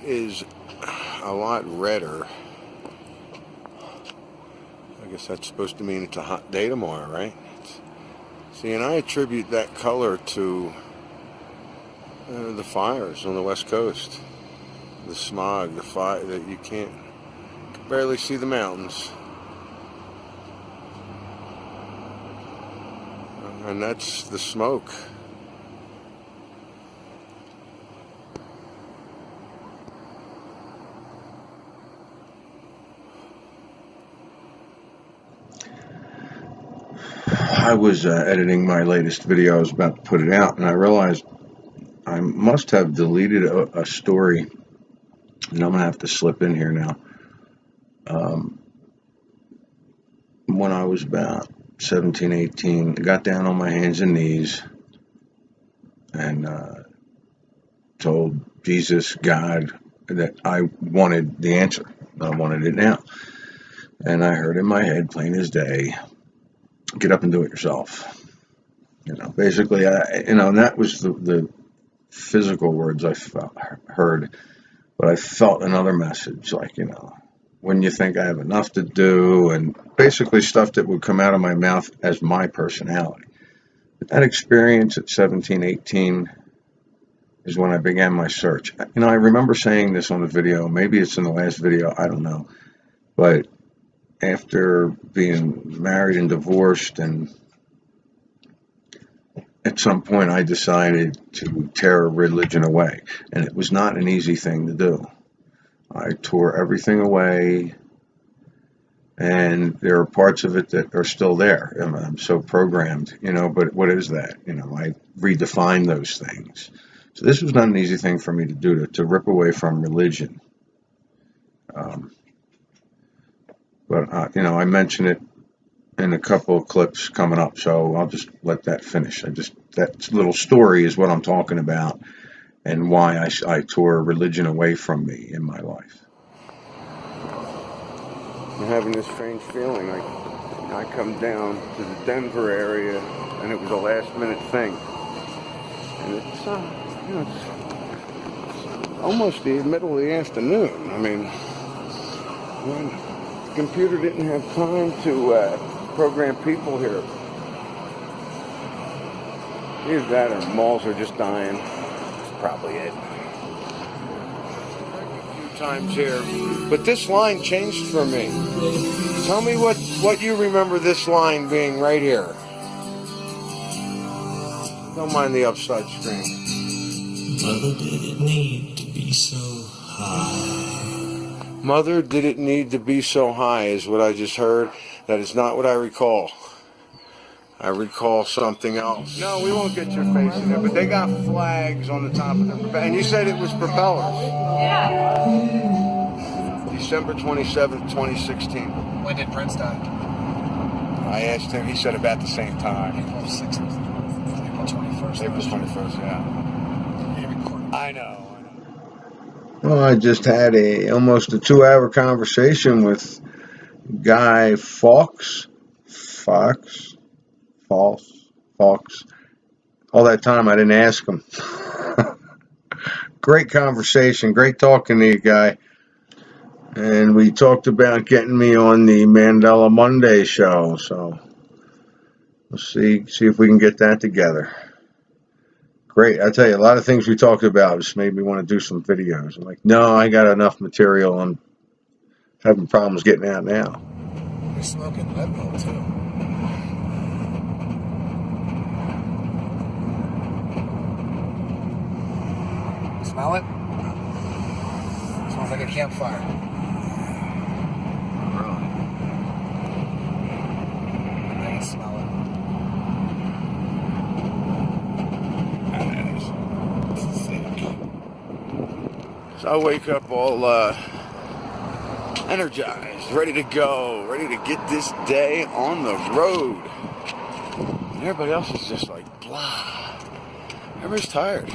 is a lot redder. I guess that's supposed to mean it's a hot day tomorrow, right? See, and I attribute that color to the fires on the West Coast. The smog, the fire, that you can barely see the mountains. And that's the smoke. I was editing my latest video. I was about to put it out, and I realized I must have deleted a story, and I'm going to have to slip in here now. When I was about 17, 18, I got down on my hands and knees and told Jesus, God, that I wanted the answer. I wanted it now. And I heard in my head, plain as day, get up and do it yourself. Basically, and that was the physical words I heard, but I felt another message, like, when you think I have enough to do, and basically stuff that would come out of my mouth as my personality. But that experience at 17, 18 is when I began my search. I remember saying this on the video, maybe it's in the last video, I don't know, but after being married and divorced, and at some point I decided to tear religion away, and it was not an easy thing to do. I tore everything away, and there are parts of it that are still there. I'm so programmed, but what is that? I redefined those things. So this was not an easy thing for me to do, to rip away from religion. But I mention it in a couple of clips coming up, so I'll just let that finish. That little story is what I'm talking about, and why I tore religion away from me in my life. I'm having this strange feeling. I come down to the Denver area, and it was a last-minute thing. And it's almost the middle of the afternoon. I mean, when the computer didn't have time to program people here. Either that or malls are just dying. That's probably it. A few times here. But this line changed for me. Tell me what you remember this line being right here. Don't mind the upside screen. Mother, did it need to be so high? Mother, did it need to be so high is what I just heard. That is not what I recall. I recall something else. No, we won't get your face in there, but they got flags on the top of them. And you said it was propellers. Yeah. December 27th, 2016. When did Prince die? I asked him, he said about the same time. April 6th. April 21st. April 21st, yeah. He recorded. I know. Well, I just had almost a 2-hour conversation with Guy Fawkes. All that time I didn't ask him. Great conversation, great talking to you, Guy. And we talked about getting me on the Mandela Monday show, so we'll see if we can get that together. Great. I tell you, a lot of things we talked about just made me want to do some videos. I'm like, no, I got enough material. I'm having problems getting out now. You're smoking lead pill, too. Smell it? Smells like a campfire. Really? I can smell it. So I wake up all energized, ready to go, ready to get this day on the road. And everybody else is just like, blah. Everybody's tired.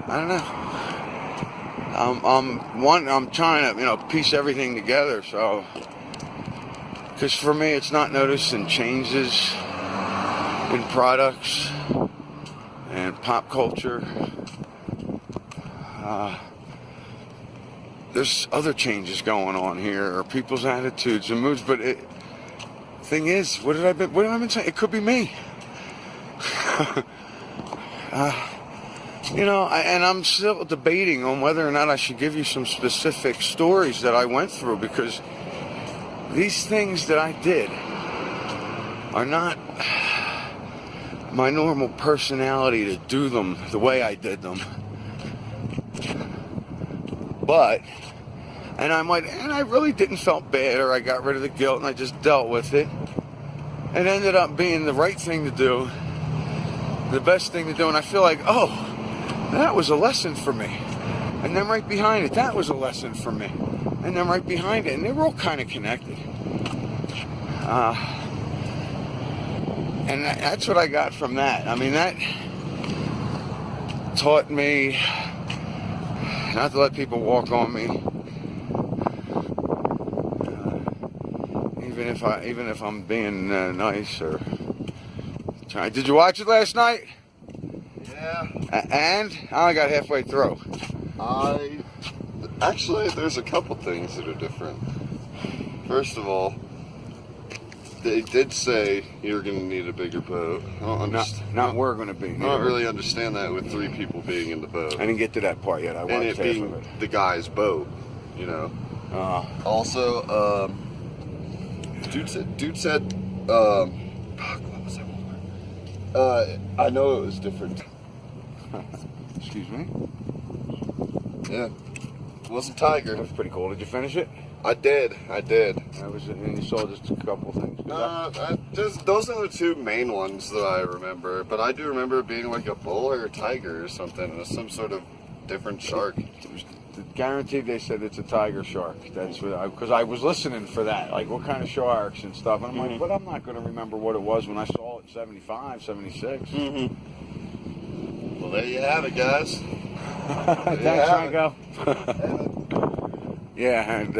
I don't know. I'm trying to, piece everything together. So, because for me, it's not noticing changes in products and pop culture there's other changes going on here, or people's attitudes and moods. But thing is, what have I been saying? It could be me. You know, and I'm still debating on whether or not I should give you some specific stories that I went through, because these things that I did are not my normal personality to do them the way I did them. But, and I really didn't felt bad, or I got rid of the guilt and I just dealt with it. It ended up being the right thing to do, the best thing to do, and I feel like, oh, that was a lesson for me. And then right behind it, that was a lesson for me. And then right behind it, and they were all kind of connected. And that's what I got from that. I mean, that taught me not to let people walk on me. Even if I'm being nice or trying. Did you watch it last night? Yeah. And I only got halfway through. Actually, there's a couple things that are different. First of all, they did say you're going to need a bigger boat. I don't understand. We're going to be. I don't really understand that with 3 people being in the boat. I didn't get to that part yet. I watched and it half being of it. the guy's boat, you know. Also, dude said, fuck, what was that one? I know it was different. Excuse me? Yeah. It wasn't Tiger. That was pretty cool. Did you finish it? I did. That was it. And you saw just a couple things. Those are the 2 main ones that I remember. But I do remember it being like a bull or a tiger or something. Some sort of different shark. Guaranteed they said it's a tiger shark. That's what because I was listening for that. Like, what kind of sharks and stuff. And I'm like, but I'm not going to remember what it was when I saw it in 75, 76. Well, there you have it, guys. Thanks, Franco. Yeah, and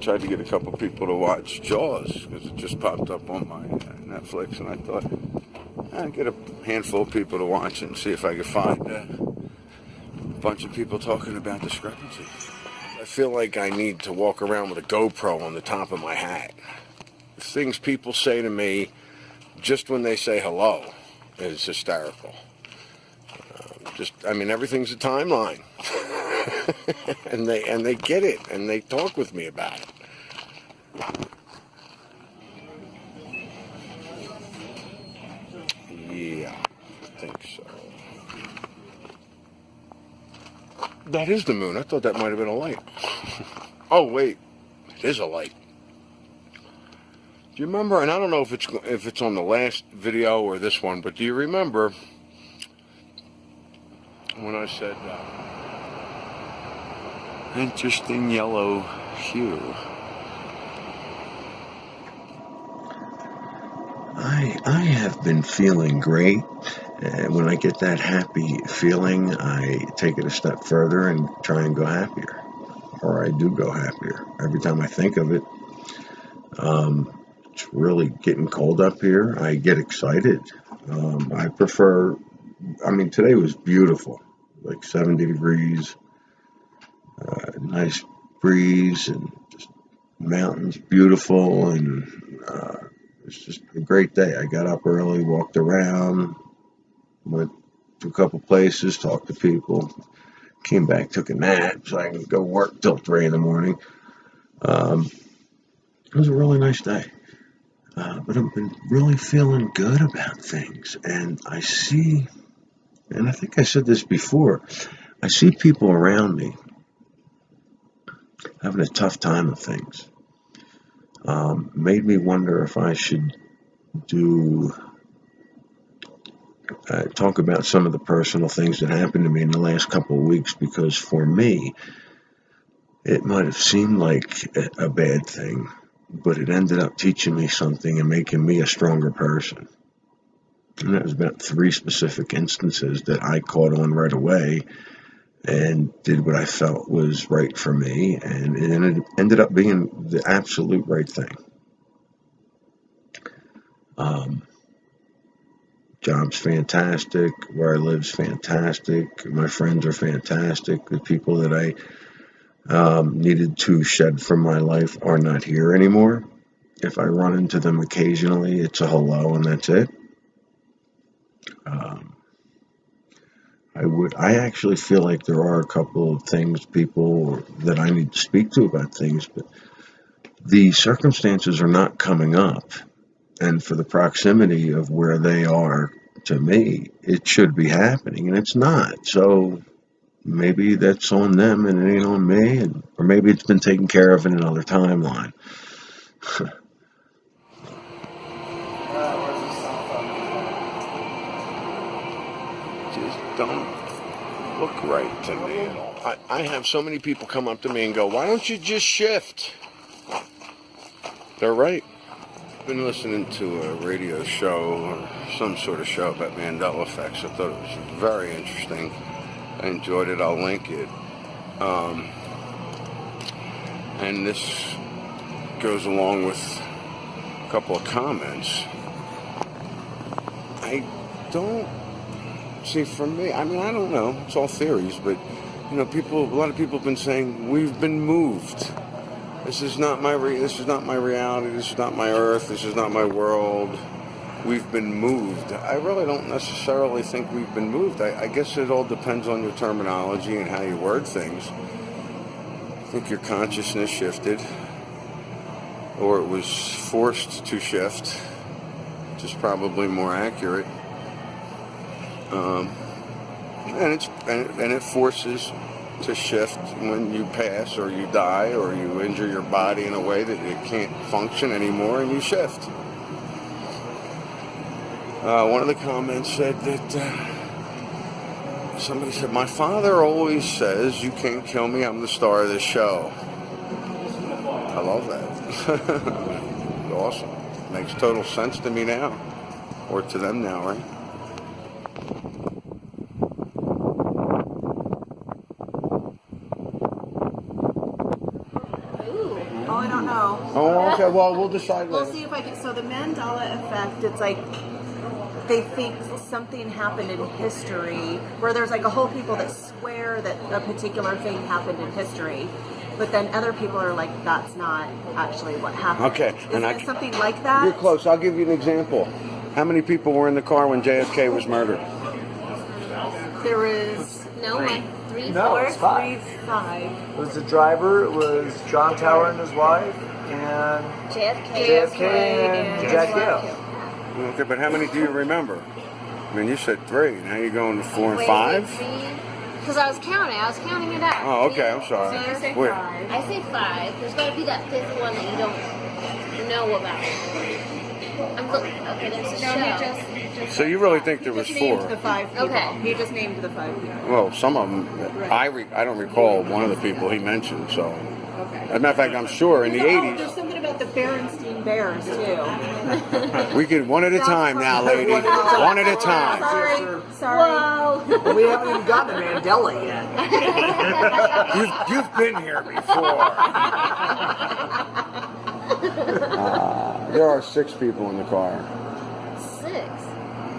tried to get a couple people to watch Jaws, because it just popped up on my Netflix, and I thought I'd get a handful of people to watch it and see if I could find a bunch of people talking about discrepancies. I feel like I need to walk around with a GoPro on the top of my hat. The things people say to me just when they say hello is hysterical. Everything's a timeline. and they get it, and they talk with me about it. Yeah, I think so. That is the moon. I thought that might have been a light. Oh wait, it is a light. Do you remember? And I don't know if it's on the last video or this one, but do you remember when I said interesting yellow hue? I have been feeling great, and when I get that happy feeling, I take it a step further and try and go happier, or I do go happier every time I think of it. It's really getting cold up here. I get excited. I prefer. Today was beautiful, like 70 degrees, nice breeze, and just mountains beautiful, and it's just a great day. I got up early, walked around, went to a couple places, talked to people, came back, took a nap so I can go work till 3 in the morning. It was a really nice day. But I've been really feeling good about things. And I see, and I think I said this before, I see people around me having a tough time with things. Made me wonder if I should talk about some of the personal things that happened to me in the last couple of weeks, because for me, it might have seemed like a bad thing, but it ended up teaching me something and making me a stronger person. And that was about 3 specific instances that I caught on right away and did what I felt was right for me, and it ended up being the absolute right thing. Job's fantastic. Where I live's fantastic. My friends are fantastic. The people that I needed to shed from my life are not here anymore. If I run into them occasionally, it's a hello and that's it. I actually feel like there are a couple of things, people that I need to speak to about things, but the circumstances are not coming up. And for the proximity of where they are to me, it should be happening, and it's not. So maybe that's on them and it ain't on me, or maybe it's been taken care of in another timeline. Just don't look right to me. I have so many people come up to me and go, "Why don't you just shift?" They're right. I've been listening to a radio show or some sort of show about Mandela Effects. I thought it was very interesting. I enjoyed it. I'll link it. And this goes along with a couple of comments. I don't see, for me, I mean, I don't know. It's all theories, but a lot of people have been saying we've been moved. This is not my reality. This is not my earth. This is not my world. We've been moved. I really don't necessarily think we've been moved. I guess it all depends on your terminology and how you word things. I think your consciousness shifted, or it was forced to shift, which is probably more accurate. And it forces to shift when you pass or you die or you injure your body in a way that it can't function anymore, and you shift. One of the comments said that somebody said, "My father always says you can't kill me, I'm the star of this show." I love that. Awesome. Makes total sense to me now, or to them now, right? Oh, I don't know. Oh, okay. Well, we'll decide We'll later. see if I can. So the Mandela Effect, it's like they think something happened in history, where there's like a whole people that swear that a particular thing happened in history, but then other people are like, that's not actually what happened. Okay, Is it something like that? You're close. I'll give you an example. How many people were in the car when JFK was murdered? There is No one. Three, No, four. it's five. 5. It was the driver, it was John Tower and his wife, and JFK. and Jack Yale. Okay, but how many do you remember? I mean, you said 3. Now you're going to 4 and 5? Because I was counting it out. Oh, okay. I'm sorry. So you say Wait. 5. I say 5. There's got to be that 5th one that you don't know about. Okay, there's a show. He just So you really think there was just named 4? the 5 people. Okay. He just named the 5 people. Well, some of them, I don't recall one of the people he mentioned. So, Okay. as a matter of fact, I'm sure in the There's 80s. something about the Berenstein Bears too. We could one at a time now, lady. One at a time. Sorry. Whoa. Well, we haven't even gotten to Mandela yet. You've been here before. There are 6 people in the car. 6.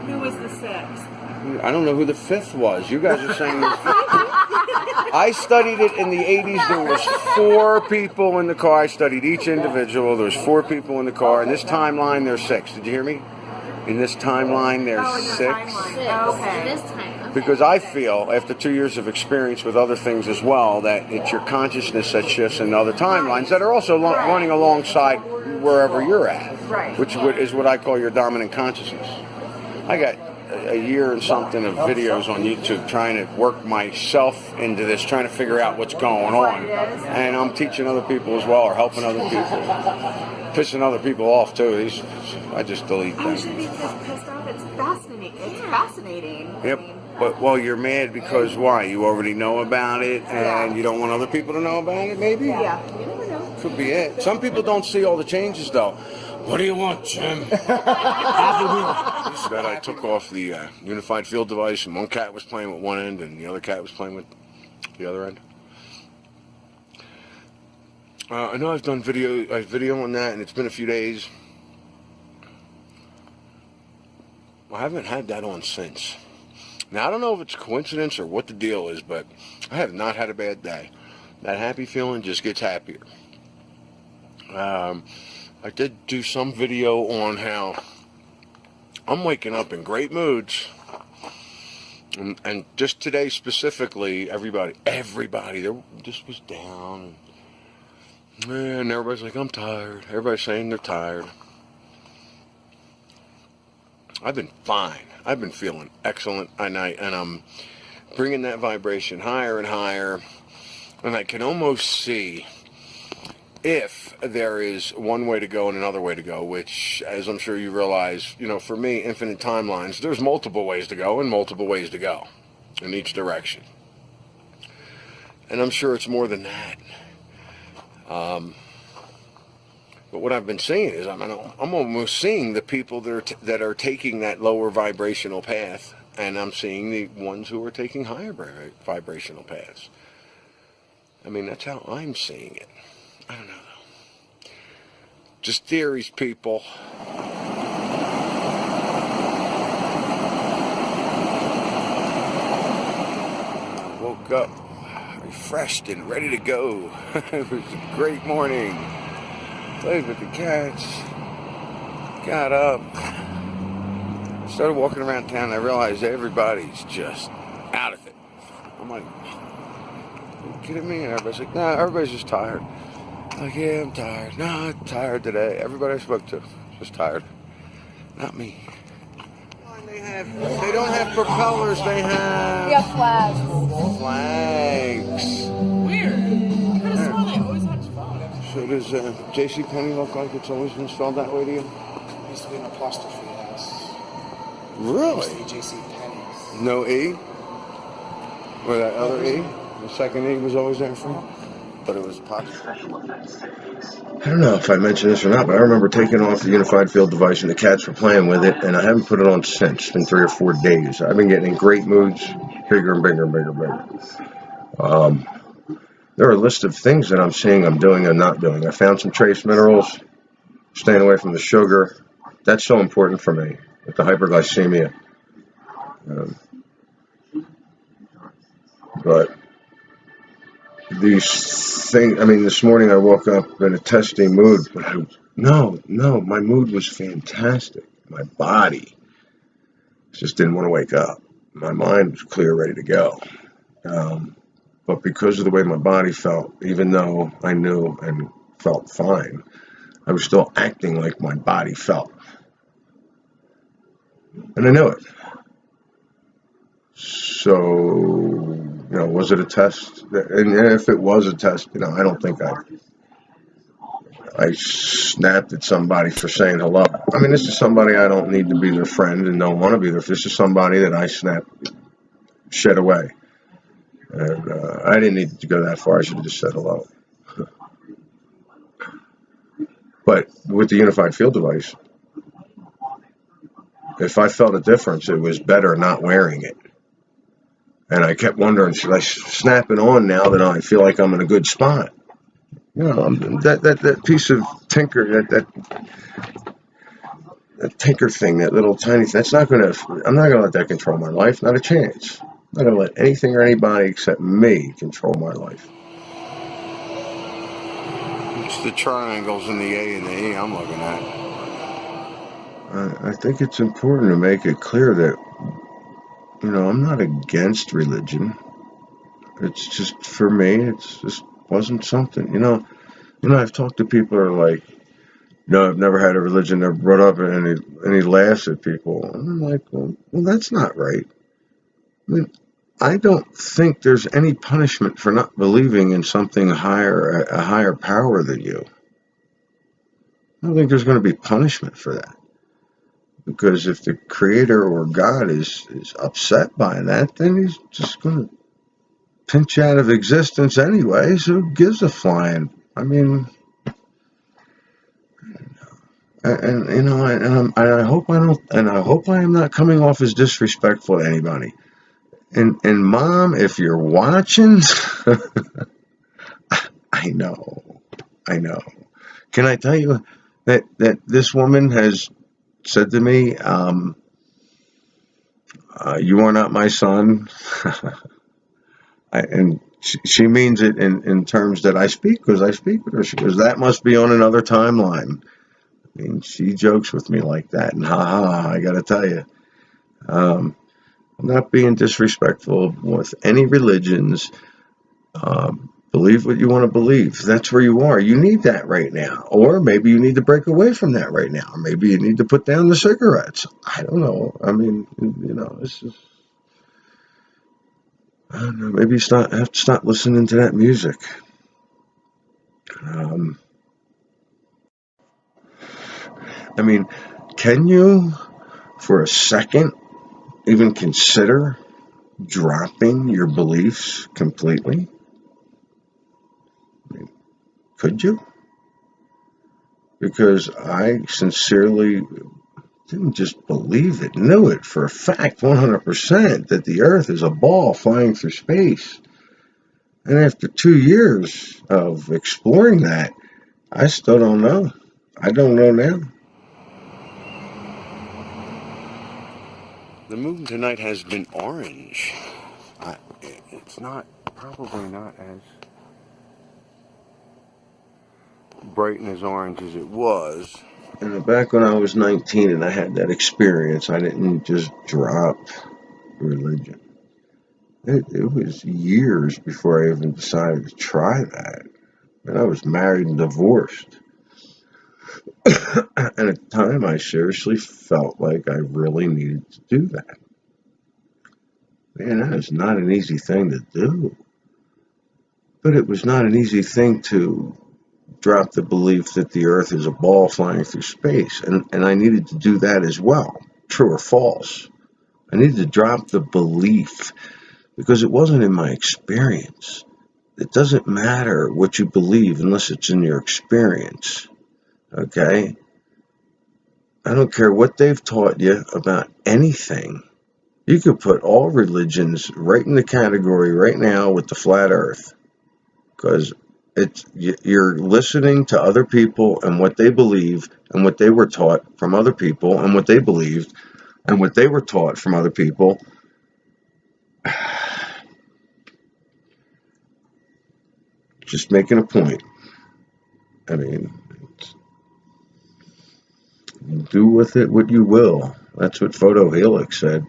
Who was the 6th? I don't know who the 5th was. You guys are saying there's 5. I studied it in the 80s. There was 4 people in the car. I studied each individual. There was 4 people in the car. In this timeline, there's 6. Did you hear me? In this timeline, there's Oh, in your 6. timeline. 6. Okay. This time. Okay. Because I feel, after 2 years of experience with other things as well, that it's your consciousness that shifts in other timelines that are also running alongside wherever you're at, Right. which is what I call your dominant consciousness. I got a year and something of videos on YouTube trying to work myself into this, trying to figure out what's going on. And I'm teaching other people as well, or helping other people. Pissing other people off too. I just delete I them. should be pissed off. It's fascinating. It's fascinating. Yep. But, well, you're mad because why? You already know about it and you don't want other people to know about it, maybe? Yeah. You never know. Could be it. Some people don't see all the changes, though. What do you want, Jim? That I took off the unified field device, and one cat was playing with one end, and the other cat was playing with the other end. I know I've done video on that, and it's been a few days. I haven't had that on since. Now, I don't know if it's coincidence or what the deal is, but I have not had a bad day. That happy feeling just gets happier. I did do some video on how I'm waking up in great moods. And just today specifically, everybody, just was down. And everybody's like, I'm tired. Everybody's saying they're tired. I've been fine. I've been feeling excellent at night, and I'm bringing that vibration higher and higher. And I can almost see if there is one way to go and another way to go, which, as I'm sure you realize, for me, infinite timelines, there's multiple ways to go and multiple ways to go in each direction. And I'm sure it's more than that. But what I've been seeing is I'm almost seeing the people that are taking that lower vibrational path, and I'm seeing the ones who are taking higher vibrational paths. I mean, that's how I'm seeing it. I don't know, though. Just theories, people. I woke up refreshed and ready to go. It was a great morning. Played with the cats. Got up. Started walking around town. I realized everybody's just out of it. I'm like, are you kidding me? And everybody's like, nah, everybody's just tired. I'm like, yeah, I'm tired. No, I'm tired today. Everybody I spoke to was tired. Not me. They don't have propellers. They have flags. Flags. Weird. I could have sworn they always had flags. So does JCPenney look like it's always been spelled that way to you? It used to be an apostrophe, yes. Really? It used to be JCPenney's. No E? Or that other E? The second E was always there for you? But it was apostrophe. I don't know if I mentioned this or not, but I remember taking off the unified field device and the cats were playing with it, and I haven't put it on since. It's been 3 or 4 days. I've been getting in great moods, bigger and bigger and bigger and bigger. There are a list of things that I'm seeing I'm doing and not doing. I found some trace minerals, staying away from the sugar. That's so important for me with the hyperglycemia. But these things, I mean, this morning I woke up in a testing mood, but no, my mood was fantastic. My body just didn't want to wake up. My mind was clear, ready to go. But because of the way my body felt, even though I knew and felt fine, I was still acting like my body felt. And I knew it. So, was it a test? And if it was a test, I don't think I snapped at somebody for saying hello. I mean, this is somebody I don't need to be their friend and don't want to be their friend. This is somebody that I shed away. And I didn't need to go that far. I should have just said hello. But with the unified field device, if I felt a difference, it was better not wearing it. And I kept wondering, should I snap it on now that I feel like I'm in a good spot? That piece of tinker, that tinker thing, that little tiny thing, I'm not going to let that control my life. Not a chance. I'm not going to let anything or anybody except me control my life. It's the triangles and the A and the E I'm looking at. I think it's important to make it clear that, I'm not against religion. It's just, for me, it just wasn't something, I've talked to people who are like, I've never had a religion, never brought up, and he laughs at people. And I'm like, well, that's not right. I mean, I don't think there's any punishment for not believing in something higher, a higher power than you. I don't think there's going to be punishment for that. Because if the Creator or God is upset by that, then he's just going to pinch you out of existence anyway, so who gives a flying? I mean, I hope I am not coming off as disrespectful to anybody. And Mom, if you're watching, I know. Can I tell you that this woman has said to me, You are not my son. And she means it in terms that I speak with her. She goes, that must be on another timeline. I mean, she jokes with me like that, and I got to tell you, I'm not being disrespectful with any religions. Believe what you want to believe. That's where you are. You need that right now. Or maybe you need to break away from that right now. Or maybe you need to put down the cigarettes. I don't know. I mean, it's just, I don't know. Maybe I have to stop listening to that music. I mean, can you, for a second, even consider dropping your beliefs completely? I mean, could you? Because I sincerely didn't just believe it, knew it for a fact, 100%, that the Earth is a ball flying through space. And after 2 years of exploring that, I still don't know. I don't know now. The moon tonight has been orange. It's probably not as bright and as orange as it was. And back when I was 19 and I had that experience, I didn't just drop religion. It was years before I even decided to try that. And I was married and divorced. And at the time, I seriously felt like I really needed to do that. Man, that is not an easy thing to do. But it was not an easy thing to drop the belief that the Earth is a ball flying through space. And I needed to do that as well, true or false. I needed to drop the belief because it wasn't in my experience. It doesn't matter what you believe unless it's in your experience. Okay? I don't care what they've taught you about anything. You could put all religions right in the category right now with the flat Earth, because you're listening to other people and what they believe and what they were taught from other people and what they believed and what they were taught from other people. Just making a point. I mean, do with it what you will. That's what Photo Helix said.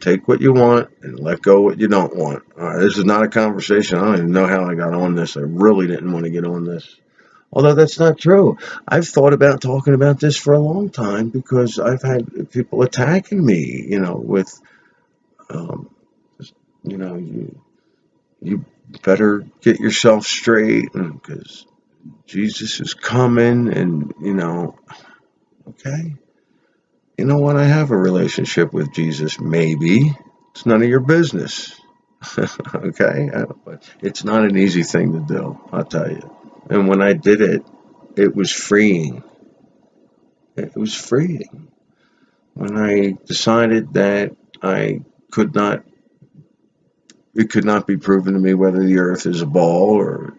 Take what you want and let go what you don't want. This is not a conversation. I don't even know how I got on this. I really didn't want to get on this. Although that's not true. I've thought about talking about this for a long time because I've had people attacking me, with, you better get yourself straight because Jesus is coming and, okay. You know what? I have a relationship with Jesus, maybe. It's none of your business. Okay? But it's not an easy thing to do, I'll tell you. And when I did it, it was freeing. It was freeing. When I decided that it could not be proven to me whether the Earth is a ball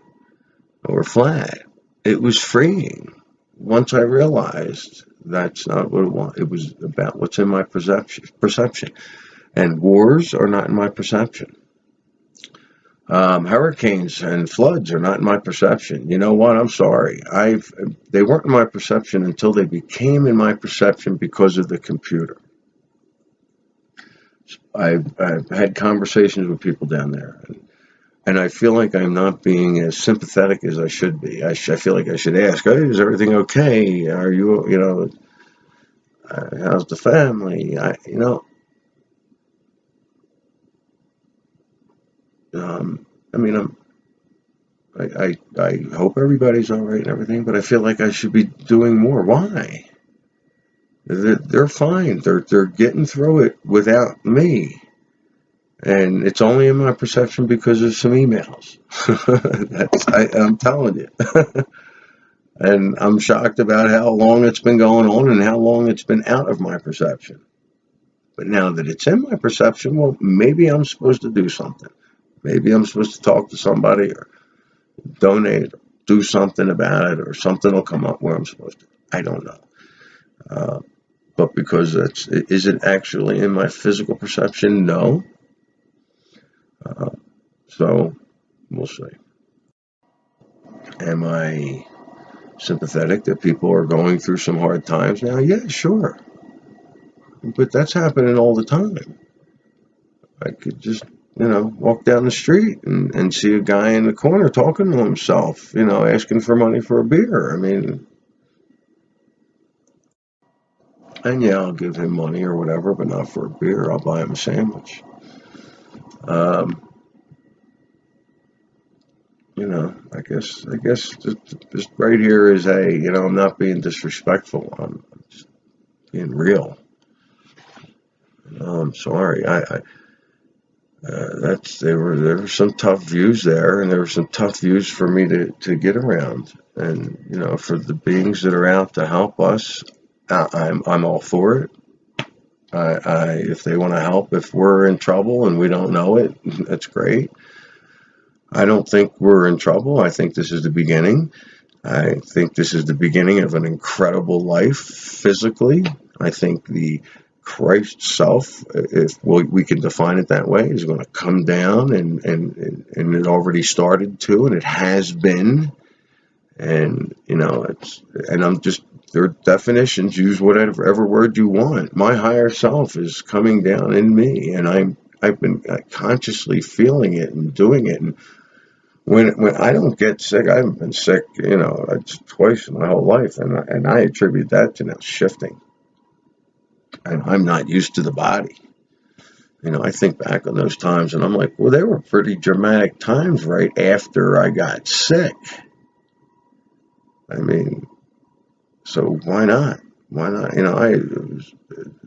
or flat. It was freeing. Once I realized that's not what it was. It was about what's in my perception. And wars are not in my perception. Hurricanes and floods are not in my perception. You know what? I'm sorry. They weren't in my perception until they became in my perception because of the computer. I've had conversations with people down there, and I feel like I'm not being as sympathetic as I should be. I feel like I should ask, hey, is everything okay? Are you, how's the family? I hope everybody's all right and everything, but I feel like I should be doing more. Why? They're fine. They're getting through it without me. And it's only in my perception because of some emails. I'm telling you. And I'm shocked about how long it's been going on and how long it's been out of my perception. But now that it's in my perception, well, maybe I'm supposed to do something. Maybe I'm supposed to talk to somebody or donate, or do something about it, or something will come up where I'm supposed to. I don't know. But because is it actually in my physical perception? No. So we'll see. Am I sympathetic that people are going through some hard times now? Yeah, sure. But that's happening all the time. I could just, walk down the street and see a guy in the corner talking to himself, asking for money for a beer. I mean, and yeah, I'll give him money or whatever, but not for a beer. I'll buy him a sandwich. I guess just right here is I'm not being disrespectful. I'm just being real. I'm sorry. There were some tough views there, and there were some tough views for me to get around. And for the beings that are out to help us, I'm all for it. If they want to help, if we're in trouble and we don't know it, that's great. I don't think we're in trouble. I think this is the beginning. I think this is the beginning of an incredible life physically. I think the Christ self, if we can define it that way, is going to come down, and it already started to, and it has been. And I'm just, there are definitions. Use whatever word you want. My higher self is coming down in me, and I've been consciously feeling it and doing it. And when I don't get sick, I haven't been sick, twice in my whole life, and I attribute that to now shifting. And I'm not used to the body. I think back on those times, and I'm like, well, they were pretty dramatic times right after I got sick. I mean, so why not? Why not?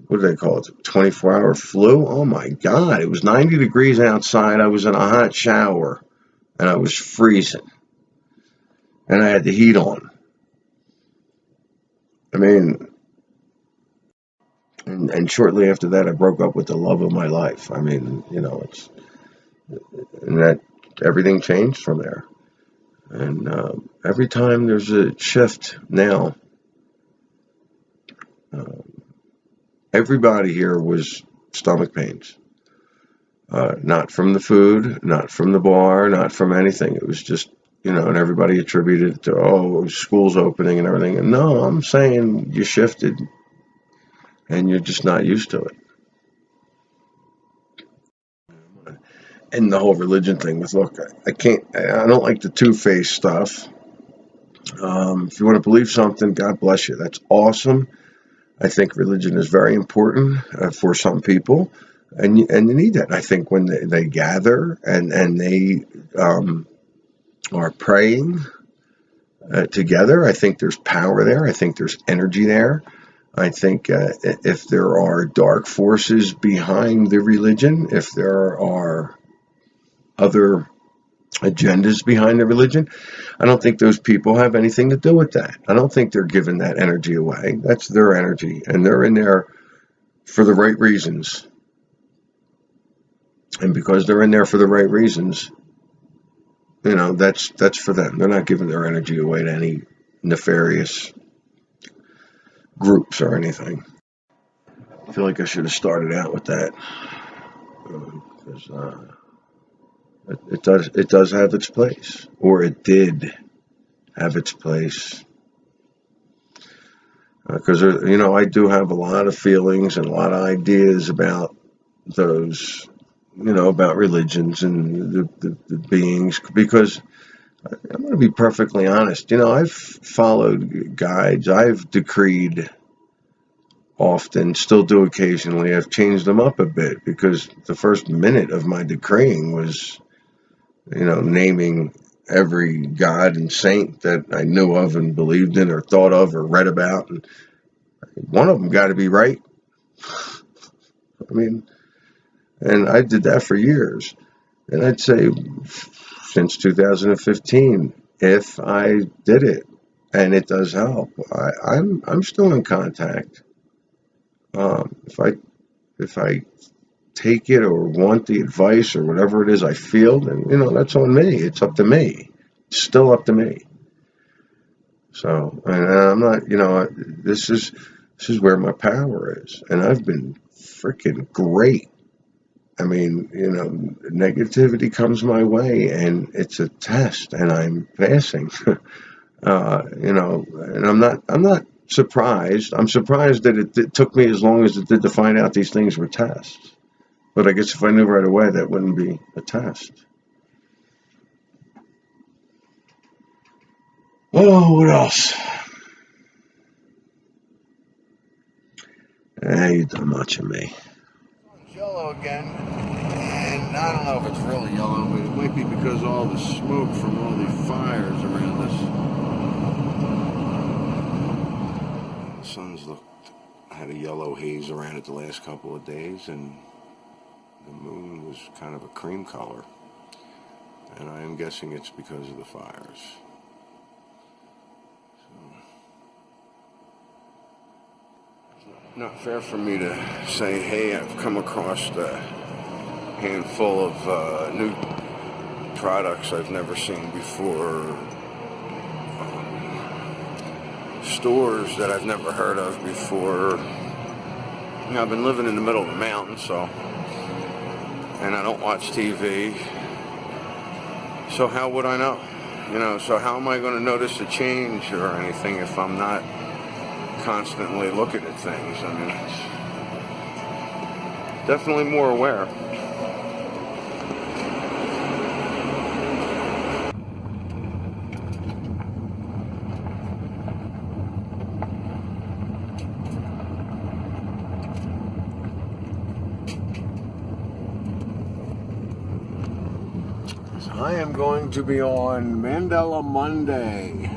What do they call it? 24-hour flu? Oh my God! It was 90 degrees outside. I was in a hot shower. And I was freezing. And I had the heat on. I mean, and shortly after that, I broke up with the love of my life. I mean, and that everything changed from there. And every time there's a shift now, everybody here was stomach pains. Not from the food, not from the bar, not from anything. It was just, and everybody attributed it to, school's opening and everything. And no, I'm saying you shifted and you're just not used to it. And the whole religion thing with, look, I don't like the two-faced stuff. If you want to believe something, God bless you. That's awesome. I think religion is very important for some people. And you need that. I think when they gather and they are praying together, I think there's power there. I think there's energy there. I think if there are dark forces behind the religion, if there are other agendas behind the religion, I don't think those people have anything to do with that. I don't think they're giving that energy away. That's their energy, and they're in there for the right reasons. And because they're in there for the right reasons, that's for them. They're not giving their energy away to any nefarious groups or anything. I feel like I should have started out with that, because it does have its place, or it did have its place. Because I do have a lot of feelings and a lot of ideas about those. About religions and the beings, because I'm going to be perfectly honest. I've followed guides. I've decreed often, still do occasionally. I've changed them up a bit, because the first minute of my decreeing was, naming every god and saint that I knew of and believed in or thought of or read about. And one of them got to be right. I mean, and I did that for years. And I'd say since 2015, if I did it, and it does help, I'm still in contact. If I take it or want the advice or whatever it is I feel, then that's on me. It's up to me. It's still up to me. So, and I'm not, this is This is where my power is. And I've been freaking great. I mean, negativity comes my way and it's a test and I'm passing. And I'm not surprised. I'm surprised that it took me as long as it did to find out these things were tests. But I guess if I knew right away, that wouldn't be a test. Oh, what else? Hey, you done watching me. It's yellow again, and I don't know if it's really yellow, but it might be because of all the smoke from all the fires around us. The sun's had a yellow haze around it the last couple of days, and the moon was kind of a cream color, and I am guessing it's because of the fires. Not fair for me to say, hey, I've come across a handful of new products I've never seen before, stores that I've never heard of before. I've been living in the middle of the mountains, and I don't watch TV, so how would I know? So how am I going to notice a change or anything if I'm not constantly looking at things? I mean, it's definitely more aware. I am going to be on Mandela Monday,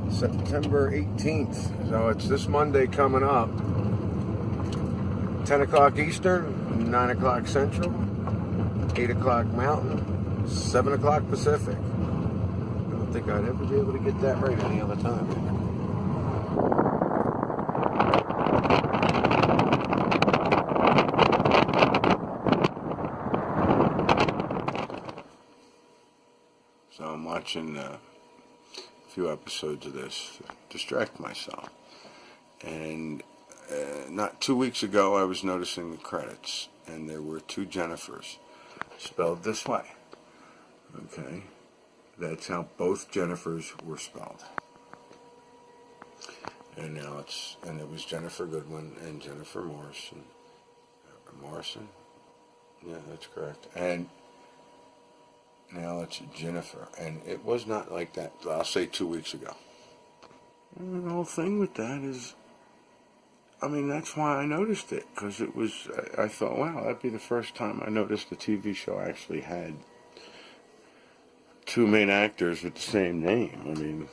September 18th. So it's this Monday coming up. 10 o'clock Eastern, 9 o'clock Central, 8 o'clock Mountain, 7 o'clock Pacific. I don't think I'd ever be able to get that right any other time. So I'm watching a few episodes of this to distract myself. And not 2 weeks ago, I was noticing the credits, and there were two Jennifers, spelled this way. Okay, that's how both Jennifers were spelled. And now it was Jennifer Goodwin and Jennifer Morrison. Morrison? Yeah, that's correct. And now it's Jennifer, and it was not like that, I'll say 2 weeks ago. And the whole thing with that is, I mean, that's why I noticed it, because I thought, wow, that'd be the first time I noticed the TV show actually had two main actors with the same name. I mean,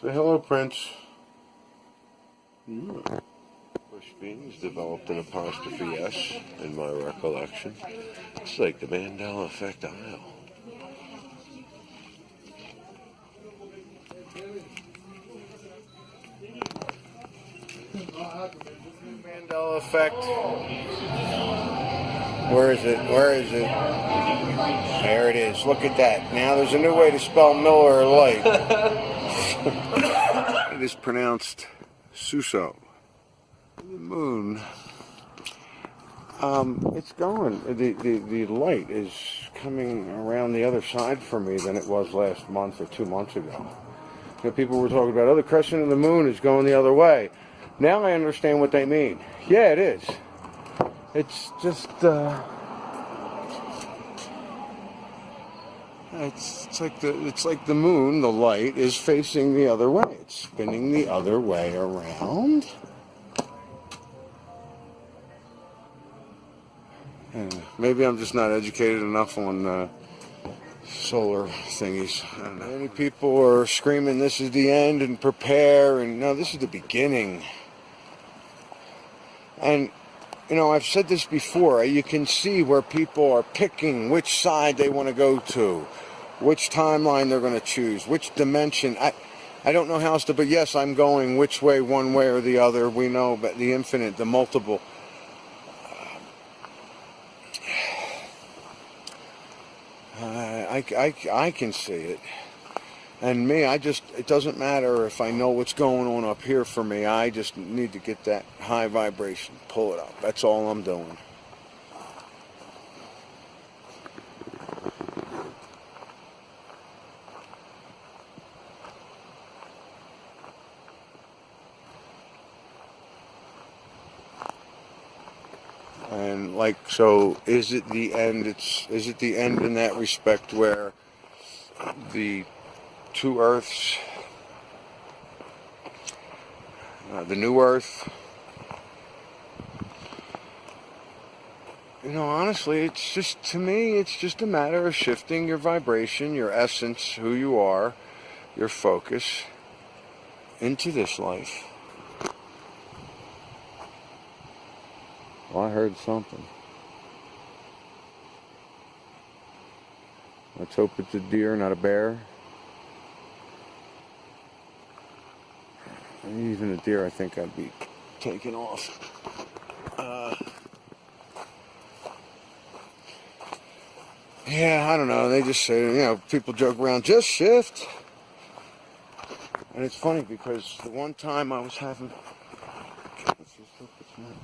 say hello, Prince. Bush Beans developed an apostrophe S in my recollection. It's like the Mandela Effect aisle. Mandela Effect. Where is it? Where is it? There it is. Look at that. Now there's a new way to spell Miller Lite. It is pronounced Suso. The moon. It's going. The light is coming around the other side for me than it was last month or 2 months ago. People were talking about, the crescent of the moon is going the other way. Now I understand what they mean. Yeah, it is. It's just, it's like the moon, the light, is facing the other way. It's spinning the other way around. Maybe I'm just not educated enough on solar thingies. I don't know. Many people are screaming, this is the end, and prepare, and no, this is the beginning. And, I've said this before, you can see where people are picking which side they want to go to, which timeline they're going to choose, which dimension. I don't know how else to, but yes, I'm going which way, one way or the other. We know about the infinite, the multiple. I can see it. And me, it doesn't matter if I know what's going on up here for me. I just need to get that high vibration, pull it up. That's all I'm doing. And like, so is it the end? Is it the end in that respect where the two Earths, the new Earth, you know, honestly, it's just, to me, it's just a matter of shifting your vibration, your essence, who you are, your focus into this life. Well, I heard something. Let's hope it's a deer, not a bear. Even a deer, I think I'd be taking off. Yeah, I don't know. They just say, you know, people joke around, just shift. And it's funny because the one time I was having... Let's just hope it's not...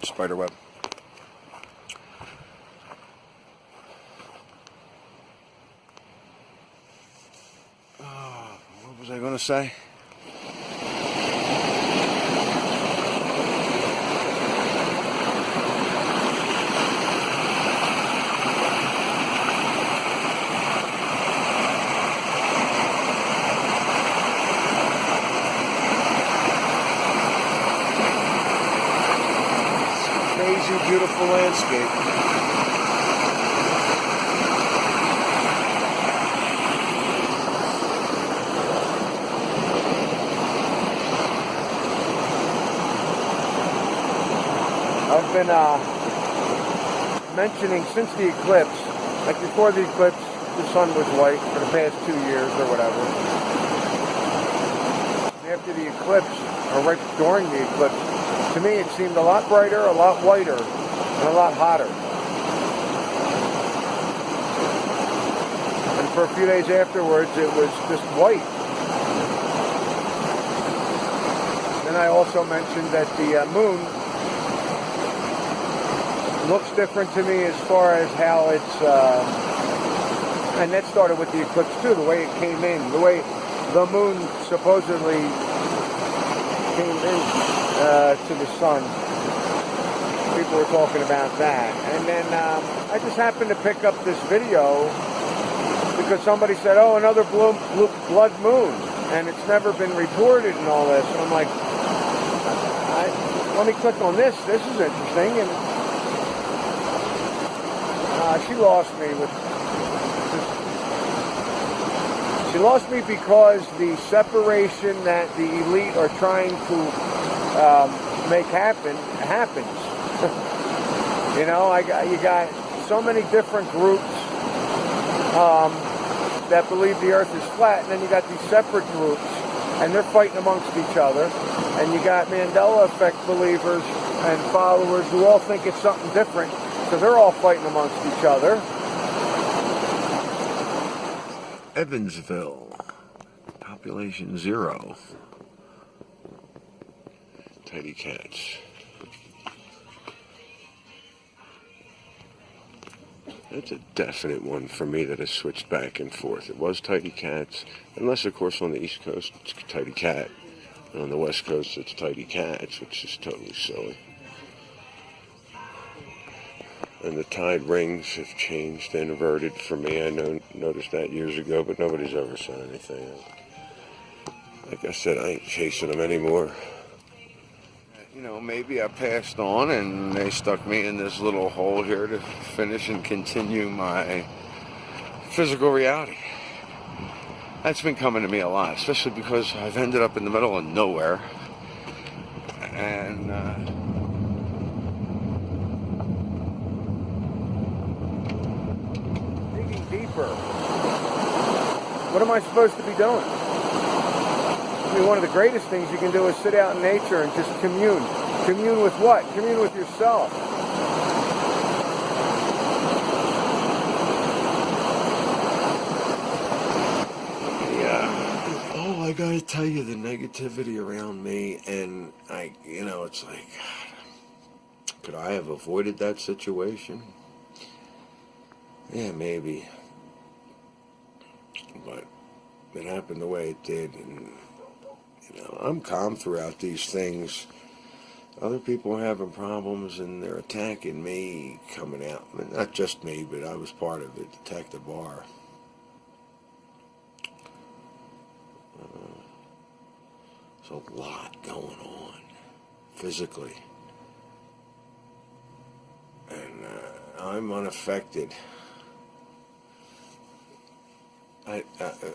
Spider web. What was I going to say? Amazing, beautiful landscape. I've been mentioning since the eclipse, like before the eclipse, the sun was white for the past 2 years or whatever. After the eclipse, or right during the eclipse, to me it seemed a lot brighter, a lot whiter, and a lot hotter. And for a few days afterwards, it was just white. Then I also mentioned that the moon looks different to me as far as how it's, and that started with the eclipse too, the way it came in, the way the moon supposedly came in to the sun. People were talking about that. And then I just happened to pick up this video because somebody said, oh, another blue blood moon, and it's never been reported and all this. And I'm like, let me click on this. This is interesting. And she lost me with. She lost me because the separation that the elite are trying to make happens. You know, you got so many different groups that believe the Earth is flat, and then you got these separate groups, and they're fighting amongst each other. And you got Mandela Effect believers and followers who all think it's something different. So they're all fighting amongst each other. Evansville, population 0. Tidy cats. That's a definite one for me that has switched back and forth. It was tidy cats, unless of course on the East Coast it's tidy cat, and on the West Coast it's tidy cats, which is totally silly. And the tide rings have changed, inverted for me. I noticed that years ago, but nobody's ever said anything. Like I said, I ain't chasing them anymore. You know, maybe I passed on and they stuck me in this little hole here to finish and continue my physical reality. That's been coming to me a lot, especially because I've ended up in the middle of nowhere. And, what am I supposed to be doing? I mean, one of the greatest things you can do is sit out in nature and just commune. Commune with what? Commune with yourself. gotta tell you, the negativity around me, and it's like, could I have avoided that situation? Yeah, maybe. But it happened the way it did, and I'm calm throughout these things. Other people are having problems, and they're attacking me, coming out. I mean, not just me, but I was part of it. Attack the bar. There's a lot going on physically, and I'm unaffected. I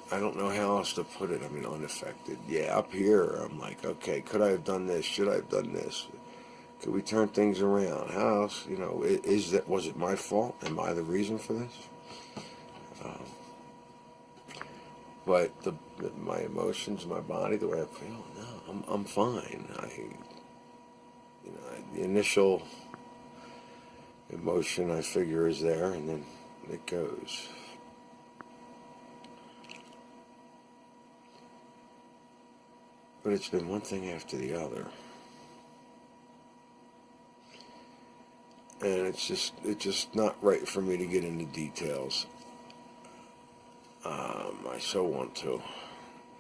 don't know how else to put it. I mean, unaffected. Yeah, up here, I'm like, okay, could I have done this? Should I have done this? Could we turn things around? How else? Was it my fault? Am I the reason for this? But my emotions, my body, the way I feel, no, I'm fine. The initial emotion I figure is there, and then it goes. But it's been one thing after the other. And it's just not right for me to get into details. I so want to.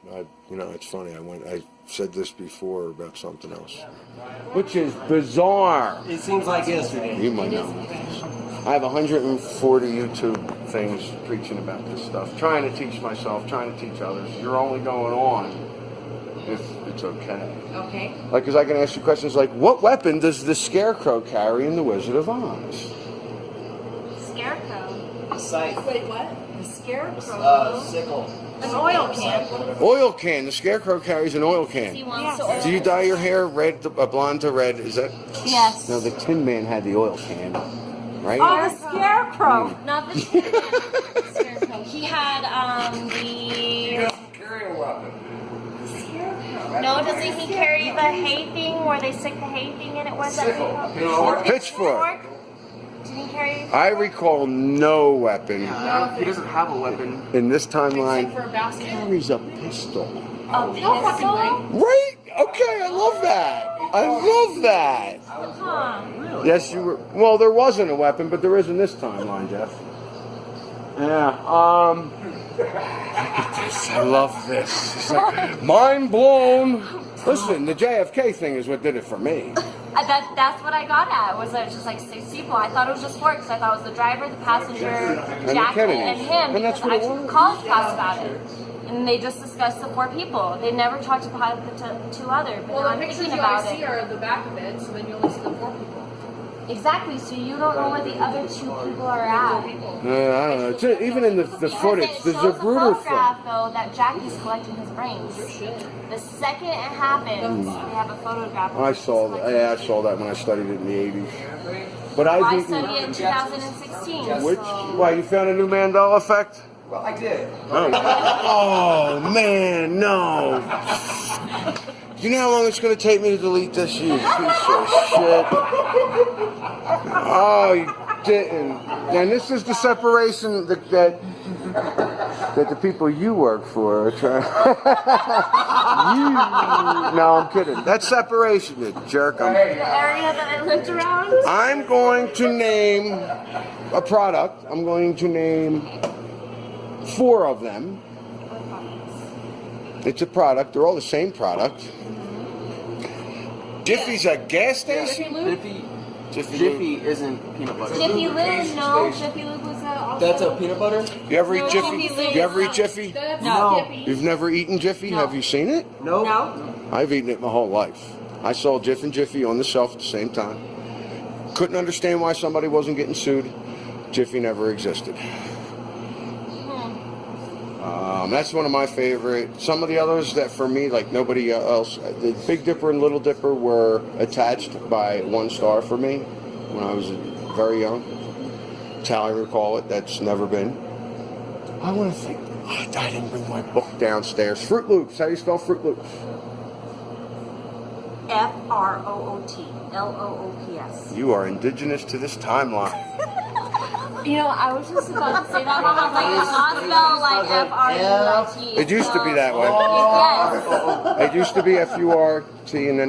It's funny. I said this before about something else, which is bizarre. It seems like yesterday. You might know. I have 140 YouTube things preaching about this stuff, trying to teach myself, trying to teach others. You're only going on if it's okay. Okay. Like, because I can ask you questions like, what weapon does the Scarecrow carry in The Wizard of Oz? Scarecrow. Scythe. Wait, what? The scarecrow. Sickle. An oil can. Oil can. The Scarecrow carries an oil He can. wants to Do you dye your hair red, blonde to red? Is that? Yes. No, the Tin Man had the oil can, right? Oh, the scarecrow. Not the scarecrow. He had the. Carry a weapon. No, doesn't he carry the hay thing where they stick the hay thing in it? What's that thing called? Pitchfork. Did he carry? I recall no weapon He doesn't have a weapon. in this Except timeline. for a basket. Carries a pistol. A pistol? Right? Okay, I love that. I love that. Huh. Yes, you were. Well, there wasn't a weapon, but there is in this timeline, Jeff. Yeah. I love this. It's like, mind blown. Listen, the JFK thing is what did it for me. That's what I got at. Was that just like 6 people? I thought it was just 4 because I thought it was the driver, the passenger, the Jackie, Kennedys. and him. And that's because what it I took was. a college class about it. And they just discussed the 4 people. They never talked about the 2 other. But Well, now the I'm pictures thinking you about always see it. are the back of it, so then you only see the 4 people. Exactly. So you don't know where the other 2 people are at. I don't know. Even in the footage, Because there's it a shows the Bruder thing. photograph though that Jackie's collecting his brains. The second it happens, we have a photograph. of I him saw that. collecting Yeah, I his saw that when I studied it in the 80s. But I I've studied it in eaten. 2016. Which? So. Why, you found a new Mandela Effect? Well, I did. Oh man, no. You know how long it's going to take me to delete this, you piece of shit? Oh, you didn't. And this is the separation that the people you work for are trying. No, I'm kidding. That's separation, you jerk. The area that I lived around. I'm going to name a product. I'm going to name 4 of them. It's a product. They're all the same product. Jiffy's a gas station? Jiffy isn't peanut butter. Jiffy Lube, no. Jiffy Lube was also. That's a peanut butter? You ever eat No, Jiffy? Jiffy Lube You ever is eat not. Jiffy? No. You've never eaten Jiffy? No. Have you seen it? Nope. No. I've eaten it my whole life. I saw Jiff and Jiffy on the shelf at the same time. Couldn't understand why somebody wasn't getting sued. Jiffy never existed. That's one of my favorite. Some of the others that for me, like nobody else, the Big Dipper and Little Dipper were attached by 1 star for me when I was very young. That's how I recall it. That's never been. I want to think. I didn't bring my book downstairs. Fruit Loops. How do you spell Fruit Loops? FROOT. You are indigenous to this timeline. You know, I was just about to say that, but I was like, it's not spelled like FRUIT. It used to be that way. Yes. it used to be FURT, and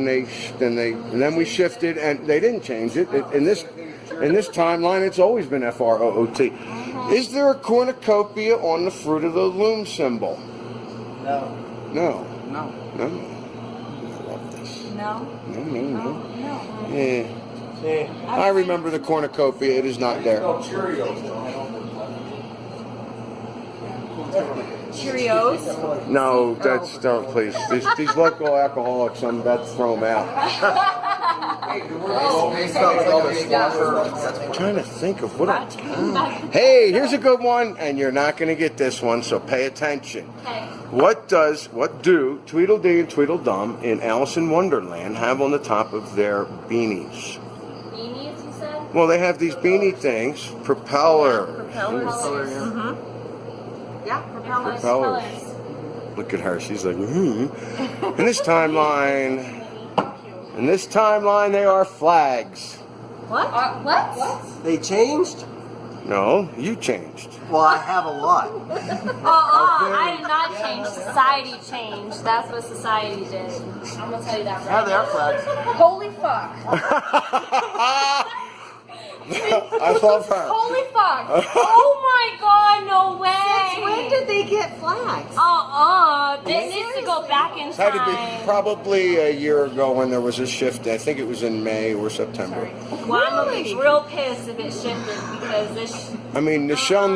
then we shifted, and they didn't change it. In this timeline, it's always been FROOT. Is there a cornucopia on the fruit of the loom symbol? No. No. No. No. I love this. No. No. No. Yeah. I remember the cornucopia. It is not there. Cheerios. No, don't please. These local alcoholics, I'm about to throw them out. I'm trying to think of what Hey, here's a good one, and you're not going to get this one, so pay attention. What do Tweedledee and Tweedledum in Alice in Wonderland have on the top of their beanies? Beanies, you said? Well, they have these beanie things, propellers. Yeah, propellers. Propellers. Look at her, she's like, In this timeline, they are flags. What? What? They changed? No, you changed. Well, I have a lot. I did not change. Society changed. That's what society did. I'm gonna tell you that right Yeah, they are now. flags. Holy fuck. I love her. Holy fuck. Oh my god, no way. Since when did they get flags? This needs to go back in It had to be time. probably a year ago when there was a shift. I think it was in May or September. Well, I'm gonna be real pissed if it shifted because this. I mean, Nichelle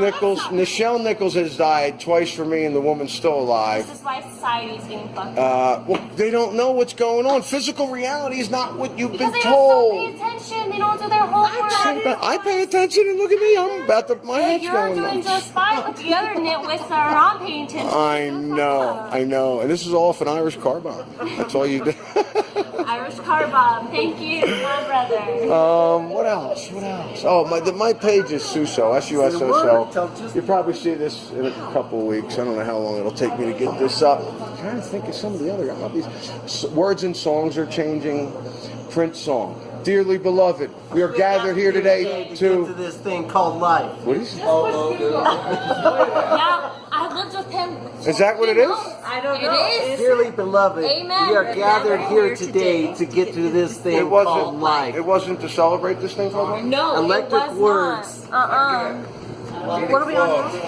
Nichols has died twice for me, and the woman's still alive. This is why society is getting fucked up. Well, they don't know what's going on. Physical reality is not what you've Because been they told. don't pay attention. They don't do their homework. I pay attention, and look at me. I'm about to. My head's You're going doing nuts. just fine, but the other nitwits that are not paying attention. I know. And this is all off an Irish car bomb. That's all you do. Irish car bomb. Thank you, my brother. What else? Oh, my page is Suso, SUSOSO. You'll probably see this in a couple of weeks. I don't know how long it'll take me to get this up. I'm trying to think of some of the other. These words and songs are changing. Prince song. Dearly beloved, we are gathered here today to get to this thing called life. What is it? Yeah, I lived with him. Is that what it is? I don't know. It is. Dearly beloved, Amen. we are gathered here today to get to this thing called life. It wasn't to celebrate this thing called life? No, Electric it was words. not. What are we on now?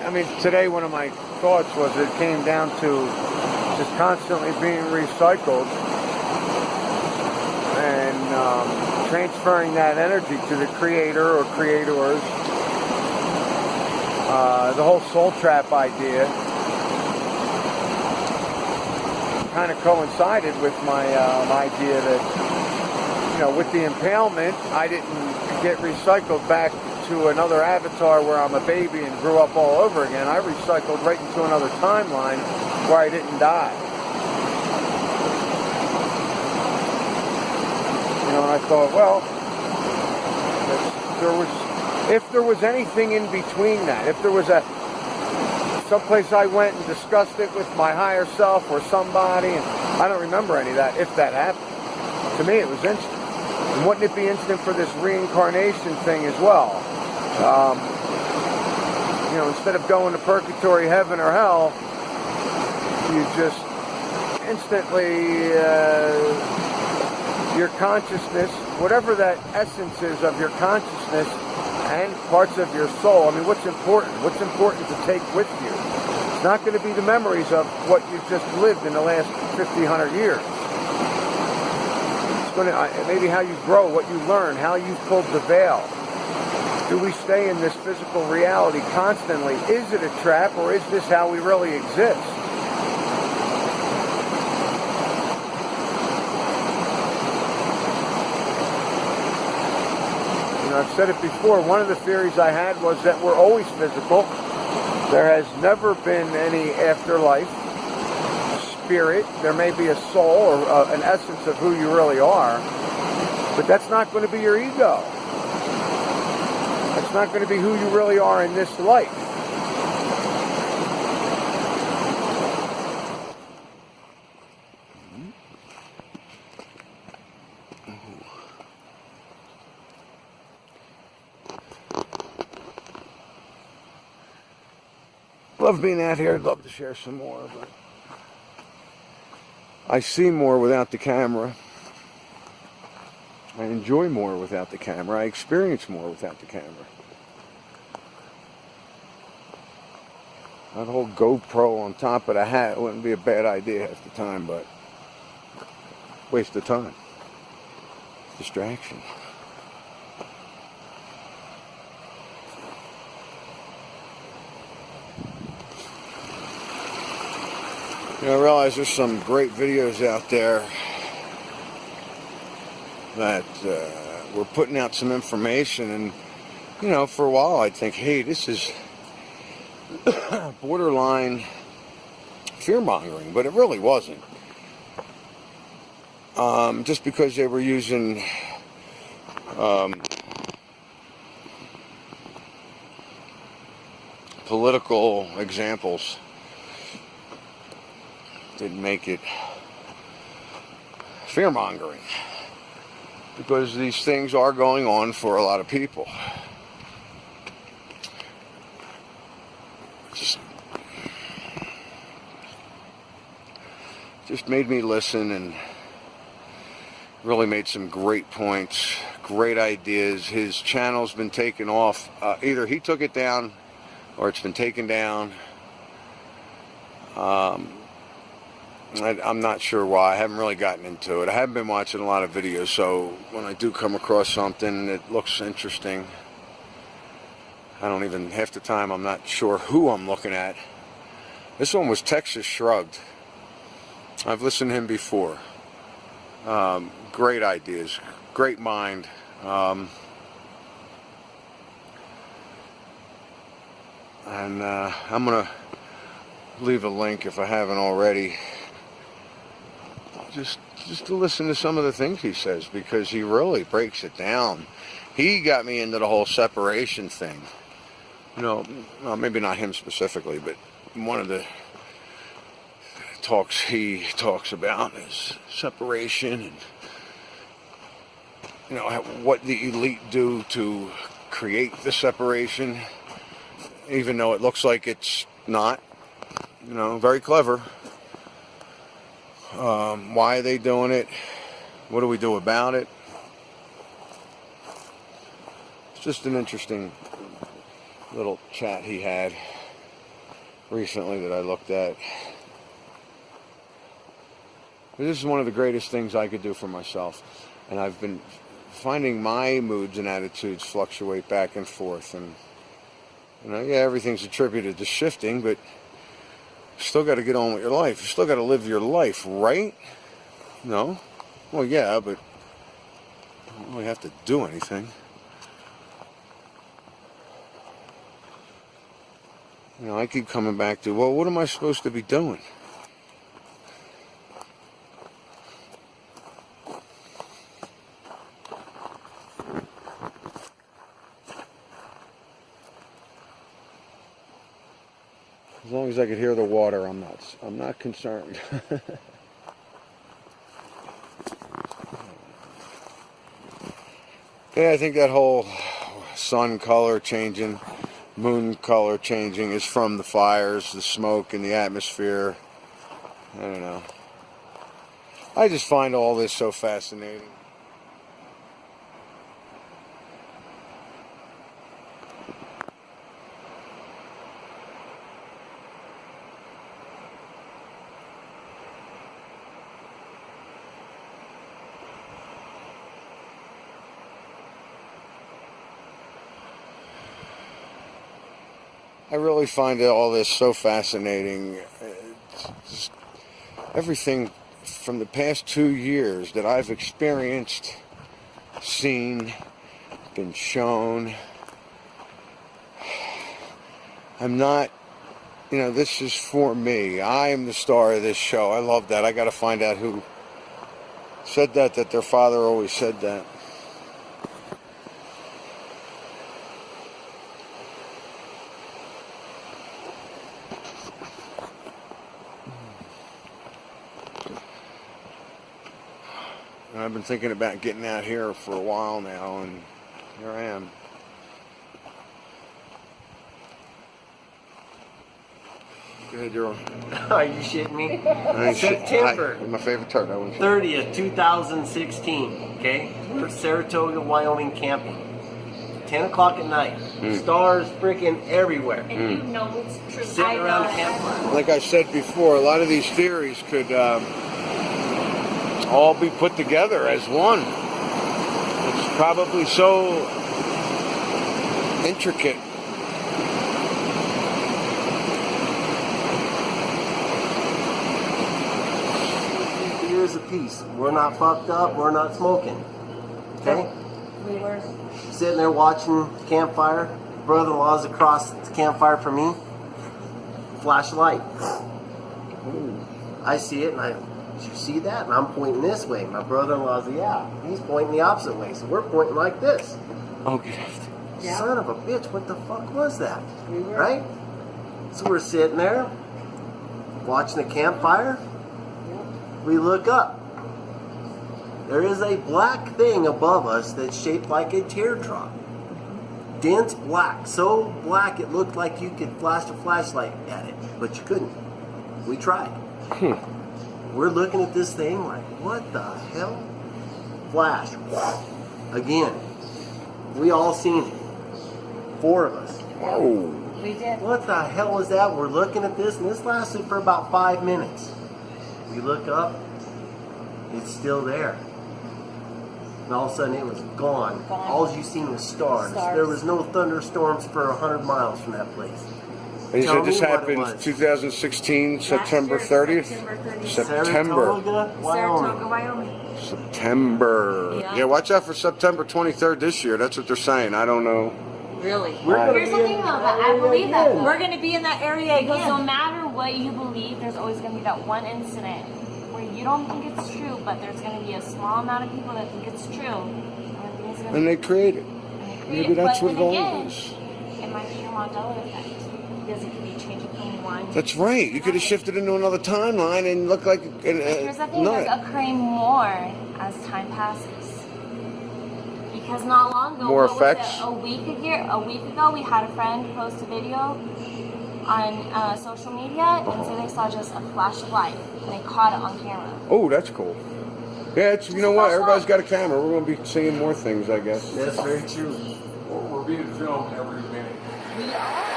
I mean, today one of my thoughts was it came down to just constantly being recycled and transferring that energy to the creator or creators. The whole soul trap idea kind of coincided with my idea that, with the impalement, I didn't get recycled back to another avatar where I'm a baby and grew up all over again. I recycled right into another timeline where I didn't die. And I thought, well, if there was anything in between that, if there was someplace I went and discussed it with my higher self or somebody, and I don't remember any of that, if that happened. To me, it was instant. And wouldn't it be instant for this reincarnation thing as well? Instead of going to purgatory, heaven, or hell, you just instantly, your consciousness, whatever that essence is of your consciousness and parts of your soul, I mean, what's important? What's important to take with you? It's not going to be the memories of what you've just lived in the last 50, 100 years. It's going to, maybe how you grow, what you learn, how you've pulled the veil. Do we stay in this physical reality constantly? Is it a trap, or is this how we really exist? I've said it before, one of the theories I had was that we're always physical. There has never been any afterlife, spirit. There may be a soul or an essence of who you really are, but that's not going to be your ego. That's not going to be who you really are in this life. Love being out here. I'd love to share some more, but I see more without the camera. I enjoy more without the camera. I experience more without the camera. That whole GoPro on top of the hat wouldn't be a bad idea half the time, but waste of time. Distraction. You know, I realize there's some great videos out there that we're putting out some information, and you know, for a while I'd think, hey, this is borderline fear-mongering, but it really wasn't. Just because they were using political examples didn't make it fear-mongering, because these things are going on for a lot of people. Just made me listen, and really made some great points, great ideas. His channel's been taken off. Either he took it down or it's been taken down. I'm not sure why. I haven't really gotten into it. I haven't been watching a lot of videos, so when I do come across something that looks interesting, I don't even, half the time I'm not sure who I'm looking at. This one was Texas Shrugged. I've listened to him before. Great ideas, great mind. And I'm gonna leave a link, if I haven't already, just to listen to some of the things he says, because he really breaks it down. He got me into the whole separation thing. You know, well, maybe not him specifically, but one of the talks he talks about is separation, and you know, what the elite do to create the separation, even though it looks like it's not. You know, very clever. Why are they doing it? What do we do about it? It's just an interesting little chat he had recently that I looked at. This is one of the greatest things I could do for myself, and I've been finding my moods and attitudes fluctuate back and forth, and you know, yeah, everything's attributed to shifting, but you still got to get on with your life. You still got to live your life, right? No? Well, yeah, but I don't really have to do anything. You know, I keep coming back to, well, what am I supposed to be doing? As long as I could hear the water, I'm not concerned. Yeah, I think that whole sun color changing, moon color changing is from the fires, the smoke in the atmosphere. I don't know. I just find all this so fascinating. I really find all this so fascinating. Just everything from the past 2 years that I've experienced, seen, been shown. I'm not, you know, this is for me. I am the star of this show. I love that. I got to find out who said that their father always said that. And I've been thinking about getting out here for a while now, and here I am. Go ahead, you're on. Are you shitting me? September. My favorite turn. 30th, 2016. Okay? For Saratoga, Wyoming camping. 10 o'clock at night. Stars freaking everywhere. And you know it's true. Sitting around campfire. Like I said before, a lot of these theories could all be put together as one. It's probably so intricate. Years apiece. We're not fucked up. We're not smoking. Okay? We were. Sitting there watching the campfire. Brother-in-law's across the campfire from me. Flashlight. I see it, and did you see that? And I'm pointing this way. My brother-in-law's, yeah. He's pointing the opposite way. So we're pointing like this. Okay. Yeah. Son of a bitch, what the fuck was that? We were. Right? So we're sitting there, watching the campfire. We look up. There is a black thing above us that's shaped like a teardrop. Dense black. So black it looked like you could flash a flashlight at it, but you couldn't. We tried. We're looking at this thing like, what the hell? Flash. Again. We all seen it. 4 of us. Whoa. We did. What the hell was that? We're looking at this, and this lasted for about 5 minutes. We look up, it's still there. And all of a sudden it was gone. All you seen was stars. There was no thunderstorms for 100 miles from that place. And you Tell said this me what it happened was. 2016, September Last 30th? year, September 30th. September. Saratoga, Wyoming. Saratoga, Wyoming. September. Yeah. Yeah, watch out for September 23rd this year. That's what they're saying. I don't know. Really? Here's the thing though, that I believe that. We're going to be in that area Because again. no matter what you believe, there's always going to be that one incident where you don't think it's true, but there's going to be a small amount of people that think it's true. And they create it. Maybe that's what it all again, is. it might be your Mandela effect. Because it could be changing from one. That's right. You could have shifted into another timeline and look like Here's the thing, there's occurring more as time passes. Because not long ago, More what effects? was it, a week ago, we had a friend post a video on social media and say they saw just a flash of light and they caught it on camera. Oh, that's cool. Yeah, it's, you know what? Everybody's got a camera. We're going to be seeing more things, I guess. That's very true. We're being filmed every minute. We are.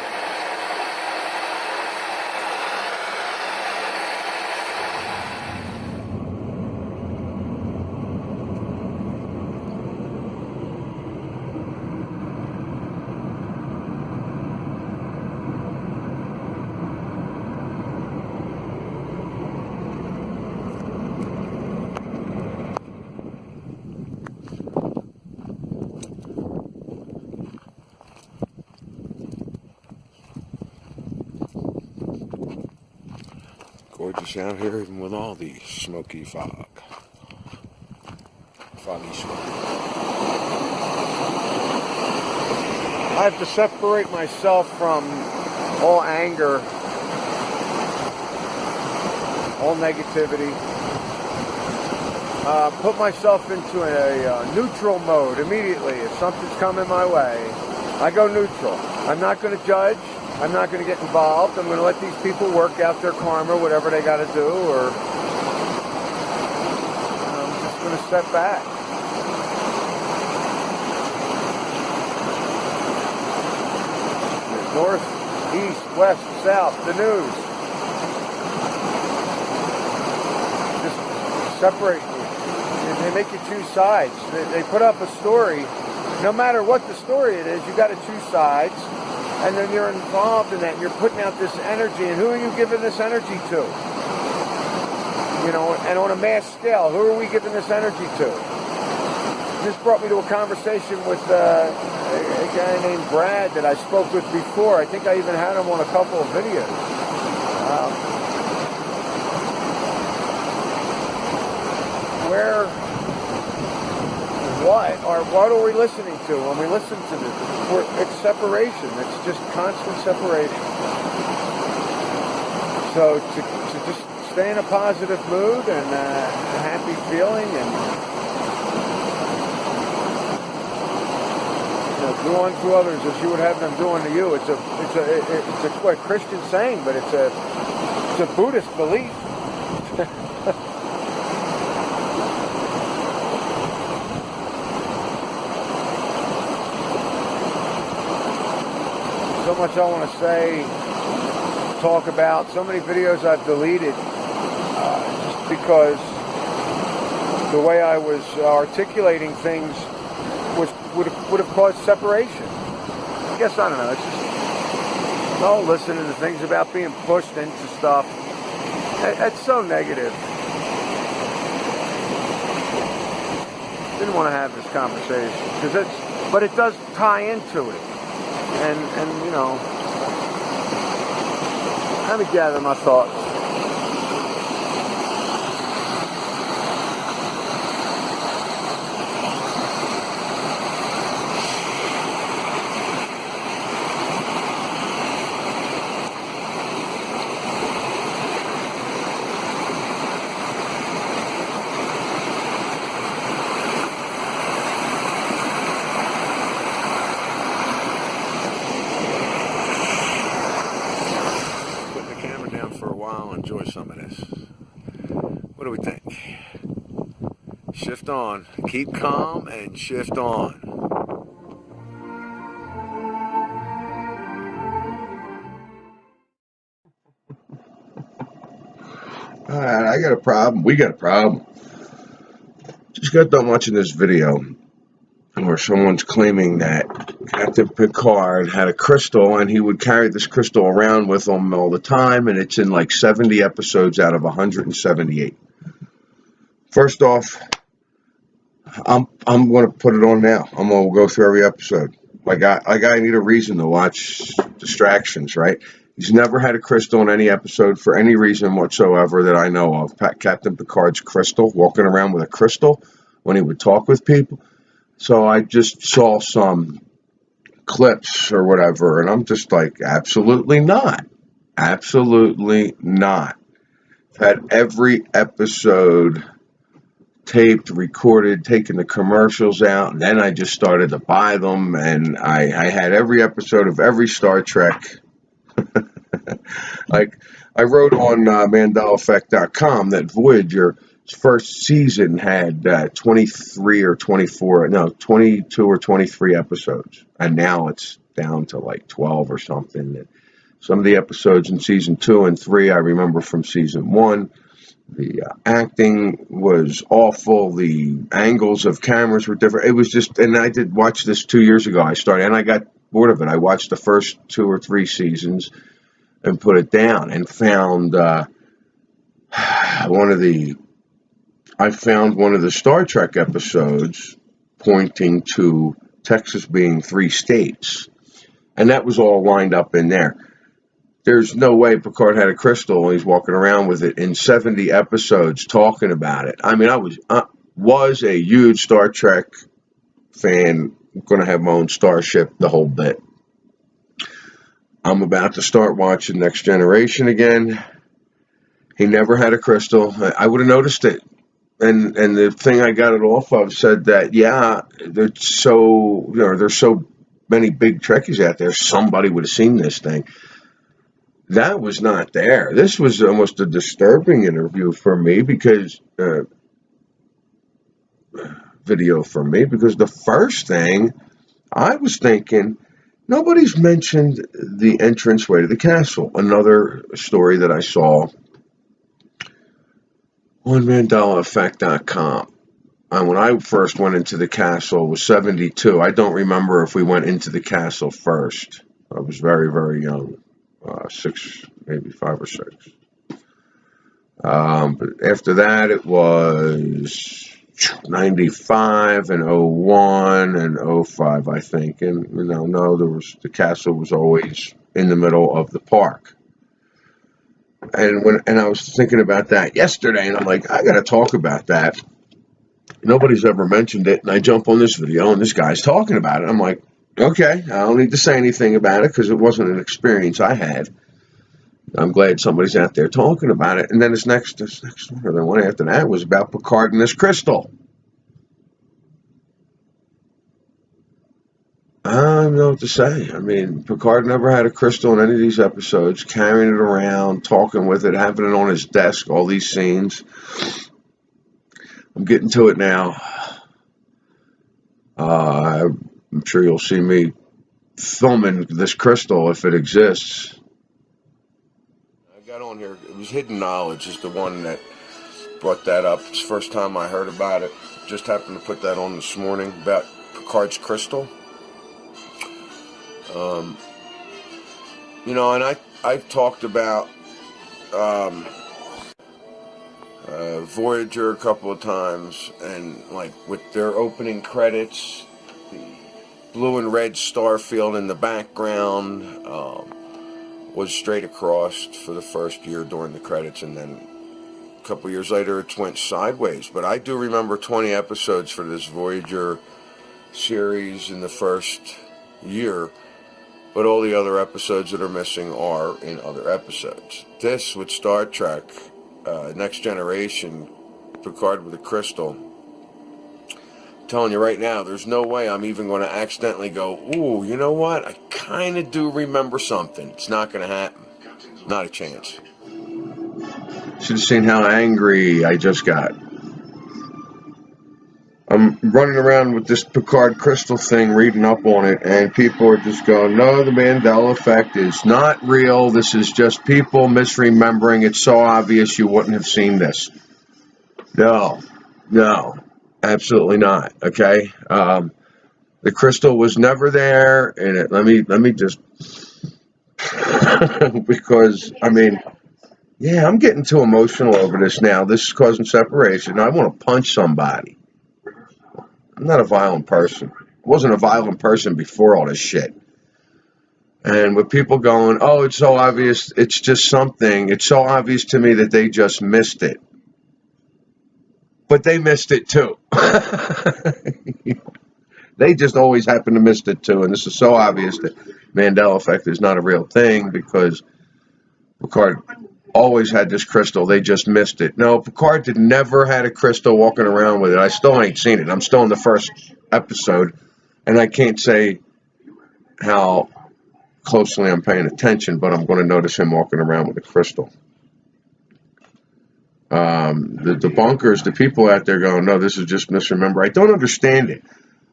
Gorgeous out here, even with all the smoky fog. Foggy smoke. I have to separate myself from all anger, all negativity. Put myself into a neutral mode immediately. If something's coming my way, I go neutral. I'm not going to judge. I'm not going to get involved. I'm going to let these people work out their karma, whatever they got to do, or I'm just going to step back. North, east, west, south, the news. Just separate you. They make you choose sides. They put up a story. No matter what the story it is, you got to choose sides. And then you're involved in that, and you're putting out this energy, and who are you giving this energy to? You know, and on a mass scale, who are we giving this energy to? This brought me to a conversation with a guy named Brad that I spoke with before. I think I even had him on a couple of videos. What are we listening to when we listen to this? It's separation. It's just constant separation. So to just stay in a positive mood and a happy feeling, and do unto others as you would have them do unto you. It's a Christian saying, but it's a It's a Buddhist belief. So much I want to say, talk about. So many videos I've deleted just because the way I was articulating things would have caused separation. I guess, I don't know. It's just listening to things about being pushed into stuff. It's so negative. Didn't want to have this conversation but it does tie into it. And you know, let me gather my thoughts. Enjoy some of this. What do we think? Shift on. Keep calm and shift on. Alright, I got a problem. We got a problem. Just got done watching this video where someone's claiming that Captain Picard had a crystal and he would carry this crystal around with him all the time, and it's in like 70 episodes out of 178. First off, I'm going to put it on now. I'm going to go through every episode. Like I need a reason to watch distractions, right? He's never had a crystal in any episode for any reason whatsoever that I know of. Captain Picard's crystal, walking around with a crystal when he would talk with people. So I just saw some clips or whatever, and I'm just like, absolutely not. Absolutely not. I've had every episode taped, recorded, taken the commercials out, and then I just started to buy them, and I had every episode of every Star Trek. Like, I wrote on MandelaEffect.com that Voyager first season had 22 or 23 episodes, and now it's down to like 12 or something. Some of the episodes in season 2 and 3 I remember from season 1. The acting was awful. The angles of cameras were different. It was just, and I did watch this 2 years ago. I got bored of it. I watched the first 2 or 3 seasons and put it down, and found one of the Star Trek episodes pointing to Texas being 3 states, and that was all lined up in there. There's no way Picard had a crystal and he's walking around with it in 70 episodes talking about it. I mean, I was a huge Star Trek fan, going to have my own starship, the whole bit. I'm about to start watching Next Generation again. He never had a crystal. I would have noticed it. And the thing I got it off of said that, yeah, there's so many big Trekkies out there, somebody would have seen this thing. That was not there. This was almost a disturbing interview for me, because video for me, because the first thing I was thinking, nobody's mentioned the entranceway to the castle. Another story that I saw on MandelaEffect.com. When I first went into the castle, it was 72. I don't remember if we went into the castle first. I was very, very young. 6, maybe 5 or 6. But after that, it was 95 and 01 and 05, I think. And the castle was always in the middle of the park. And I was thinking about that yesterday, and I'm like, I got to talk about that. Nobody's ever mentioned it, and I jump on this video, and this guy's talking about it. I'm like, okay, I don't need to say anything about it because it wasn't an experience I had. I'm glad somebody's out there talking about it. And then this next one, or the one after that, was about Picard and this crystal. I don't know what to say. I mean, Picard never had a crystal in any of these episodes, carrying it around, talking with it, having it on his desk, all these scenes. I'm getting to it now. I'm sure you'll see me filming this crystal if it exists. I got on here. It was Hidden Knowledge is the one that brought that up. It's the first time I heard about it. Just happened to put that on this morning about Picard's crystal. You know, and I've talked about Voyager a couple of times, and like with their opening credits, the blue and red star field in the background was straight across for the first year during the credits, and then a couple years later it went sideways. But I do remember 20 episodes for this Voyager series in the first year, but all the other episodes that are missing are in other episodes. This with Star Trek Next Generation, Picard with a crystal, I'm telling you right now, there's no way I'm even going to accidentally go, ooh, you know what, I kind of do remember something. It's not going to happen. Not a chance. Should have seen how angry I just got. I'm running around with this Picard crystal thing, reading up on it, and people are just going, no, the Mandela Effect is not real. This is just people misremembering. It's so obvious you wouldn't have seen this. No, absolutely not. Okay, the crystal was never there, and let me just because I mean, yeah, I'm getting too emotional over this now. This is causing separation. I want to punch somebody. I'm not a violent person. I wasn't a violent person before all this shit. And with people going, oh, it's so obvious, it's just something. It's so obvious to me that they just missed it. But they missed it too. They just always happen to miss it too. And this is so obvious that Mandela Effect is not a real thing because Picard always had this crystal. They just missed it. No, Picard never had a crystal walking around with it. I still ain't seen it. I'm still in the first episode, and I can't say how closely I'm paying attention, but I'm going to notice him walking around with a crystal. The bunkers, the people out there going, no, this is just misremember. I don't understand it.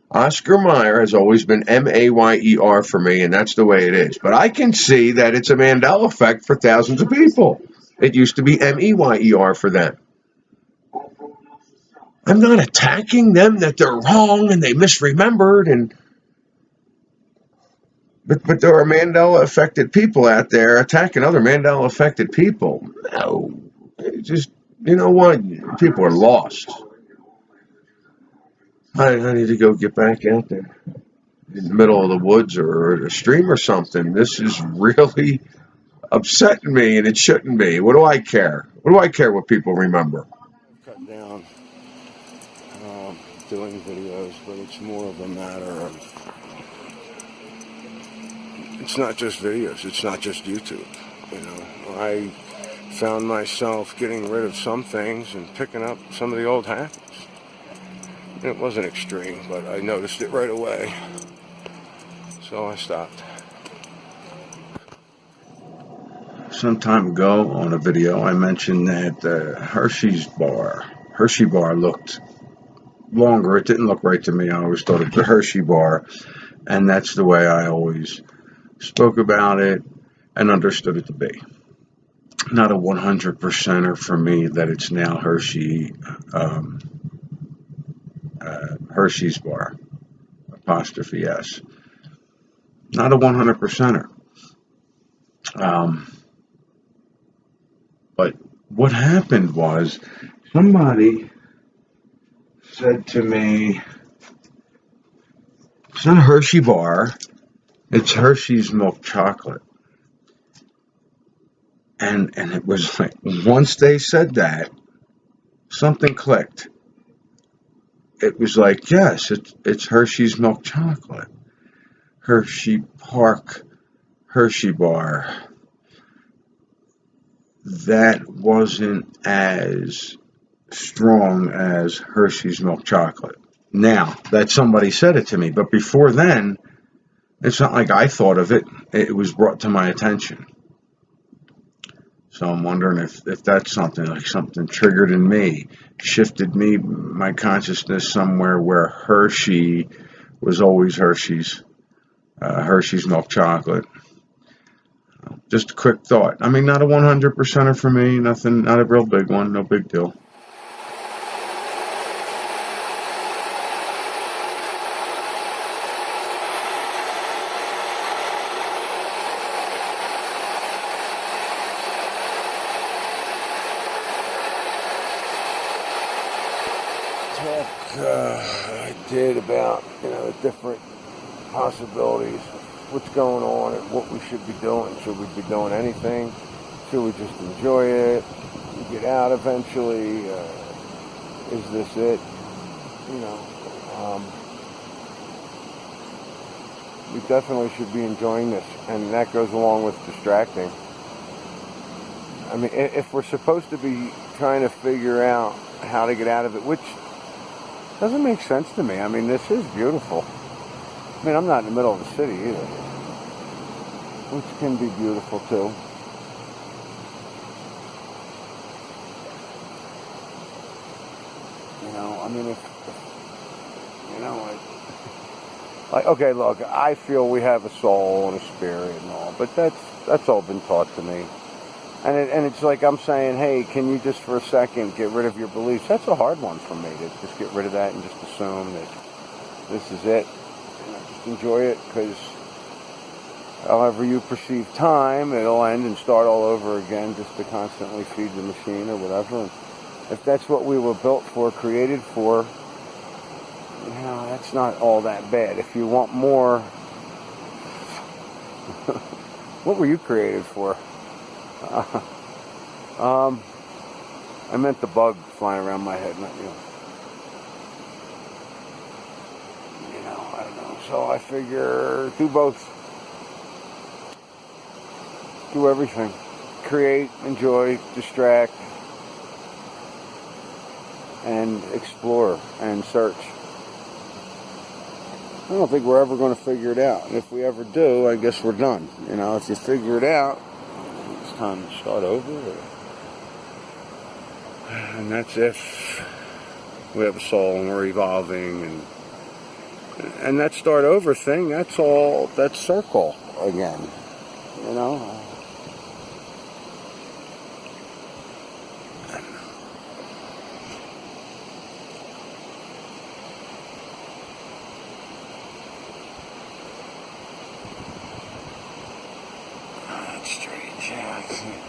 Oscar Mayer has always been M-A-Y-E-R for me, and that's the way it is. But I can see that it's a Mandela Effect for thousands of people. It used to be M-E-Y-E-R for them. I'm not attacking them that they're wrong and they misremembered, but there are Mandela-affected people out there attacking other Mandela-affected people. No, just, you know what? People are lost. I need to go get back out there in the middle of the woods or a stream or something. This is really upsetting me, and it shouldn't be. What do I care? What do I care what people remember? I've cut down doing videos, but it's more of a matter of, it's not just videos, it's not just YouTube. You know, I found myself getting rid of some things and picking up some of the old habits. It wasn't extreme, but I noticed it right away, so I stopped. Some time ago on a video, I mentioned that the Hershey bar looked longer. It didn't look right to me. I always thought it was a Hershey bar, and that's the way I always spoke about it and understood it to be. Not a 100%er for me that it's now Hershey's bar, apostrophe S. Not a 100%er. But what happened was somebody said to me, it's not a Hershey bar, it's Hershey's milk chocolate. And it was like, once they said that, something clicked. It was like, yes, it's Hershey's milk chocolate. Hershey Park, Hershey bar. That wasn't as strong as Hershey's milk chocolate. Now, that somebody said it to me, but before then, It's not like I thought of it. It was brought to my attention. So I'm wondering if that's something, like something triggered in me, shifted me, my consciousness somewhere where Hershey was always Hershey's, Hershey's milk chocolate. Just a quick thought. I mean, not a 100%er for me, nothing, not a real big one, no big deal. I did about, different possibilities, what's going on and what we should be doing. Should we be doing anything? Should we just enjoy it? Get out eventually? Is this it? We definitely should be enjoying this, and that goes along with distracting. I mean, if we're supposed to be trying to figure out how to get out of it, which doesn't make sense to me. I mean, this is beautiful. I mean, I'm not in the middle of the city either, which can be beautiful too. I mean, like, okay, look, I feel we have a soul and a spirit and all, but that's all been taught to me. And it's like I'm saying, hey, can you just for a second get rid of your beliefs? That's a hard one for me, to just get rid of that and just assume that this is it. Just enjoy it, because however you perceive time, it'll end and start all over again, just to constantly feed the machine or whatever. And if that's what we were built for, created for, that's not all that bad. If you want more, what were you created for? I meant the bug flying around my head, not you. I don't know. So I figure do both. Do everything. Create, enjoy, distract, and explore and search. I don't think we're ever going to figure it out. And if we ever do, I guess we're done. If you figure it out, it's time to start over. And that's if we have a soul and we're evolving. And that start over thing, that's circle again. That's strange. Yeah, I can't.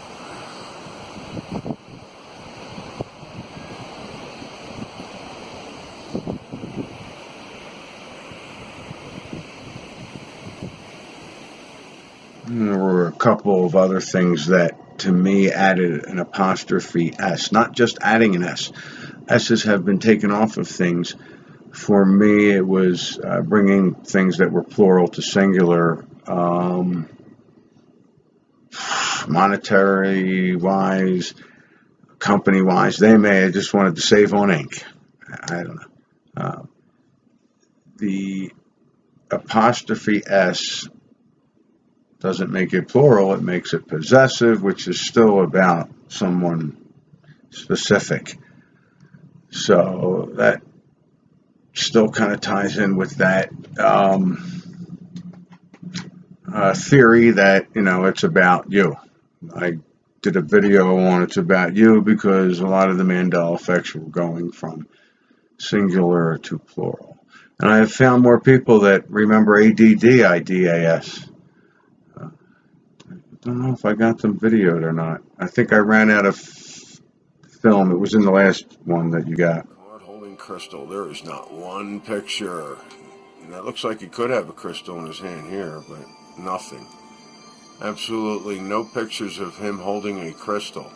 There were a couple of other things that, to me, added an apostrophe S. Not just adding an S. S's have been taken off of things. For me, it was bringing things that were plural to singular, monetary-wise, company-wise. They may have just wanted to save on ink. I don't know. The apostrophe S doesn't make it plural, it makes it possessive, which is still about someone specific. So that still kind of ties in with that theory that, it's about you. I did a video on It's About You because a lot of the Mandela Effects were going from singular to plural. And I have found more people that remember ADDIDAS. I don't know if I got them videoed or not. I think I ran out of film. It was in the last one that you got. Card holding crystal. There is not one picture. And that looks like he could have a crystal in his hand here, but nothing. Absolutely no pictures of him holding a crystal.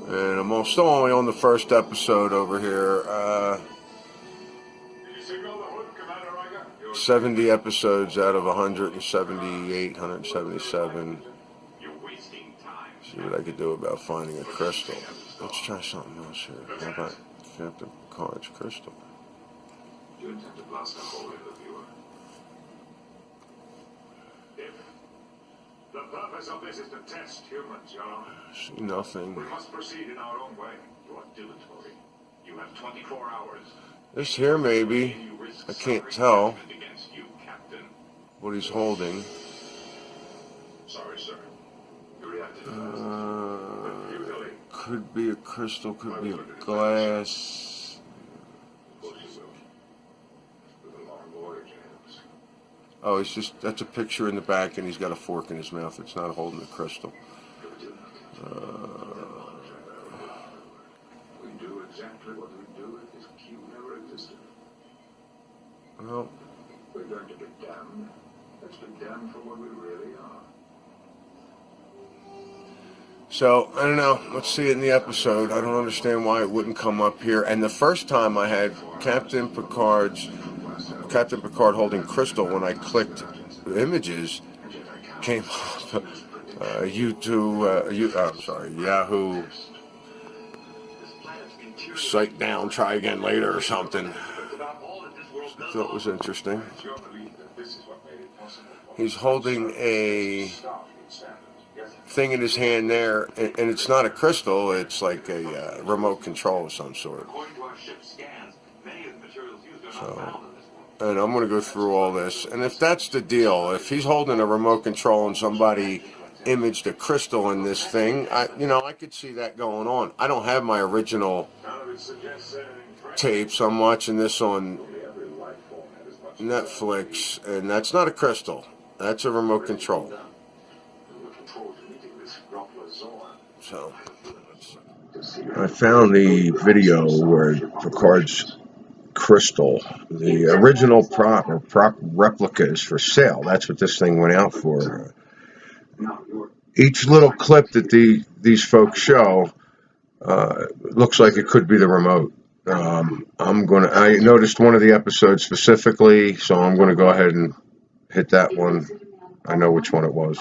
And I'm still only on the first episode over here. 70 episodes out of 178, 177. See what I could do about finding a crystal. Let's try something else here. How about Captain Picard's crystal. You intend to blast a hole in the viewer? If the purpose of this is to test humans, Your See nothing. We must proceed in our own way. You are dilatory. You have 24 hours. This here, maybe. I can't tell You, Captain. what he's holding. Sorry, sir. You reacted Could be a crystal, could be a glass. Of course you will. With a long voyage ahead of us. Oh, it's just, that's a picture in the back and he's got a fork in his mouth. It's not holding the crystal. We do exactly what we do if this cube never existed. Well, We're going to be damned. Let's be damned for what we really are. so, I don't know. Let's see it in the episode. I don't understand why it wouldn't come up here. And the first time I had Captain Picard holding crystal, when I clicked the images, came up Yahoo site down, try again later or something. I thought it was interesting. He's holding a thing in his hand there, and it's not a crystal, it's like a remote control of some sort. So, and I'm going to go through all this, and if that's the deal, if he's holding a remote control and somebody imaged a crystal in this thing, I could see that going on. I don't have my original tapes. I'm watching this on Netflix, and that's not a crystal. That's a remote control. So, I found the video where Picard's crystal, the original prop replica, is for sale. That's what this thing went out for. Each little clip that these folks show looks like it could be the remote. I noticed one of the episodes specifically, so I'm gonna go ahead and hit that one. I know which one it was.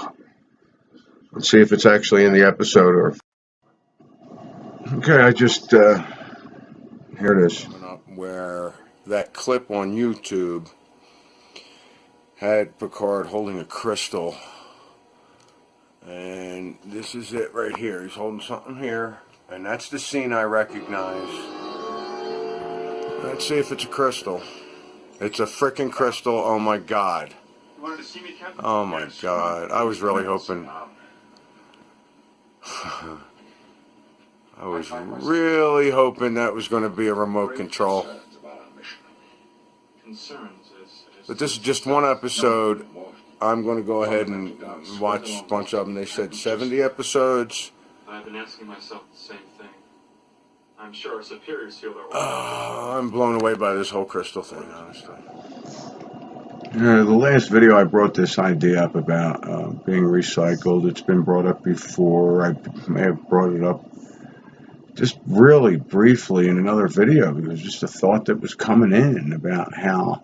Let's see if it's actually in the episode or. Okay, I just here it is. Where that clip on YouTube had Picard holding a crystal, and this is it right here. He's holding something here, and that's the scene I recognize. Let's see if it's a crystal. It's a freaking crystal. Oh my god. Oh my god. I was really hoping. I was really hoping that was going to be a remote control. But this is just one episode. I'm going to go ahead and watch a bunch of them. They said 70 episodes. I've been asking myself the same thing. I'm sure our superiors feel their way. I'm blown away by this whole crystal thing, honestly. The last video I brought this idea up about being recycled. It's been brought up before. I may have brought it up just really briefly in another video. It was just a thought that was coming in about how,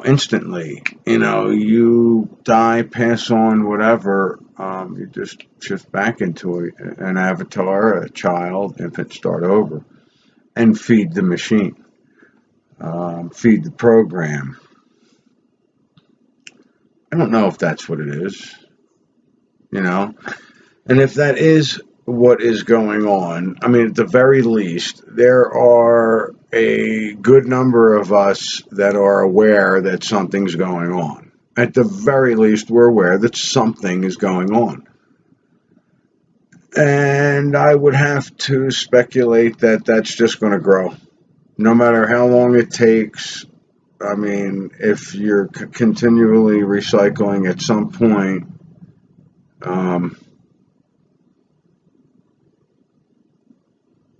instantly, you die, pass on, whatever, you just shift back into an avatar, a child, infant, start over, and feed the machine, feed the program. I don't know if that's what it is, and if that is what is going on, I mean, at the very least, there are a good number of us that are aware that something's going on. At the very least, we're aware that something is going on. And I would have to speculate that that's just going to grow. No matter how long it takes. I mean, if you're continually recycling at some point,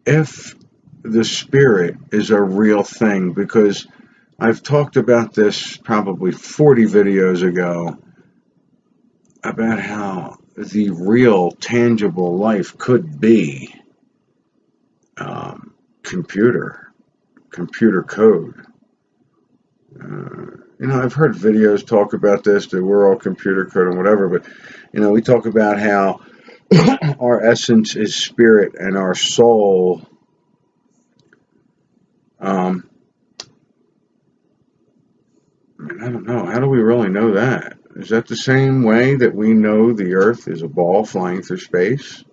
if the spirit is a real thing, because I've talked about this probably 40 videos ago, about how the real tangible life could be computer code. I've heard videos talk about this, that we're all computer code and whatever, but we talk about how our essence is spirit and our soul No, how do we really know that? Is that the same way that we know the Earth is a ball flying through space?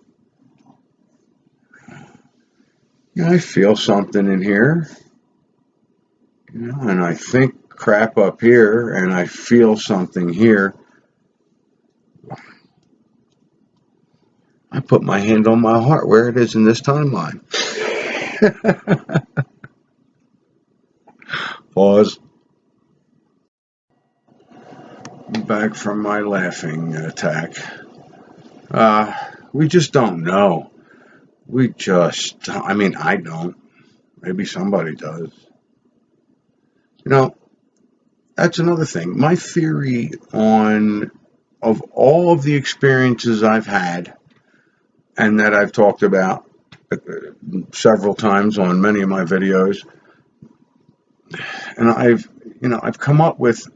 Yeah, I feel something in here, and I think crap up here, and I feel something here. I put my hand on my heart where it is in this timeline. Pause. Back from my laughing attack. We just don't know. I don't. Maybe somebody does. That's another thing. My theory of all of the experiences I've had and that I've talked about several times on many of my videos, and I've come up with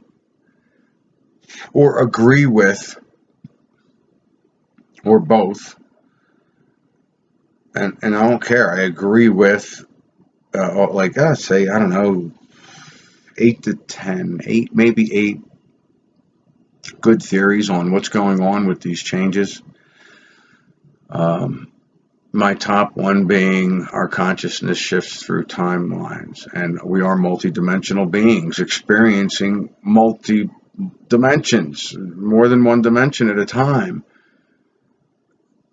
or agree with or both, and I don't care. I agree with say, I don't know, 8 to 10, maybe 8 good theories on what's going on with these changes. My top one being our consciousness shifts through timelines, and we are multidimensional beings experiencing multi-dimensions, more than one dimension at a time.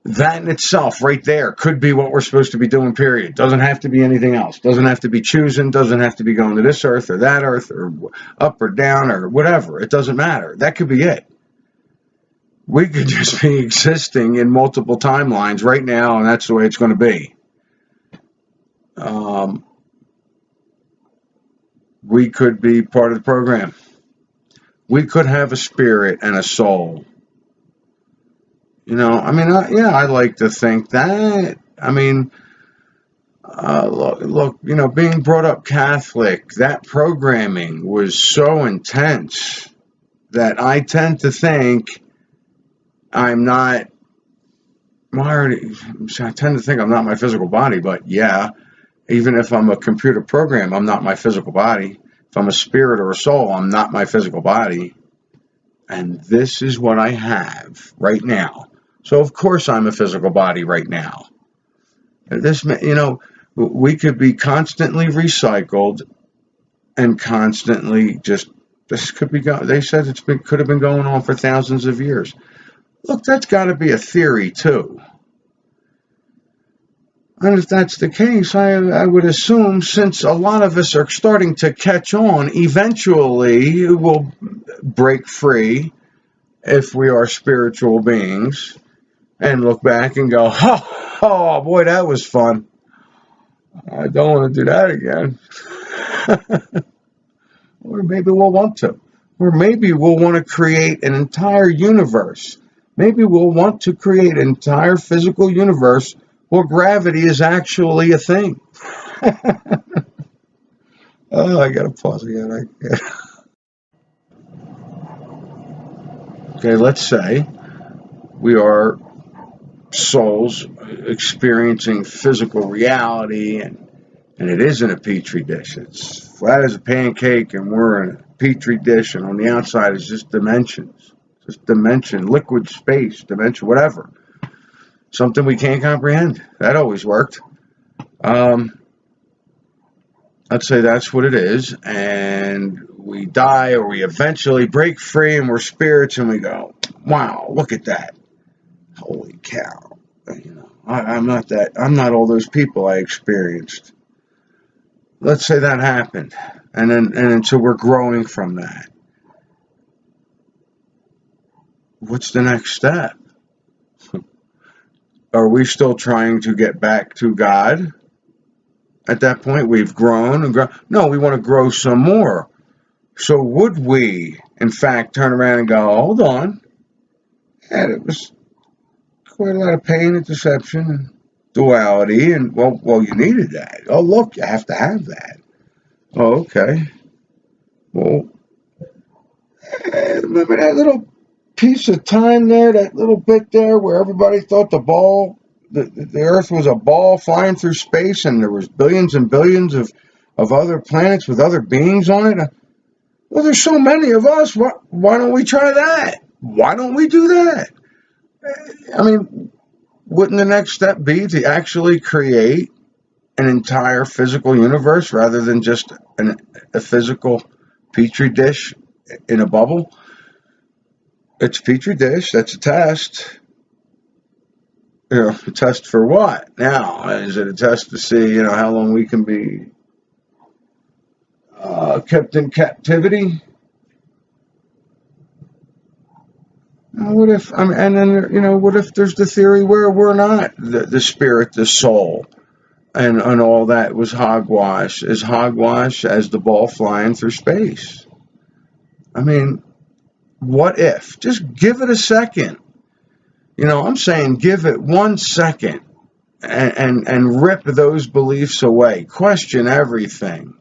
That in itself, right there, could be what we're supposed to be doing, period. Doesn't have to be anything else. Doesn't have to be choosing. Doesn't have to be going to this earth or that earth or up or down or whatever. It doesn't matter. That could be it. We could just be existing in multiple timelines right now, and that's the way it's going to be. We could be part of the program. We could have a spirit and a soul. I like to think that. Look, being brought up Catholic, that programming was so intense that I tend to think I tend to think I'm not my physical body, but yeah, even if I'm a computer program, I'm not my physical body. If I'm a spirit or a soul, I'm not my physical body. And this is what I have right now. So of course I'm a physical body right now. We could be constantly recycled and constantly this could be, they said could have been going on for thousands of years. Look, that's got to be a theory too. And if that's the case, I would assume, since a lot of us are starting to catch on, eventually we'll break free if we are spiritual beings and look back and go, oh boy, that was fun. I don't want to do that again. Or maybe we'll want to. Or maybe we'll want to create an entire universe. Maybe we'll want to create an entire physical universe where gravity is actually a thing. Oh, I gotta pause again. Okay, let's say we are souls experiencing physical reality, and it isn't a petri dish. It's flat as a pancake, and we're in a petri dish, and on the outside is just dimensions. Just dimension, liquid space, dimension, whatever. Something we can't comprehend. That always worked. Let's say that's what it is, and we die, or we eventually break free, and we're spirits, and we go, wow, look at that. Holy cow. I'm not all those people I experienced. Let's say that happened, and so we're growing from that. What's the next step? Are we still trying to get back to God? At that point, we've grown and grown. No, we want to grow some more. So would we, in fact, turn around and go, hold on. And it was quite a lot of pain and deception and duality. And, well, you needed that. Oh, look, you have to have that. Oh, okay. Well, remember that little piece of time there, that little bit there where everybody thought the Earth was a ball flying through space, and there was billions and billions of other planets with other beings on it? Well, there's so many of us. Why don't we try that? Why don't we do that? I mean, wouldn't the next step be to actually create an entire physical universe rather than just a physical petri dish in a bubble? It's a petri dish. That's a test. A test for what? Now, is it a test to see, how long we can be kept in captivity? What if, and then, what if there's the theory where we're not the spirit, the soul, and all that was hogwash, as hogwash as the ball flying through space? I mean, what if? Just give it a second. I'm saying give it 1 second and rip those beliefs away. Question everything.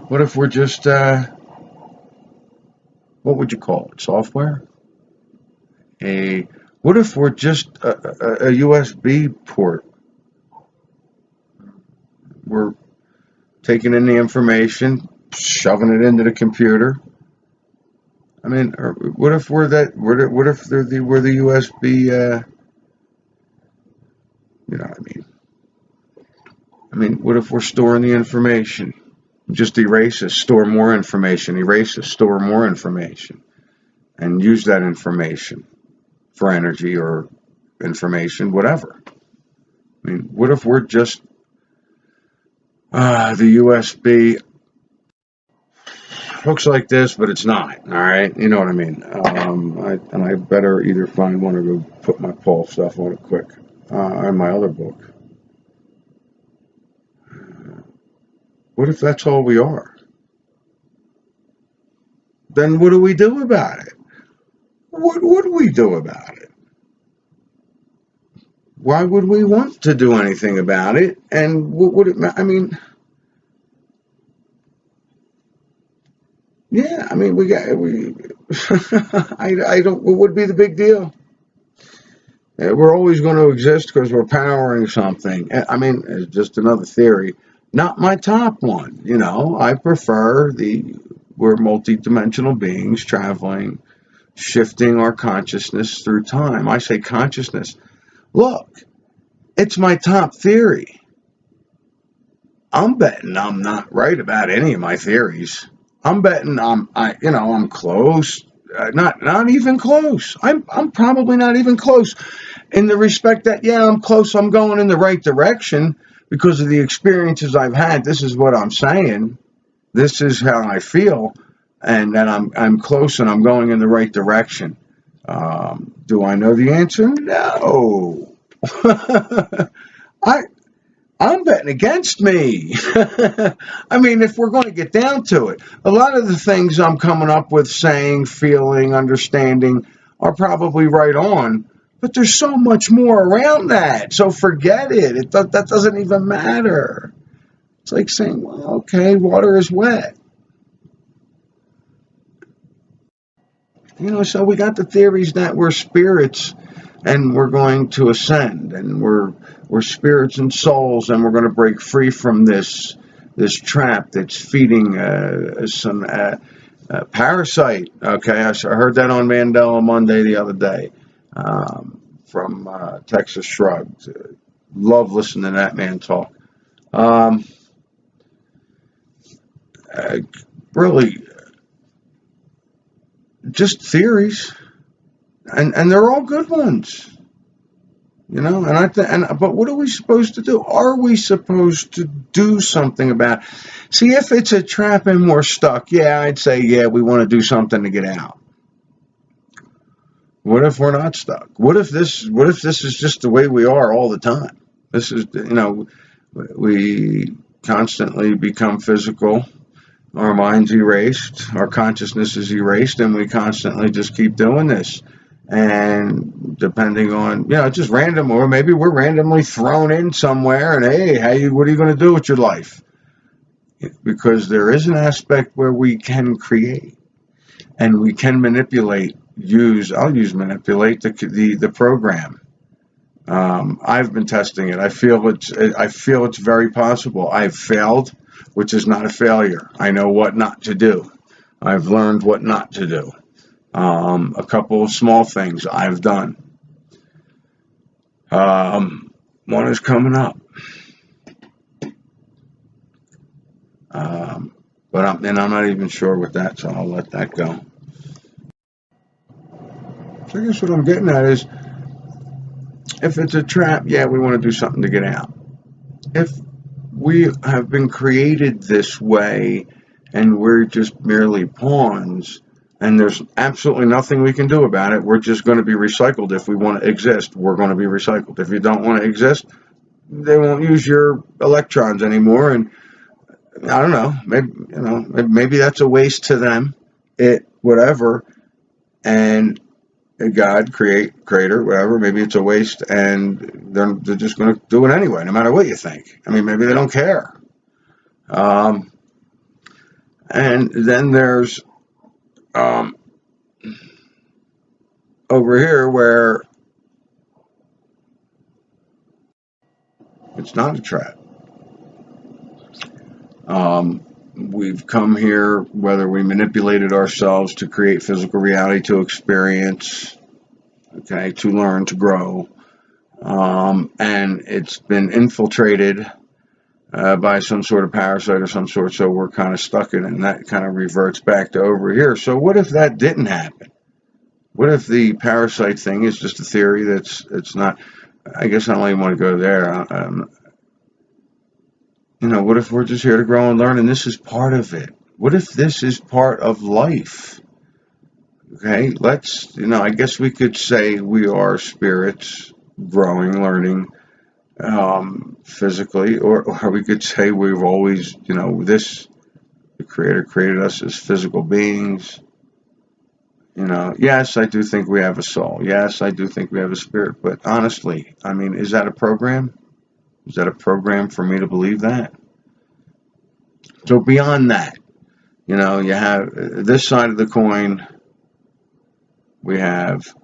What if we're just, what would you call it? Software? What if we're just a USB port? We're taking in the information, shoving it into the computer. I mean, what if we're that? What if we're the USB? You know what I mean? I mean, what if we're storing the information? Just erase it, store more information. Erase it, store more information, and use that information for energy or information, whatever. I mean, what if we're just the USB? Looks like this, but it's not. All right, you know what I mean. I better either find one or go put my Paul stuff on it quick. And my other book. What if that's all we are? Then what do we do about it? What would we do about it? Why would we want to do anything about it? And what would it? I mean. Yeah, I mean, I don't, what would be the big deal? We're always going to exist because we're powering something. I mean, it's just another theory. Not my top one, I prefer we're multidimensional beings traveling, shifting our consciousness through time. I say consciousness. Look, it's my top theory. I'm betting I'm not right about any of my theories. I'm betting I'm close. Not even close. I'm probably not even close, in the respect that I'm close. I'm going in the right direction because of the experiences I've had. This is what I'm saying. This is how I feel, and that I'm close and I'm going in the right direction. Do I know the answer? No. I'm betting against me. I mean, if we're going to get down to it, a lot of the things I'm coming up with, saying, feeling, understanding are probably right on, but there's so much more around that. So forget it. That doesn't even matter. It's like saying, well, okay, water is wet. So we got the theories that we're spirits and we're going to ascend, and we're spirits and souls, and we're going to break free from this trap that's feeding some parasite. Okay, I heard that on Mandela Monday the other day from Texas Shrugged. Love listening to that man talk. Really, just theories. And they're all good ones, but what are we supposed to do? Are we supposed to do something about it? See, if it's a trap and we're stuck, I'd say, we want to do something to get out. What if we're not stuck? What if this is just the way we are all the time? This is, we constantly become physical. Our mind's erased, our consciousness is erased, and we constantly just keep doing this. And depending on, just random, or maybe we're randomly thrown in somewhere, and hey, what are you going to do with your life? Because there is an aspect where we can create, and we can manipulate. I'll use manipulate the program. I've been testing it. I feel it's very possible. I've failed, which is not a failure. I know what not to do. I've learned what not to do. A couple of small things I've done. One is coming up. But I'm not even sure with that, so I'll let that go. So I guess what I'm getting at is, if it's a trap, yeah, we want to do something to get out. If we have been created this way and we're just merely pawns and there's absolutely nothing we can do about it, we're just going to be recycled. If we want to exist, we're going to be recycled. If you don't want to exist, they won't use your electrons anymore. And I don't know, maybe that's a waste to them, whatever. And God, creator, whatever, maybe it's a waste, and they're just going to do it anyway, no matter what you think. I mean, maybe they don't care. And then there's over here where it's not a trap. We've come here, whether we manipulated ourselves to create physical reality, to experience, okay, to learn, to grow, and it's been infiltrated by some sort of parasite of some sort, so we're kind of stuck in it, and that kind of reverts back to over here. So what if that didn't happen? What if the parasite thing is just a theory it's not? I guess I don't even want to go there. What if we're just here to grow and learn, and this is part of it? What if this is part of life? Okay, I guess we could say we are spirits growing, learning physically, or we could say we've always, the Creator created us as physical beings. Yes, I do think we have a soul. Yes, I do think we have a spirit. But honestly, I mean, is that a program? Is that a program for me to believe that? So beyond that, you have this side of the coin. We have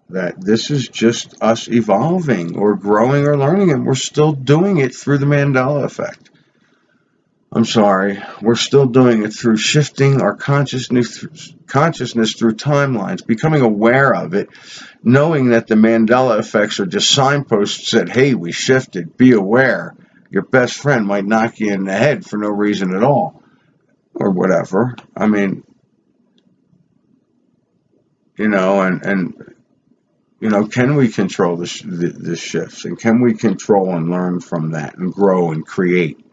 that this is just us evolving or growing or learning, and we're still doing it through the Mandela Effect. I'm sorry, we're still doing it through shifting our consciousness through timelines, becoming aware of it, knowing that the Mandela Effects are just signposts that, hey, we shifted, be aware. Your best friend might knock you in the head for no reason at all, or whatever. I mean, can we control the shifts, and can we control and learn from that and grow and create?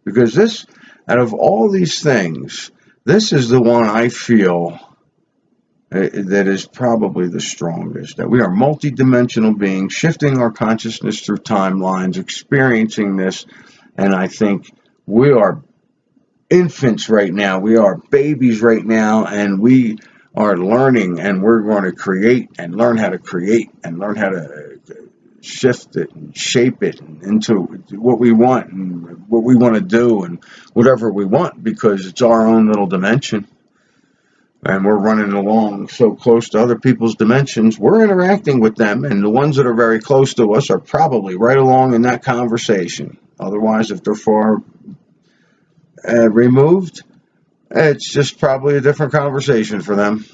Because this, out of all these things, this is the one I feel that is probably the strongest, that we are multidimensional beings, shifting our consciousness through timelines, experiencing this, and I think we are infants right now, we are babies right now, and we are learning, and we're going to create and learn how to shift it and shape it into what we want and what we want to do and whatever we want, because it's our own little dimension. And we're running along so close to other people's dimensions, we're interacting with them, and the ones that are very close to us are probably right along in that conversation. Otherwise, if they're far removed, it's just probably a different conversation for them,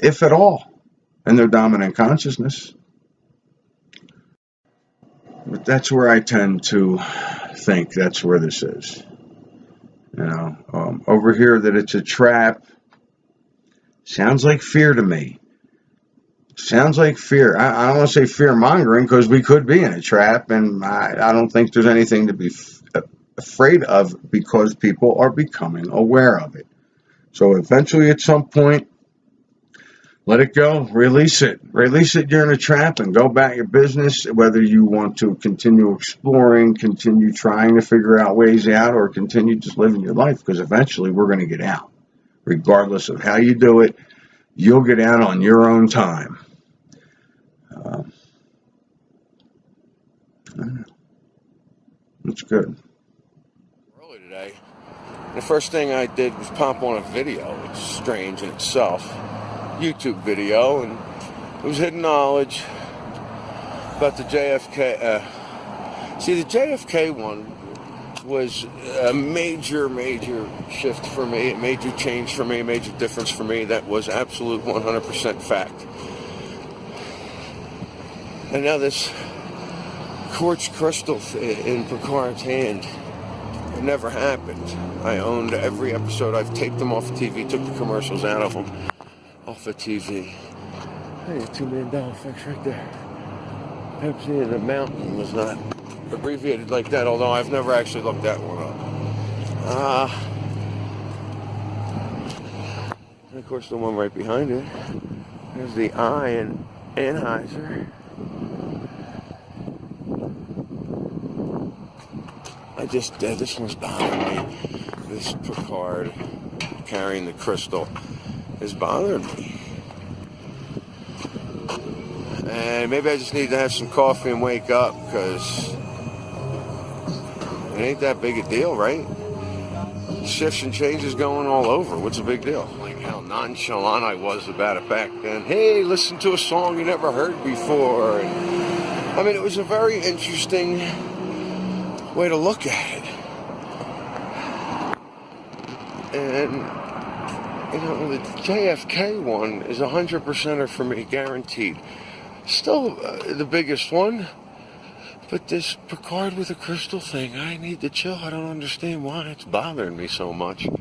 if at all, in their dominant consciousness. But that's where I tend to think that's where this is. Over here that it's a trap sounds like fear to me. Sounds like fear. I don't want to say fear-mongering, because we could be in a trap, and I don't think there's anything to be afraid of, because people are becoming aware of it. So eventually, at some point, let it go. Release it. Release it. You're in a trap, and go about your business, whether you want to continue exploring, continue trying to figure out ways out, or continue just living your life, because eventually we're going to get out. Regardless of how you do it, you'll get out on your own time. I don't know. It's good. Early today, the first thing I did was pop on a video, which is strange in itself. YouTube video, and it was hidden knowledge. about the JFK. See, the JFK one was a major shift for me, a major change for me, a major difference for me. That was absolute 100% fact. And now this quartz crystal in Picard's hand, it never happened. I owned every episode. I've taped them off of TV, took the commercials out of them, off of TV. Hey, 2 Mandela Effects right there. Pepsi in the Mountain was not abbreviated like that, although I've never actually looked that one up. And of course, the one right behind it, there's the I in Anheuser. This one's bothering me. This Picard carrying the crystal is bothering me. And maybe I just need to have some coffee and wake up, because it ain't that big a deal, right? Shifts and changes going all over. What's the big deal? Like how nonchalant I was about it back then. Hey, listen to a song you never heard before. And, I mean, it was a very interesting way to look at it. And, you know, the JFK one is 100%er for me, guaranteed. Still the biggest one. But this Picard with a crystal thing, I need to chill. I don't understand why it's bothering me so much. You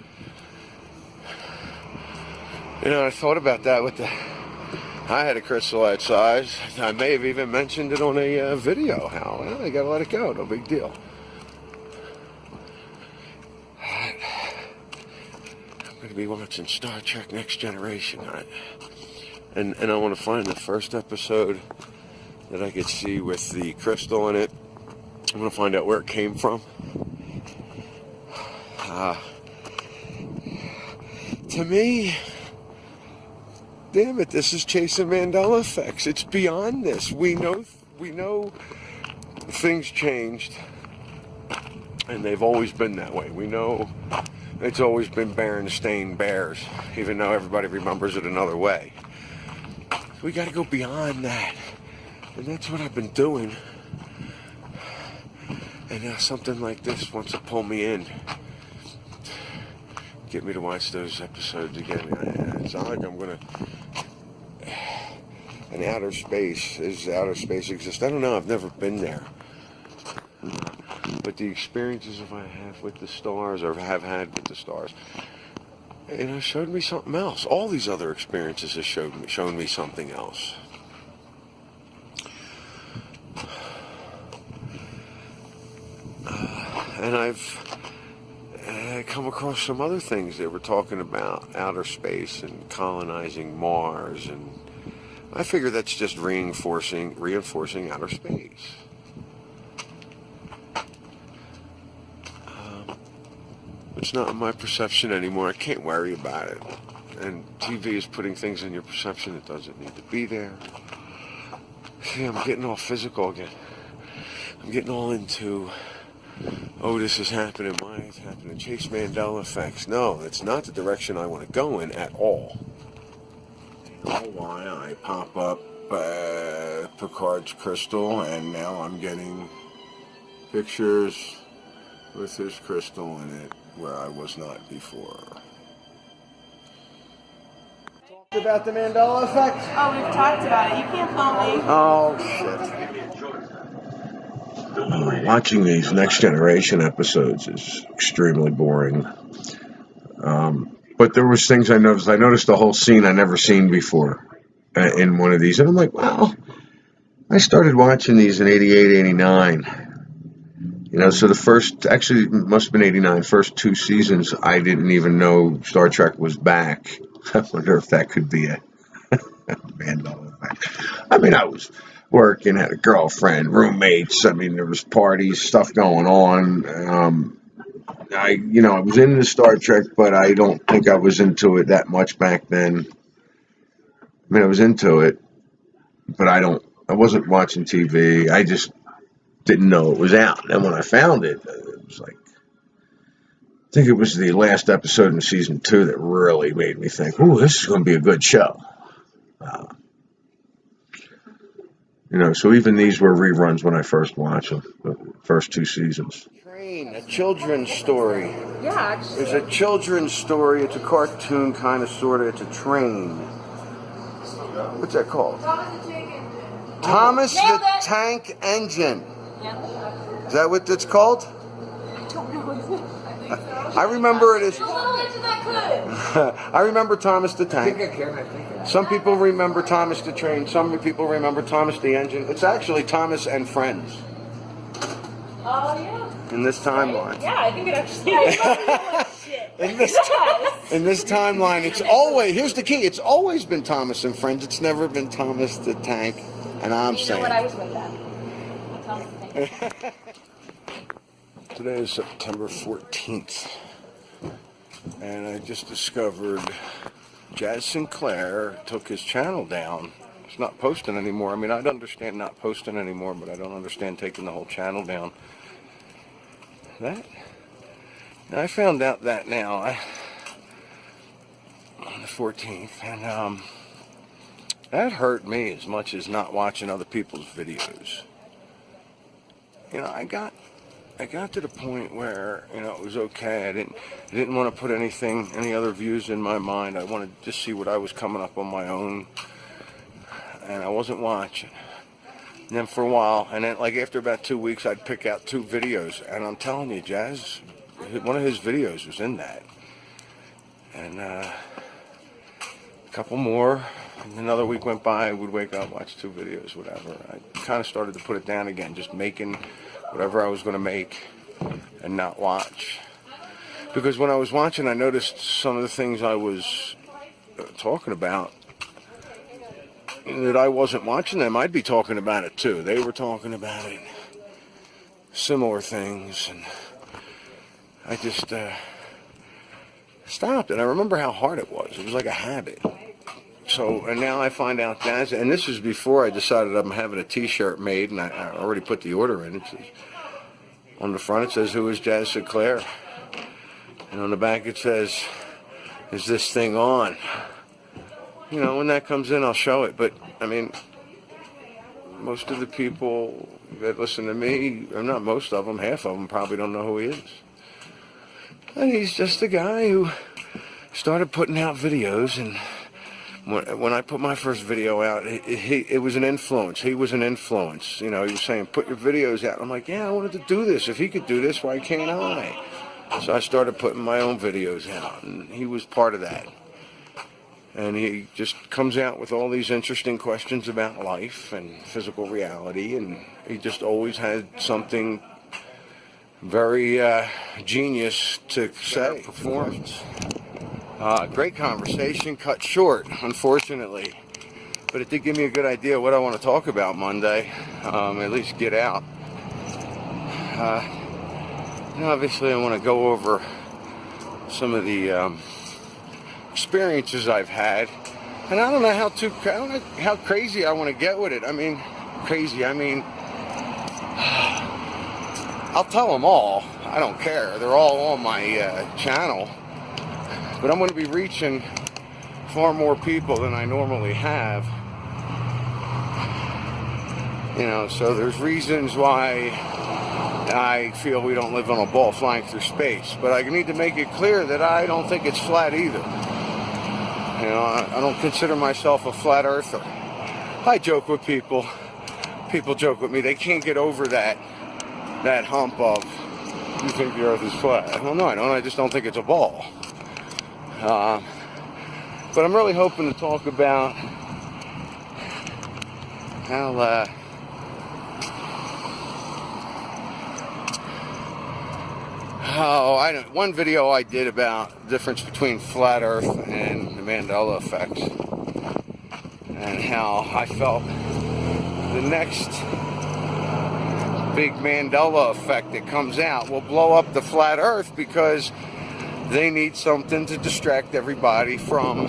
know, I thought about that with I had a crystal that size. I may have even mentioned it on a video. How, well, I gotta let it go, no big deal. I'm gonna be watching Star Trek Next Generation. And I want to find the first episode that I could see with the crystal in it. I'm going to find out where it came from. To me, damn it, this is chasing Mandela Effects. It's beyond this. We know things changed, and they've always been that way. We know it's always been Berenstain Bears, even though everybody remembers it another way. We got to go beyond that, and that's what I've been doing. And now something like this wants to pull me in, get me to watch those episodes again. It's not like I'm gonna. And outer space exist? I don't know. I've never been there, but the experiences I have with the stars, or have had with the stars, showed me something else. All these other experiences have shown me something else. And I've come across some other things that were talking about outer space and colonizing Mars, and I figure that's just reinforcing outer space. It's not in my perception anymore. I can't worry about it. And TV is putting things in your perception that doesn't need to be there. See, I'm getting all physical again. I'm getting all into, oh, this is happening, why it's happening, chase Mandela Effects. No, it's not the direction I want to go in at all. You know why I pop up Picard's crystal, and now I'm getting pictures with his crystal in it, where I was not before. Talked about the Mandela Effect? Oh, we've talked about it. You can't phone me. Oh, shit. Watching these Next Generation episodes is extremely boring. But there was things I noticed. I noticed a whole scene I never seen before in one of these. And I'm like, wow. I started watching these in 88, 89. So the first, actually it must have been 89, first 2 seasons, I didn't even know Star Trek was back. I wonder if that could be a Mandela Effect. I mean, I was working, had a girlfriend, roommates. I mean, there was parties, stuff going on. I was into Star Trek, but I don't think I was into it that much back then. I mean, I was into it, but I wasn't watching TV. I just didn't know it was out. And when I found it, it was like, I think it was the last episode in season 2 that really made me think, ooh, this is going to be a good show. You know, so even these were reruns when I first watched them, the first 2 seasons. Train, a children's story. Yeah, actually. It's a children's story. It's a cartoon kind of, sort of. It's a train. What's that called? Thomas the Tank Engine. Is that what it's called? I remember it as. I remember Thomas the Tank. Some people remember Thomas the Train. Some people remember Thomas the Engine. It's actually Thomas and Friends. Oh, yeah. In this timeline. Yeah, I think it actually In this timeline, it's always, here's the key, it's always been Thomas and Friends. It's never been Thomas the Tank. And I'm saying. You know what, I was with that. Today is September 14th. And I just discovered Jazz Sinclair took his channel down. It's not posting anymore. I mean, I'd understand not posting anymore, but I don't understand taking the whole channel down. That? Now, I found out that now on the 14th, and that hurt me as much as not watching other people's videos. You know, I got to the point where, you know, it was okay. I didn't want to put any other views in my mind. I wanted to see what I was coming up on my own, and I wasn't watching. And then for a while, and then like after about 2 weeks, I'd pick out 2 videos, and I'm telling you, Jazz, one of his videos was in that, and a couple more. And another week went by, I would wake up, watch 2 videos, whatever. I kind of started to put it down again, just making whatever I was going to make and not watch. Because when I was watching, I noticed some of the things I was talking about, that I wasn't watching them, I'd be talking about it too. They were talking about it, similar things, and I just stopped. And I remember how hard it was. It was like a habit. So, and now I find out Jazz, and this is before I decided I'm having a t-shirt made, and I already put the order in. It's, on the front it says, "Who is Jazz Sinclair?" And on the back it says, "Is this thing on?" You know, when that comes in, I'll show it. But, I mean, most of the people that listen to me, or not most of them, half of them probably don't know who he is. And he's just a guy who started putting out videos, and when I put my first video out, it was an influence. He was an influence. You know, he was saying, "Put your videos out." I'm like, yeah, I wanted to do this. If he could do this, why can't I? So I started putting my own videos out, and he was part of that. And he just comes out with all these interesting questions about life and physical reality, and he just always had something very genius to say. Performance. Great conversation, cut short, unfortunately. But it did give me a good idea what I want to talk about Monday, at least get out. You know, obviously I want to go over some of the experiences I've had, and I don't know how crazy I want to get with it. I mean, crazy, I mean, I'll tell them all. I don't care. They're all on my channel. But I'm going to be reaching far more people than I normally have. You know, so there's reasons why I feel we don't live on a ball flying through space. But I need to make it clear that I don't think it's flat either. You know, I don't consider myself a flat earther. I joke with people. People joke with me. They can't get over that hump of, "You think the earth is flat?" Well, no, I don't. I just don't think it's a ball. But I'm really hoping to talk about one video I did about the difference between flat Earth and the Mandela Effects, and how I felt the next big Mandela effect that comes out will blow up the flat Earth, because they need something to distract everybody from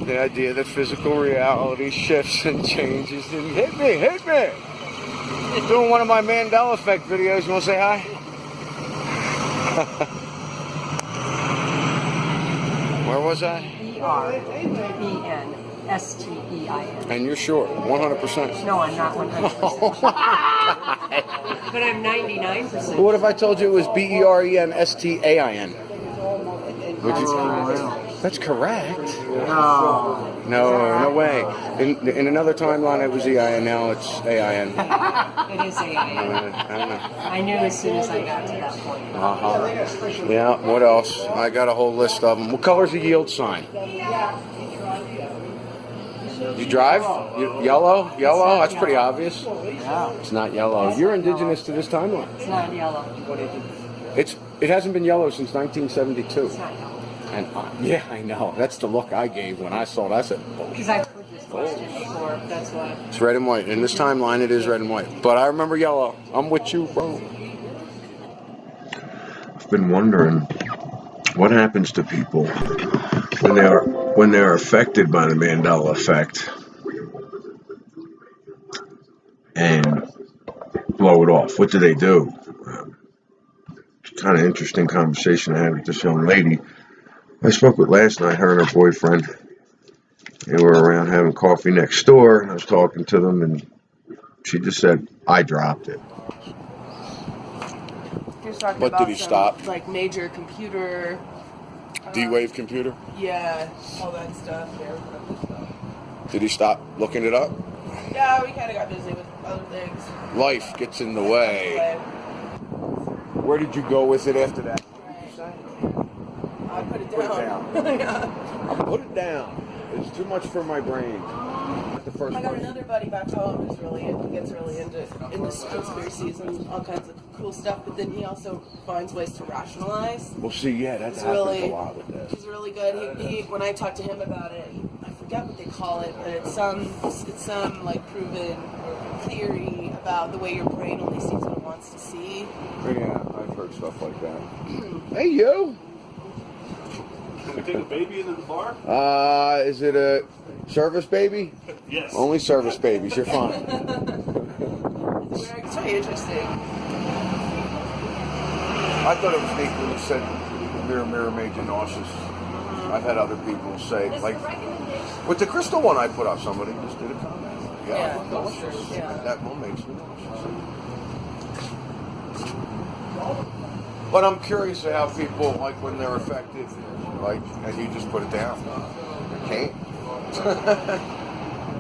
the idea that physical reality shifts and changes. And hit me! Doing one of my Mandela Effect videos. You want to say hi? Where was I? E-R-E-N. S-T-E-I-N. And you're sure? 100%? No, I'm not 100%. But I'm 99%. What if I told you it was Bernstain? That's correct. No way. In another timeline, it was EIN. Now it's AIN. It is AIN. I don't know. I knew as soon as I got to that point. Yeah. What else? I got a whole list of them. What color's the yield sign? You drive? Yellow? Yellow? That's pretty obvious. Yeah. It's not yellow. You're indigenous to this timeline. It's not yellow. It hasn't been yellow since 1972. It's not yellow. And yeah, I know. That's the look I gave when I saw it. I said, because I've heard this question before. That's why. it's red and white. In this timeline, it is red and white. But I remember yellow. I'm with you, bro. I've been wondering what happens to people when they are affected by the Mandela effect and blow it off. What do they do? It's kind of interesting conversation I had with this young lady I spoke with last night. Her and her boyfriend. They were around having coffee next door, and I was talking to them, and she just said, "I dropped it." He was talking But about did he stop? Like major computer. D-Wave computer? Yeah, all that stuff. Yeah, Did he stop looking it up? yeah, we kind of got busy with other things. Life gets in the way. Where did you go with it after that? I put it Put it down. down. I put it down. It's too much for my brain. The first I got person. another buddy back home who's gets really into conspiracies and all kinds of cool stuff, but then he also finds ways to rationalize. Well, see, yeah, that He's happens really, a lot with that. He's really good. He when I talked to him about it, I forget what they call it, but it's some like proven theory about the way your brain only sees what it wants to see. Yeah, I've heard stuff like that. Hey, you! Can we take a baby into the bar? Is it a service baby? Yes. Only service babies, you're fine. It's very interesting. I thought it was neat when you said mirror, mirror made you nauseous. I've had other people say, like, with the crystal one I put up, somebody just did a comment. Yeah, I'm nauseous. Yeah. That one makes me nauseous. But I'm curious how people, like, when they're affected, like, and you just put it down. You can't.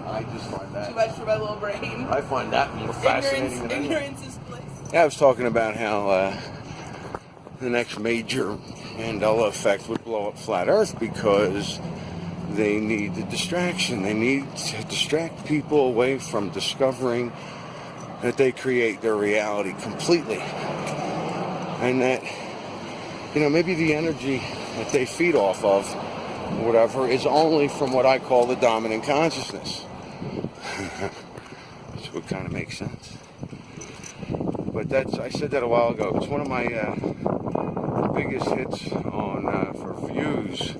I just find that. Too much for my little brain. I find that more fascinating than anything. Ignorance is bliss. Yeah, I was talking about how the next major Mandela effect would blow up flat Earth because they need the distraction. They need to distract people away from discovering that they create their reality completely. And that, you know, maybe the energy that they feed off of, whatever, is only from what I call the dominant consciousness. Which would kind of make sense. But I said that a while ago. It's one of my biggest hits on for views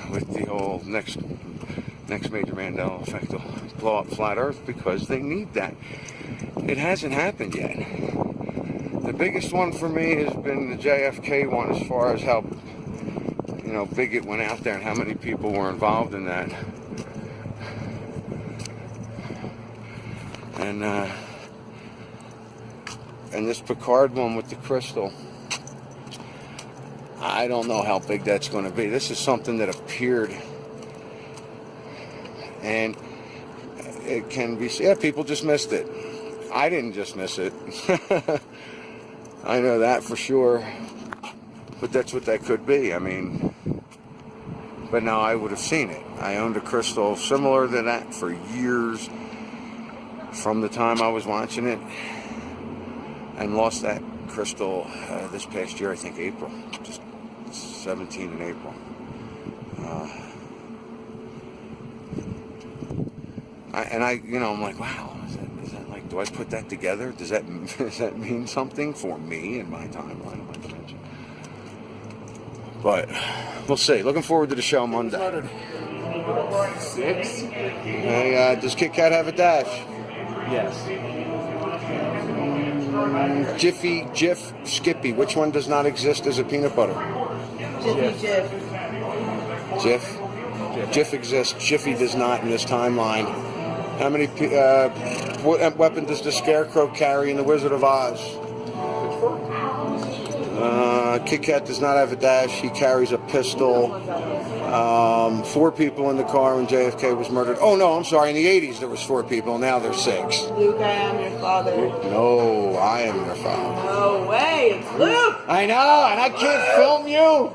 with the whole next major Mandela effect will blow up flat Earth because they need that. It hasn't happened yet. The biggest one for me has been the JFK one, as far as how, you know, big it went out there and how many people were involved in that. And this Picard one with the crystal, I don't know how big that's going to be. This is something that appeared, and it can be, yeah, people just missed it. I didn't just miss it. I know that for sure. But that's what that could be. I mean, but now I would have seen it. I owned a crystal similar to that for years from the time I was watching it, and lost that crystal this past year, I think April, just 17 in April. I'm like, wow, is that like, do I put that together? Does that mean something for me in my timeline of my dimension? But we'll see. Looking forward to the show Monday. 6? Hey, does Kit Kat have a dash? Yes. Jiffy, Jif, Skippy. Which one does not exist as a peanut butter? Jiffy Jiff. Jif? Jiff exists. Jiffy does not in this timeline. How many what weapon does the Scarecrow carry in The Wizard of Oz? Kit Kat does not have a dash. He carries a pistol. 4 people in the car when JFK was murdered. Oh no, I'm sorry. In the 80s there was 4 people. Now there's 6. Luke, I am your father. No, I am your father. No way, it's Luke. I know, and I can't film you.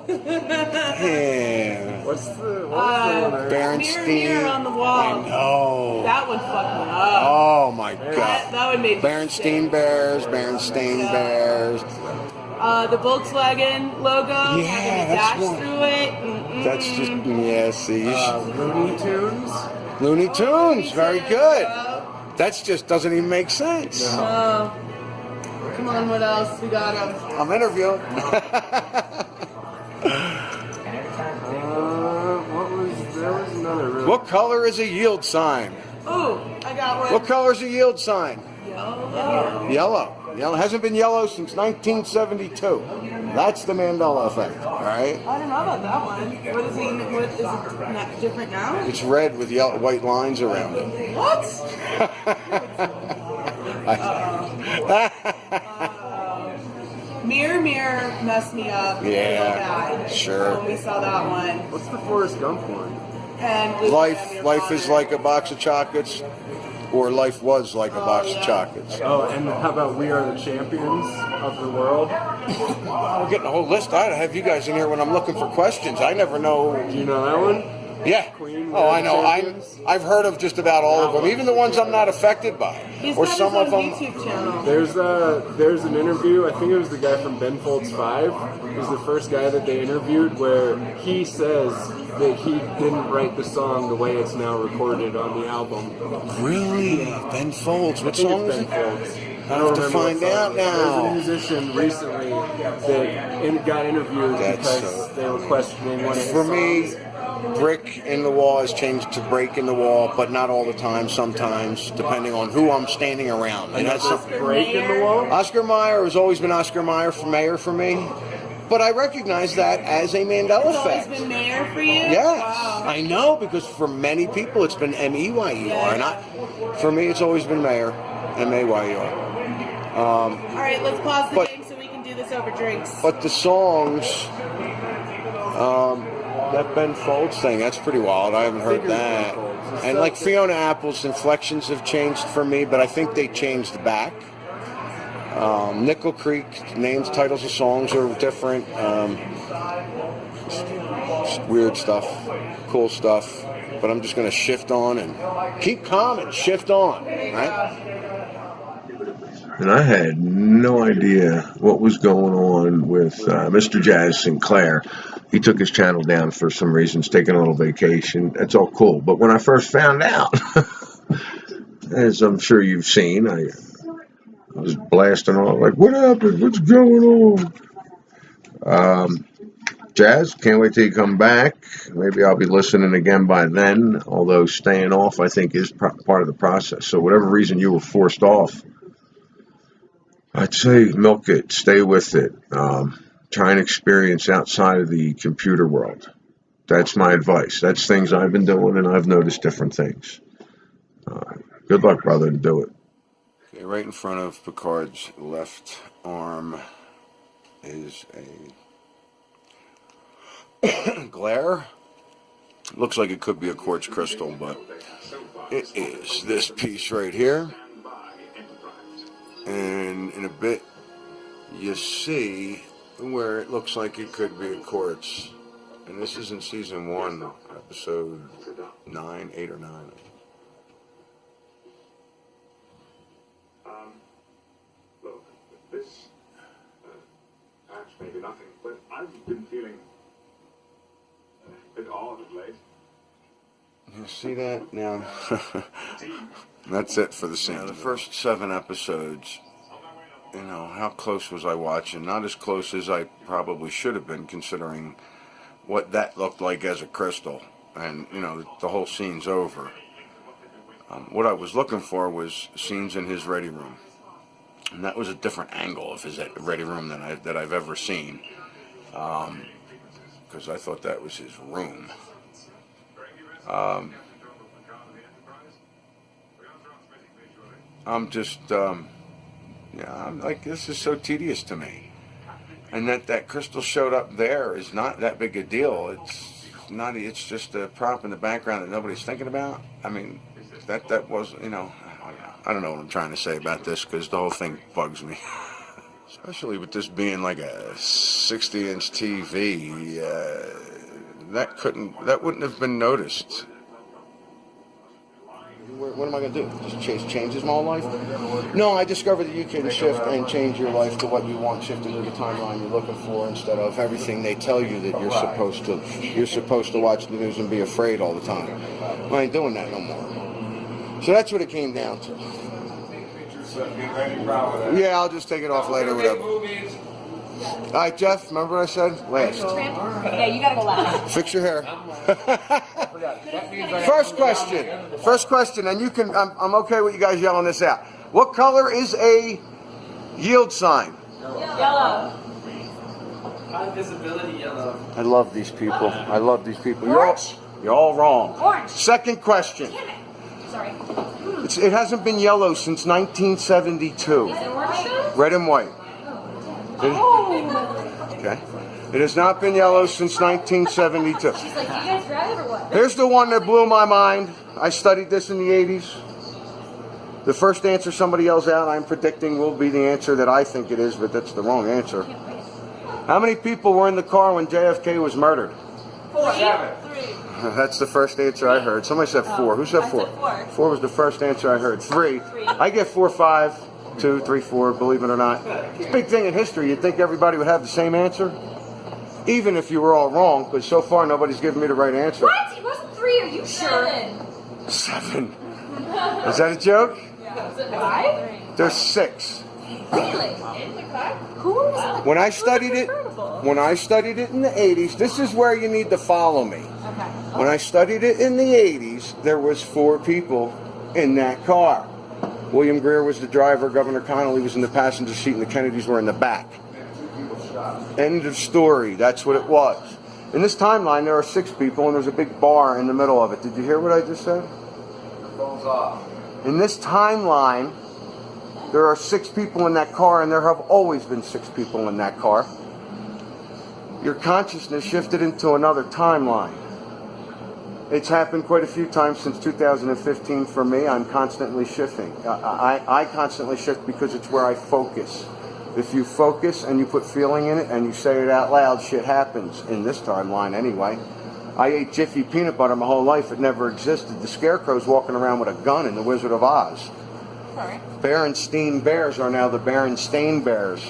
Yeah. What's the one? Berenstain. Mirror on the wall. I know. That would fuck me up. Oh my God. That would make Berenstain Bears. Berenstain Bears. The Volkswagen logo. Yeah, that's dash one. through it. That's just, yeah, see. Looney Tunes. Looney Tunes, very good. That's just doesn't even make sense. No. Come on, what else? We got them. I'm interviewing. There was another really. What color is a yield sign? Ooh, I got one. What color is a yield sign? Yellow. Yellow. Yellow. Hasn't been yellow since 1972. That's the Mandela Effect, all right? I don't know about that one. What is it not different now? It's red with yellow, white lines around it. What? Mirror, Mirror messed me up. Yeah, sure. When we saw that one. What's the Forrest Gump one? And Life is like a box of chocolates, or life was like a box of chocolates. Oh, and how about We Are the Champions of the World? We're getting a whole list. I have you guys in here when I'm looking for questions. I never know. Do you know that one? Yeah. Queen, Oh, I know. I've heard of just about all of them, even the ones I'm not affected by. He's or got some his of own them. YouTube channel. There's an interview. I think it was the guy from Ben Folds 5. He was the first guy that they interviewed, where he says that he didn't write the song the way it's now recorded on the album. Really? Ben Folds. What song is it? Ben Folds. I have to find out There's now. a musician recently that got interviewed because they were questioning one of his For songs. me, brick in the wall has changed to break in the wall, but not all the time. Sometimes, depending on who I'm standing around. And that's a break in the wall? Oscar Mayer has always been Oscar Mayer for mayor for me, but I recognize that as a Mandela It's always effect. been mayor for you? Yes, Wow. I know, because for many people it's been M-E-Y-E-R, and for me it's always been mayor, M-A-Y-E-R. All right, let's pause the game so we can do this over drinks. But the songs, that Ben Folds thing, that's pretty wild. I haven't heard that. And like Fiona Apple's inflections have changed for me, but I think they changed back. Nickel Creek, names, titles of songs are different. Just weird stuff, cool stuff. But I'm just going to shift on and keep calm and shift on, right? And I had no idea what was going on with Mr. Jazz Sinclair. He took his channel down for some reasons, taking a little vacation. That's all cool. But when I first found out, as I'm sure you've seen, I was blasting on, like, what happened? What's going on? Jazz, can't wait till you come back. Maybe I'll be listening again by then, although staying off, I think, is part of the process. So whatever reason you were forced off, I'd say milk it, stay with it. Try and experience outside of the computer world. That's my advice. That's things I've been doing, and I've noticed different things. Good luck, brother, and do it. Okay, right in front of Picard's left arm is a glare. Looks like it could be a quartz crystal, but it is this piece right here. And in a bit, you see where it looks like it could be a quartz. And this is in season 1, episode 9, 8 or 9. Look, this, perhaps maybe nothing, but I've been feeling a bit odd of late. You see that? Now, that's it for the scene. The first 7 episodes, you know, how close was I watching? Not as close as I probably should have been, considering what that looked like as a crystal. And, you know, the whole scene's over. What I was looking for was scenes in his ready room. And that was a different angle of his ready room that I've ever seen. Because I thought that was his room. I'm just, I'm like, this is so tedious to me. And that crystal showed up there is not that big a deal. It's just a prop in the background that nobody's thinking about. I mean, that was, I don't know what I'm trying to say about this because the whole thing bugs me. Especially with this being like a 60-inch TV, that wouldn't have been noticed. What am I going to do? Just change his whole life? No, I discovered that you can shift and change your life to what you want, shift into the timeline you're looking for instead of everything they tell you that you're supposed to. You're supposed to watch the news and be afraid all the time. I ain't doing that no more. So that's what it came down to. Yeah, I'll just take it off later, whatever. All right, Jeff, remember what I said? Last. Yeah, you gotta go last. Fix your hair. First question, and you can, I'm okay with you guys yelling this out. What color is a yield sign? Yellow. High visibility yellow. I love these people. Orange. You're all wrong. Orange. Second question. Damn it. Sorry. It hasn't been yellow since 1972. Is it orange? Red and white. Okay. It has not been yellow since 1972. She's like, you guys drive or what? Here's the one that blew my mind. I studied this in the 80s. The first answer somebody yells out, I'm predicting will be the answer that I think it is, but that's the wrong answer. How many people were in the car when JFK was murdered? 4. 3. That's the first answer I heard. Somebody said 4. Who said 4? 4 was the first answer I heard. 3. I get 4, 5, 2, 3, 4, believe it or not. It's a big thing in history. You'd think everybody would have the same answer. Even if you were all wrong, because so far nobody's given me the right answer. What? It wasn't 3, are you sure? 7. Is that a joke? Yeah. Is it 5? There's 6. Really? Who was When I studied it in the 80s, this is where you need to follow me. Okay. When I studied it in the 80s, there was 4 people in that car. William Greer was the driver, Governor Connolly was in the passenger seat, and the Kennedys were in the back. End of story. That's what it was. In this timeline, there are 6 people, and there's a big bar in the middle of it. Did you hear what I just said? The phone's off. In this timeline, there are 6 people in that car, and there have always been 6 people in that car. Your consciousness shifted into another timeline. It's happened quite a few times since 2015 for me. I'm constantly shifting. I constantly shift because it's where I focus. If you focus and you put feeling in it and you say it out loud, shit happens. In this timeline anyway. I ate Jiffy peanut butter my whole life. It never existed. The Scarecrow's walking around with a gun in The Wizard of Oz. Sorry. Berenstain Bears are now the Berenstain Bears.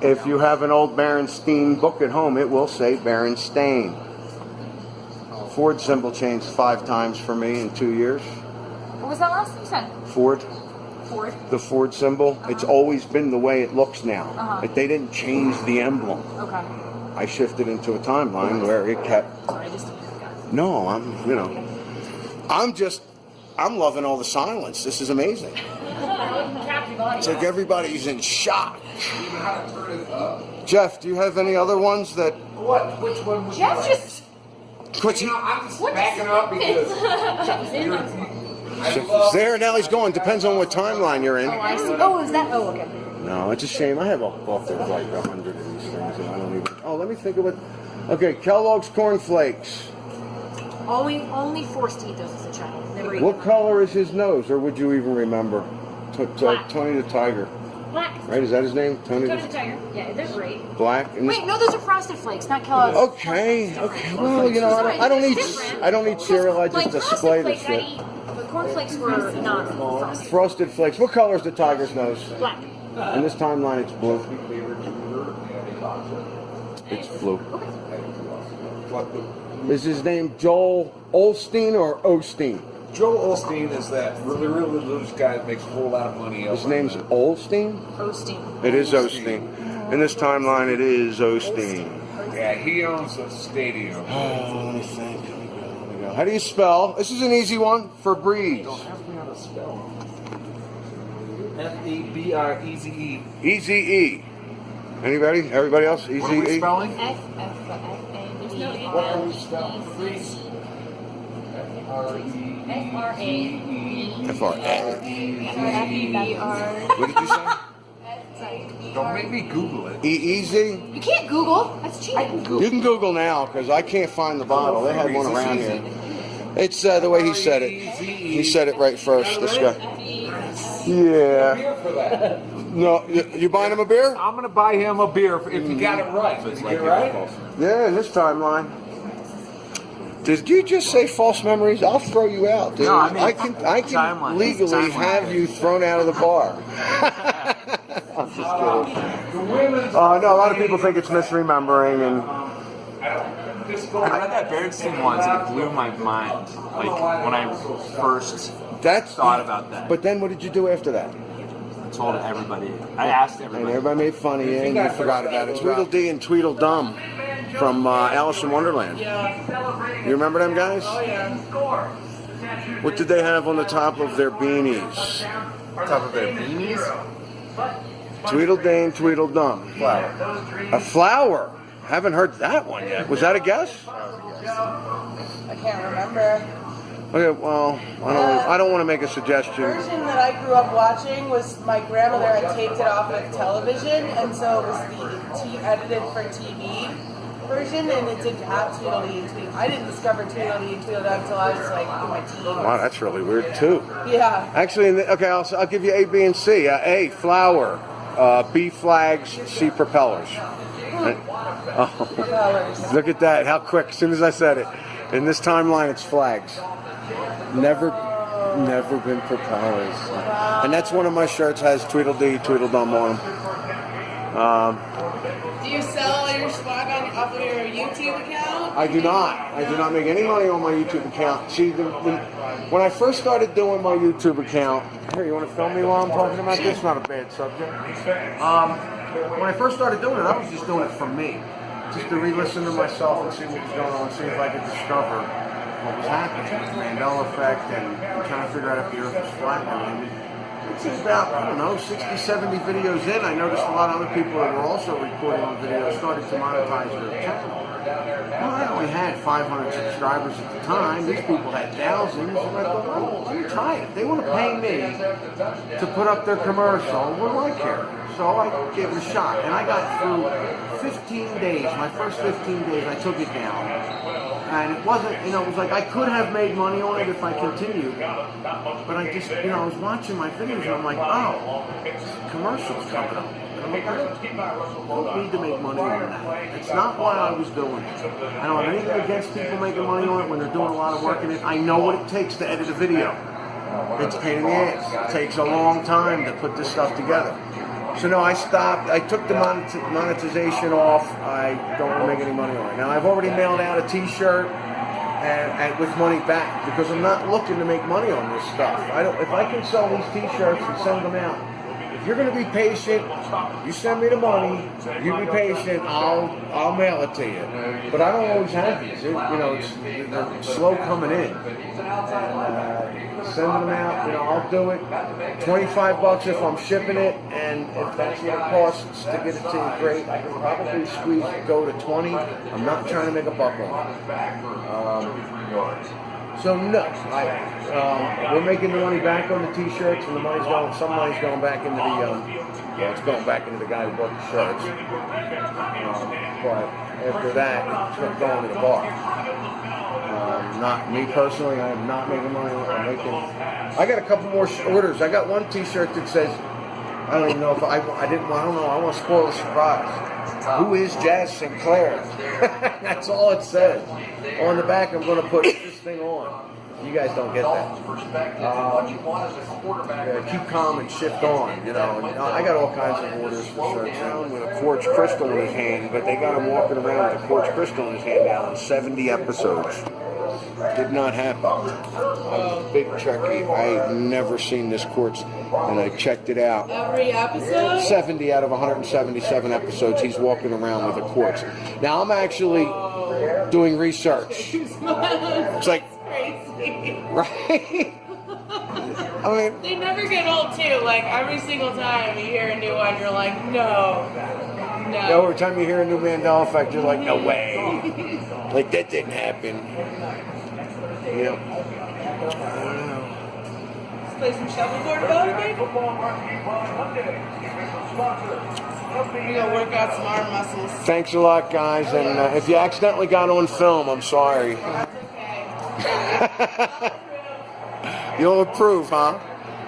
If you have an old Berenstain book at home, it will say Berenstain. Ford symbol changed 5 times for me in 2 years. What was that last thing you said? Ford. Ford. The Ford symbol. It's always been the way it looks now. Like they didn't change the emblem. Okay. I shifted into a timeline where it kept. Sorry, just. No, I'm loving all the silence. This is amazing. It's like everybody's in shock. Jeff, do you have any other ones that? What? Which one was Jeff just. I'm just backing up because It's there, now he's going. Depends on what timeline you're in. Oh, I see. Oh, is that? Oh, okay. No, it's a shame. I have a book of like 100 of these things, and I don't even. Oh, let me think of it. Okay, Kellogg's Corn Flakes. Only forced to eat those as a child. Never eat What them. color is his nose, or would you even remember? Black. Tony the Tiger. Black. Right? Is that his name? Tony the Tiger. Yeah, they're great. Black. And Wait, no, those are Frosted Flakes, not Kellogg's. Okay. Well, I don't eat cereal. I just display the shit. But cornflakes were not frosted. Frosted Flakes. What color is the tiger's nose? Black. In this timeline, it's blue. It's blue. Is his name Joel Osteen or Osteen? Joel Osteen is that really religious guy that makes a whole lot of money. His name's Osteen? Osteen. It is Osteen. In this timeline, it is Osteen. Yeah, he owns a stadium. Oh, let me think. How do you spell? This is an easy one for Breeze. Don't have to have a spell. F-E-B-R-E-Z-E. E-Z-E. Anybody? Everybody else? E-Z-E? What are we spelling? F-F-F-A-B. What are we spelling? F-R-A-F-E-B-R. What did you say? Don't make me Google it. Easy. You can't Google. That's cheating. You can Google now because I can't find the bottle. They had one around here. It's the way he said it. He said it right first. This guy. Yeah. No, you buying him a beer? I'm gonna buy him a beer if you got it right. Did you get it right? Yeah, in this timeline. Did you just say false memories? I'll throw you out, dude. No, I mean, I can legally have you thrown out of the bar. I'm just kidding. No, a lot of people think it's misremembering, and I read that Berenstain once, and it blew my mind. Like when I first thought about that. But then, what did you do after that? I told everybody. I asked everybody. And everybody made fun of you, and you forgot about it. Tweedledee and Tweedledum from Alice in Wonderland. You remember them guys? Oh yeah. What did they have on the top of their beanies? Top of their beanies? Tweedledee and Tweedledum. Flower. A flower? Haven't heard that one yet. Was that a guess? I can't remember. Okay, well, I don't want to make a suggestion. The version that I grew up watching was my grandmother had taped it off of television, and so it was the edited for TV version, and it didn't have Tweedledee and Tweedledum. I didn't discover Tweedledee and Tweedledum until I was like in my teens. Wow, that's really weird too. Yeah. Actually, okay, I'll give you A, B, and C. A, flower. B, flags. C, propellers. Oh, look at that! How quick! As soon as I said it, in this timeline, it's flags. Never been propellers. And that's one of my shirts has Tweedledee, Tweedledum on them. Do you sell all your swag off of your YouTube account? I do not. I do not make any money on my YouTube account. See, when I first started doing my YouTube account, here, you want to film me while I'm talking about this? Not a bad subject. When I first started doing it, I was just doing it for me. Just to re-listen to myself and see what was going on, see if I could discover what was happening, the Mandela Effect, and trying to figure out if the Earth was flat. It's about, I don't know, 60, 70 videos in. I noticed a lot of other people that were also recording on video started to monetize their channel. Well, I only had 500 subscribers at the time. These people had thousands. And I thought, well, let me try it. If they want to pay me to put up their commercial, what do I care? So I gave it a shot. And I got through 15 days. My first 15 days, I took it down. And it wasn't, it was like I could have made money on it if I continued. But I just, I was watching my videos and I'm like, oh, commercials coming up. And I'm like, I don't need to make money on that. It's not why I was doing it. I don't have anything against people making money on it when they're doing a lot of work in it. I know what it takes to edit a video. It's a pain in the ass. It takes a long time to put this stuff together. So no, I stopped. I took the monetization off. I don't want to make any money on it. Now I've already mailed out a T-shirt and with money back because I'm not looking to make money on this stuff. If I can sell these T-shirts and send them out. If you're going to be patient, you send me the money. You be patient. I'll mail it to you. But I don't always have these. They're slow coming in. Sending them out, I'll do it. $25 if I'm shipping it, and if that's what it costs to get it to you, great. I can probably go to 20. I'm not trying to make a buck on it. So no, we're making the money back on the T-shirts, and some money's going back into it's going back into the guy who bought the shirts. But after that, it's going to the bar. Not me personally. I am not making money. I got a couple more orders. I got one T-shirt that says, I don't even know if I don't know. I want to spoil the surprise. Who is Jazz Sinclair? That's all it says. On the back, I'm going to put this thing on. You guys don't get that. Keep calm and shift on. I got all kinds of orders for shirts now with a quartz crystal in his hand, but they got him walking around with a quartz crystal in his hand now in 70 episodes. Did not happen. I'm a big Trekkie. I've never seen this quartz, and I checked it out. Every episode? 70 out of 177 episodes, he's walking around with a quartz. Now, I'm actually doing research. It's like, crazy. Right? I mean, they never get old too. Like every single time you hear a new one, you're like, no. Every time you hear a new Mandela Effect, you're like, no way. Like that didn't happen. Yep. Let's play some shuffleboard about it, baby. We gotta work out some arm muscles. Thanks a lot, guys. And if you accidentally got on film, I'm sorry. You'll approve, huh?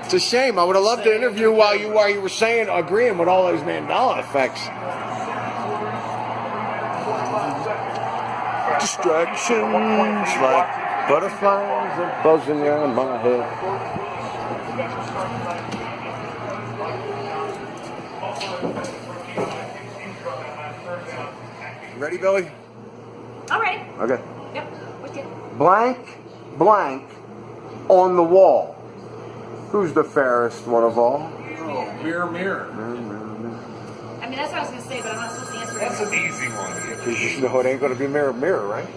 It's a shame. I would have loved to interview while you were saying, agreeing with all those Mandela effects. Distractions like butterflies are buzzing around my head. Ready, Billy? All right. Okay. Yep. With you. Blank, blank on the wall. Who's the fairest one of all? Oh, mirror, mirror. I mean, that's what I was going to say, but I'm not supposed to answer. That's an easy one. Because you know it ain't going to be mirror, mirror, right?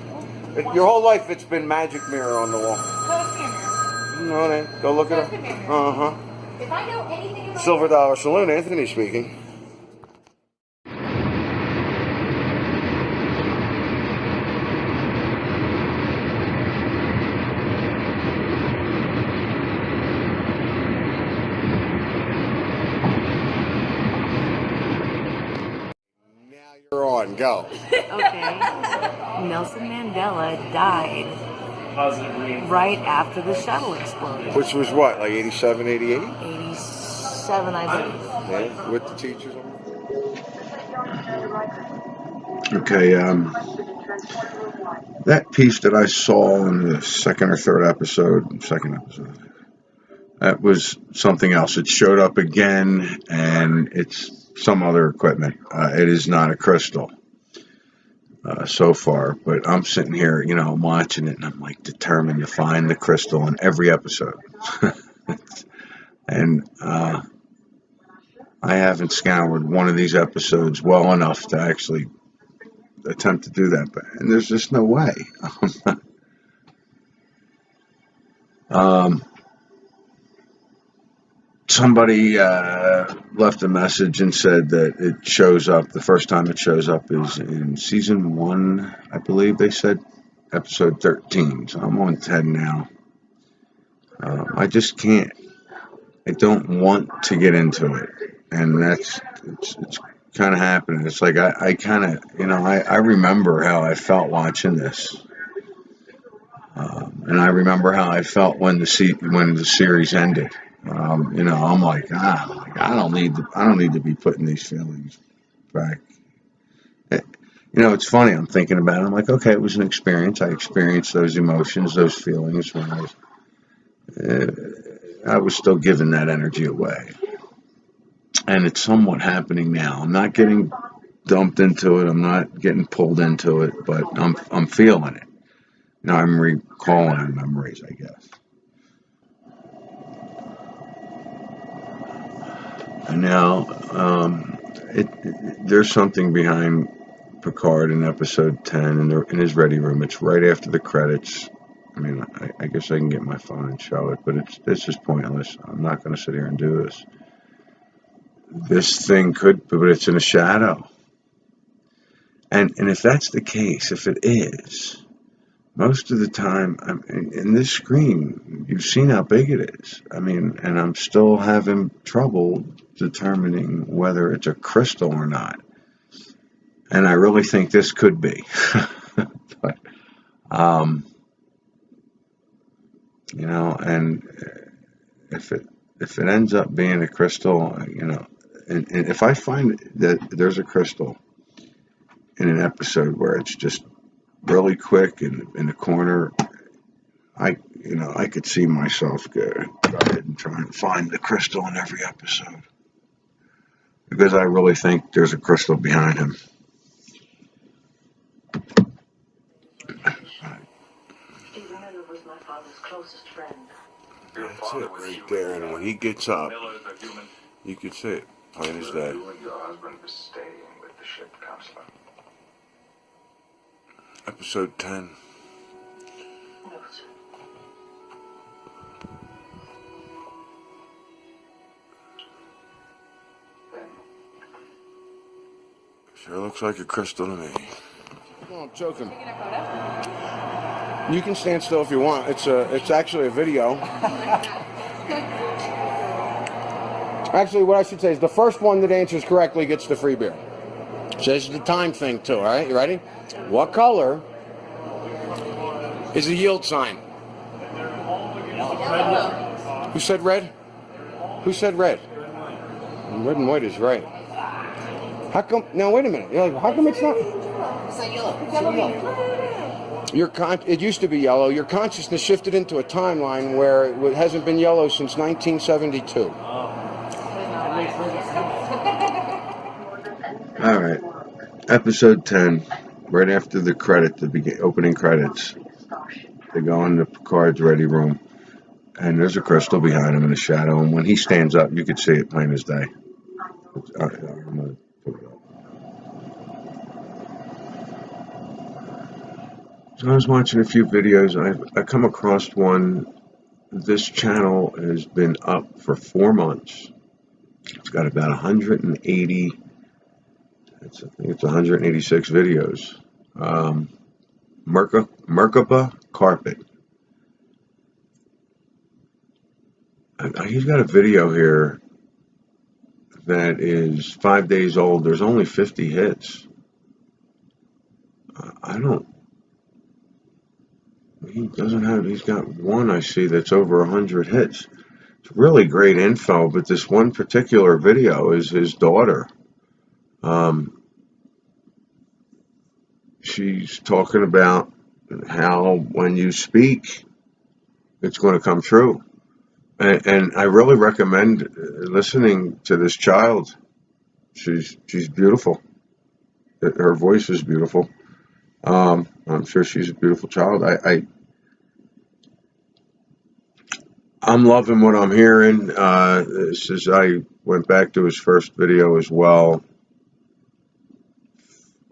Your whole life it's been magic mirror on the wall. No, it's mirror. No, it ain't. Go look at it. Uh-huh. If I know anything about Silver Dollar Saloon, Anthony speaking. You're on. Go. Okay. Nelson Mandela died right after the shuttle exploded. Which was what, like 87, 88? 87, I believe. Yeah, with the teachers on. Okay, that piece that I saw in the second episode, that was something else. It showed up again, and it's some other equipment. It is not a crystal so far, but I'm sitting here, I'm watching it, and I'm like determined to find the crystal in every episode. And I haven't scoured one of these episodes well enough to actually attempt to do that, and there's just no way. Somebody left a message and said that it shows up, the first time it shows up is in season 1, I believe they said, episode 13. So I'm on 10 now. I just can't. I don't want to get into it. And it's kind of happening. It's like I kind of, I remember how I felt watching this. And I remember how I felt when the series ended. I'm like, I don't need to be putting these feelings back. It's funny. I'm thinking about it. I'm like, okay, it was an experience. I experienced those emotions, those feelings when I was still giving that energy away. And it's somewhat happening now. I'm not getting dumped into it. I'm not getting pulled into it, but I'm feeling it. I'm recalling memories, I guess. And now, there's something behind Picard in episode 10 in his ready room. It's right after the credits. I mean, I guess I can get my phone and show it, but it's just pointless. I'm not going to sit here and do this. This thing could, but it's in a shadow. And if that's the case, if it is, most of the time, in this screen, you've seen how big it is. I mean, and I'm still having trouble determining whether it's a crystal or not. And I really think this could be. But, and if it ends up being a crystal, and if I find that there's a crystal in an episode where it's just really quick in the corner, I could see myself go ahead and try and find the crystal in every episode, because I really think there's a crystal behind him. That's it right there, and when he gets up, you could see it plain as day. You and your husband were staying with the ship, Counselor. Episode 10. Sure looks like a crystal to me. No, I'm joking. You can stand still if you want. It's actually a video. Actually, what I should say is the first one that answers correctly gets the free beer. So this is the time thing too, all right? You ready? What color is a yield sign? Who said red? Who said red? Red and white is right. How come? Now wait a minute. You're like, how come it's not? It's not yellow. It used to be yellow. Your consciousness shifted into a timeline where it hasn't been yellow since 1972. All right, episode 10, right after the opening credits, they go in the Picard's ready room, and there's a crystal behind him in the shadow, and when he stands up, you could see it plain as day. I'm gonna put it up. So I was watching a few videos, I come across one. This channel has been up for 4 months. It's got about 180, I think it's 186 videos. Merkaba Carpet. He's got a video here that is 5 days old. There's only 50 hits. He's got one I see that's over 100 hits. It's really great info, but this one particular video is his daughter. She's talking about how when you speak, it's going to come true. And I really recommend listening to this child. She's beautiful. Her voice is beautiful. I'm sure she's a beautiful child. I'm loving what I'm hearing. I went back to his first video as well.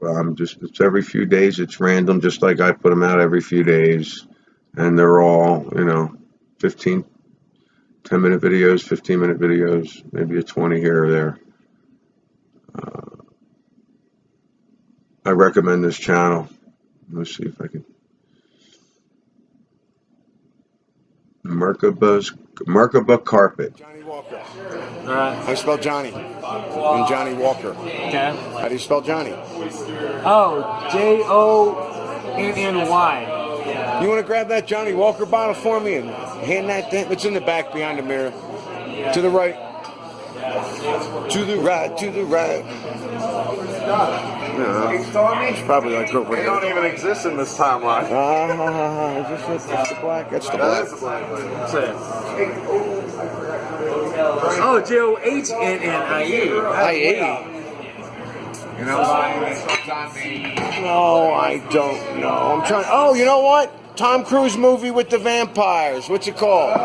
It's every few days. It's random, just like I put them out every few days, and they're all 10-minute videos, 15-minute videos, maybe a 20 here or there. I recommend this channel. Let's see if I can. Merkaba Carpet. Johnny Walker. All right. How do you spell Johnny? And Johnny Walker. Okay. How do you spell Johnny? Oh, Jonny. You want to grab that Johnny Walker bottle for me and hand that thing? It's in the back behind the mirror. To the right. To the right. To the right. It's probably like over. They don't even exist in this timeline. That's the black. That's the black. That's the black. Oh, JOHNNIE. You know? No, I don't know. I'm trying. Oh, you know what? Tom Cruise movie with the vampires. What's it called?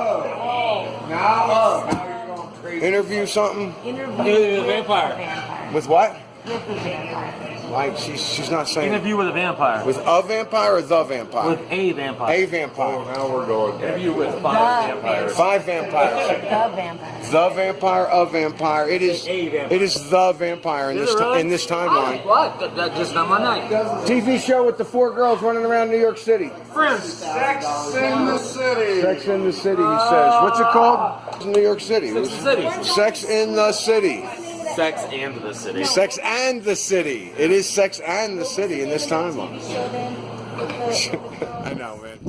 Now you're going crazy. Interview something? Interview with a vampire. With what? With the vampire. Like she's not saying. Interview with a vampire. With a vampire or the vampire? With a vampire. A vampire. Oh, now we're going. Interview with 5 vampires. 5 vampires. The vampire. The vampire, a vampire. It is. A vampire. It is the vampire in this timeline. What? That's just not my night. TV show with the 4 girls running around New York City. Friends. Sex in the City. Sex in the City, he says. What's it called? New York City. Sex in the City. Sex in the City. Sex and the City. Sex and the City. It is Sex and the City in this timeline. I know, man.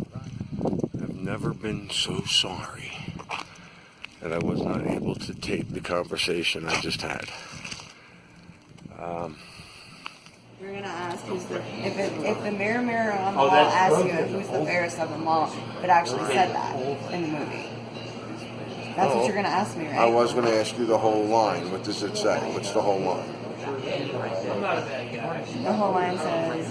I've never been so sorry that I was not able to tape the conversation I just had. You're gonna ask who's the if the mirror on the wall asks you who's the fairest of them all, it actually said that in the movie. That's what you're gonna ask me, right? I was going to ask you the whole line. What does it say? What's the whole line? The whole line says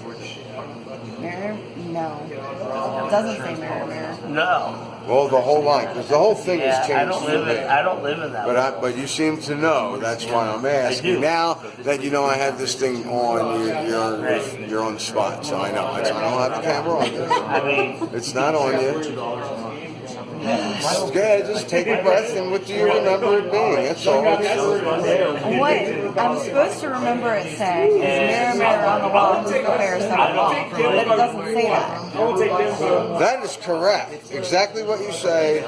mirror. No, it doesn't say mirror, mirror. No. Well, the whole line, because the whole thing has changed. I don't live in that. But you seem to know. That's why I'm asking. Now that you know I have this thing on, you're on the spot. So I know. I don't have the camera on you. I mean, it's not on you. Yeah, just take a breath, and what do you remember it being? That's all. What I'm supposed to remember it saying is mirror, mirror on the wall, who's the fairest of them all. But it doesn't say that. That is correct. Exactly what you say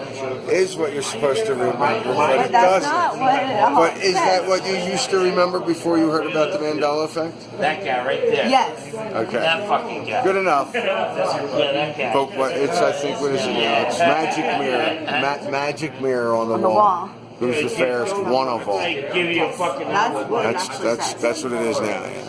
is what you're supposed to remember, but it That's doesn't. not what it all But is that says. what you used to remember before you heard about the Mandela Effect? That guy right there. Yes. Okay. That fucking guy. Good enough. Yeah, that guy. But what it's, I think, what is it now? It's magic mirror. Magic mirror on the wall. Who's the fairest? One of all. Give you a fucking. That's what it actually says. That's what it is now. Yeah.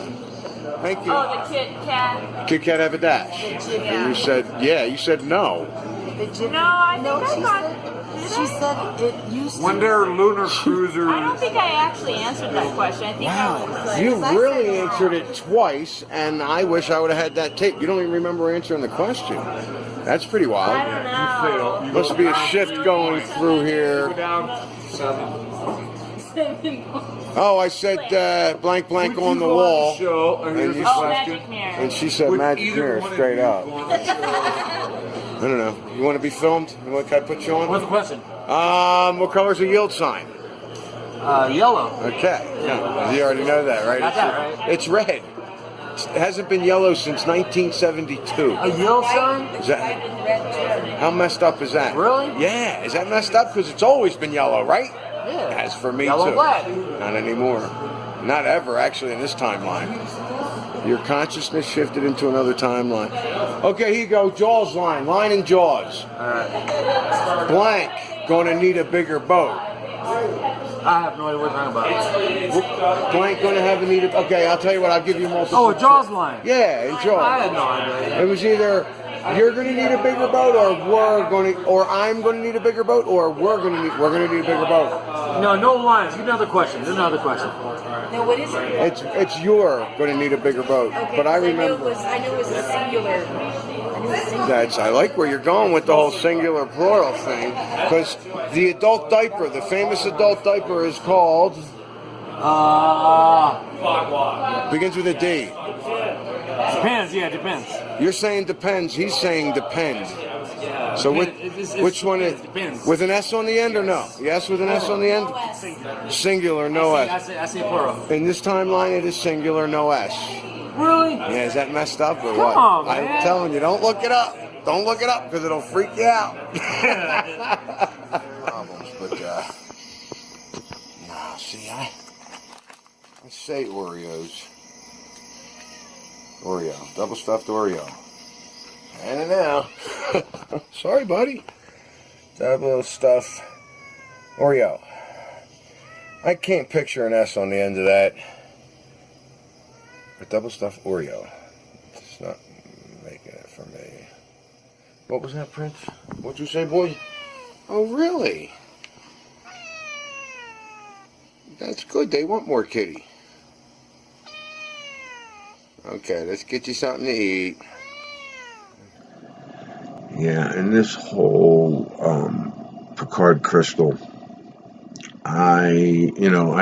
Thank you. Oh, the Kit Kat. Kit Kat have a dash. And you said, yeah. You said no. No, I think I got. She said it used to. When they're lunar cruisers. I don't think I actually answered that question. I think I was like, You really answered it twice, and I wish I would have had that tape. You don't even remember answering the question. That's pretty wild. I don't know. Must be a shift going through here. Oh, I said blank blank on the wall. And, Magic mirror. and she said magic mirror straight up. I don't know. You want to be filmed? Can I put you on? What's the question? What color's a yield sign? Yellow. Okay. Yeah. You already know that, right? Got that right. It's red. It hasn't been yellow since 1972. A yield sign? Is that, how messed up is that? Really? Yeah. Is that messed up? Because it's always been yellow, right? Yeah. As for me, Yellow too. black. Not anymore. Not ever, actually, in this timeline. Your consciousness shifted into another timeline. Okay, here you go. Jaws line. Line and Jaws. All right. Blank. Gonna need a bigger boat. I have no idea what you're talking about. Blank gonna have a need. Okay, I'll tell you what. I'll give you multiple. Oh, a Jaws line. Yeah, in Jaws. I had no idea. It was either you're gonna need a bigger boat, or I'm gonna need a bigger boat, or we're gonna need a bigger boat. No, no lines. Give me another question. Another question. No, what is it? It's you're gonna need a bigger boat. Okay, But I I knew remember. it was a singular. I like where you're going with the whole singular plural thing, because the adult diaper, the famous adult diaper, is called. Begins with a D. Depends. Yeah, depends. You're saying depends. He's saying depend. So which one is depends. with an S on the end or no? Yes, with an S on the end. Singular, no S. I say plural. In this timeline, it is singular, no S. Really? Yeah, is that messed up or Come what? on, man. I'm telling you, don't look it up. Don't look it up because it'll freak you out. Problems, but no, see, I say Oreos. Oreo, double stuffed Oreo. And now, sorry, buddy. Double stuffed Oreo. I can't picture an S on the end of that. But double stuffed Oreo. It's not making it for me. What was that, Prince? What'd you say, boy? Oh, really? That's good. They want more kitty. Okay, let's get you something to eat. Yeah, and this whole Picard crystal, I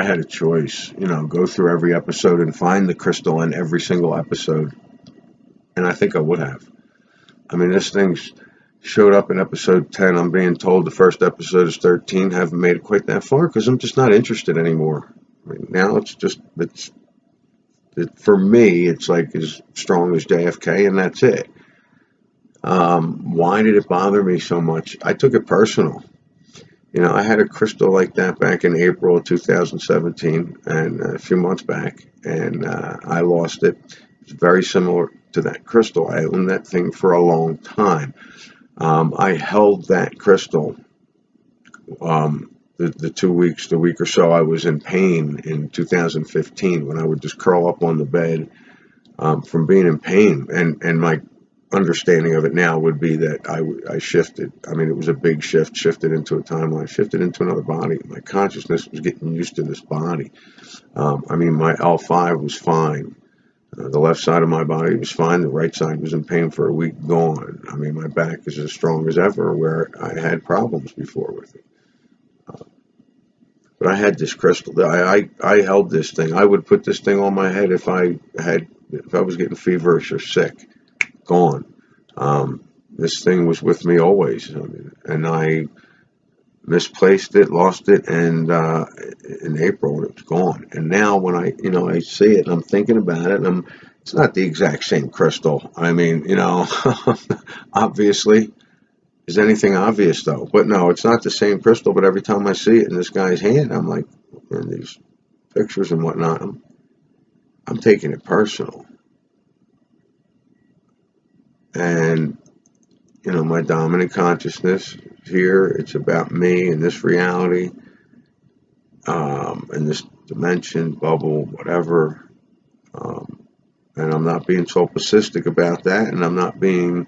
had a choice, go through every episode and find the crystal in every single episode. And I think I would have. I mean, this thing showed up in episode 10. I'm being told the first episode is 13. Haven't made it quite that far because I'm just not interested anymore. I mean, now for me, it's like as strong as JFK, and that's it. Why did it bother me so much? I took it personal. I had a crystal like that back in April of 2017, and a few months back, and I lost it. It's very similar to that crystal. I owned that thing for a long time. I held that crystal the week or so I was in pain in 2015 when I would just curl up on the bed from being in pain. And my understanding of it now would be that I shifted. I mean, it was a big shift, shifted into a timeline, shifted into another body. My consciousness was getting used to this body. I mean, my L5 was fine. The left side of my body was fine. The right side was in pain for a week, gone. I mean, my back is as strong as ever, where I had problems before with it. But I had this crystal. I held this thing. I would put this thing on my head if I was getting feverish or sick. Gone. this thing was with me always. I mean, and I misplaced it, lost it, and in April it was gone. And now when I see it, and I'm thinking about it, and it's not the exact same crystal. I mean, obviously, is anything obvious though? But no, it's not the same crystal. But every time I see it in this guy's hand, I'm like, in these pictures and whatnot, I'm taking it personal. And my dominant consciousness here, it's about me and this reality, and this dimension, bubble, whatever. And I'm not being solipsistic about that, and I'm not being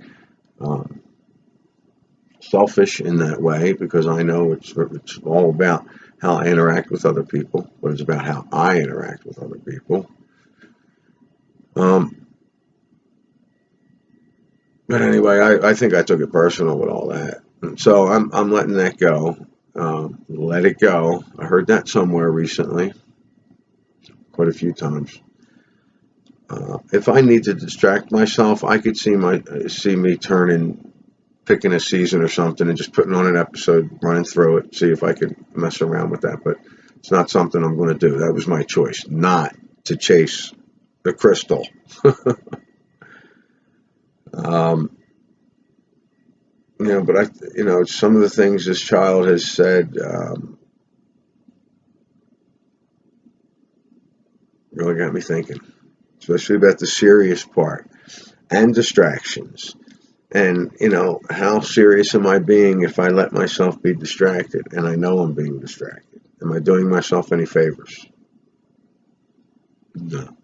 selfish in that way, because I know it's all about how I interact with other people, but it's about how I interact with other people. But anyway, I think I took it personal with all that. And so I'm letting that go. Let it go. I heard that somewhere recently, quite a few times. If I need to distract myself, I could see me picking a season or something and just putting on an episode, running through it, see if I could mess around with that. But it's not something I'm going to do. That was my choice, not to chase the crystal. But some of the things this child has said really got me thinking, especially about the serious part and distractions. And, how serious am I being if I let myself be distracted? And I know I'm being distracted. Am I doing myself any favors? No.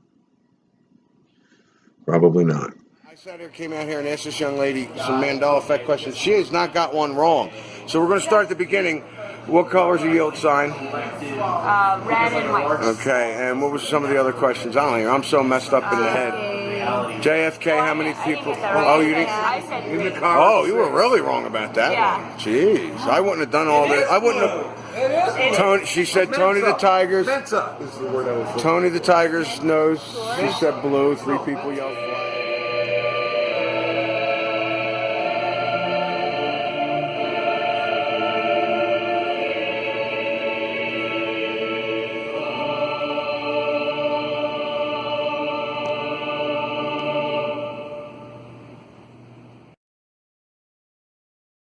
Probably not. I sat here, came out here and asked this young lady some Mandela Effect questions. She has not got one wrong. So we're going to start at the beginning. What color is your yield sign? Red and white. Okay, and what was some of the other questions? I don't know. I'm so messed up in the head. JFK, how many people? Oh, you didn't? I said in the car. Oh, you were really wrong about that one. Jeez, I wouldn't have done all this. I wouldn't have. Tony, she said Tony the Tiger's. Tony the Tiger's nose. She said blue. 3 people yelled flag.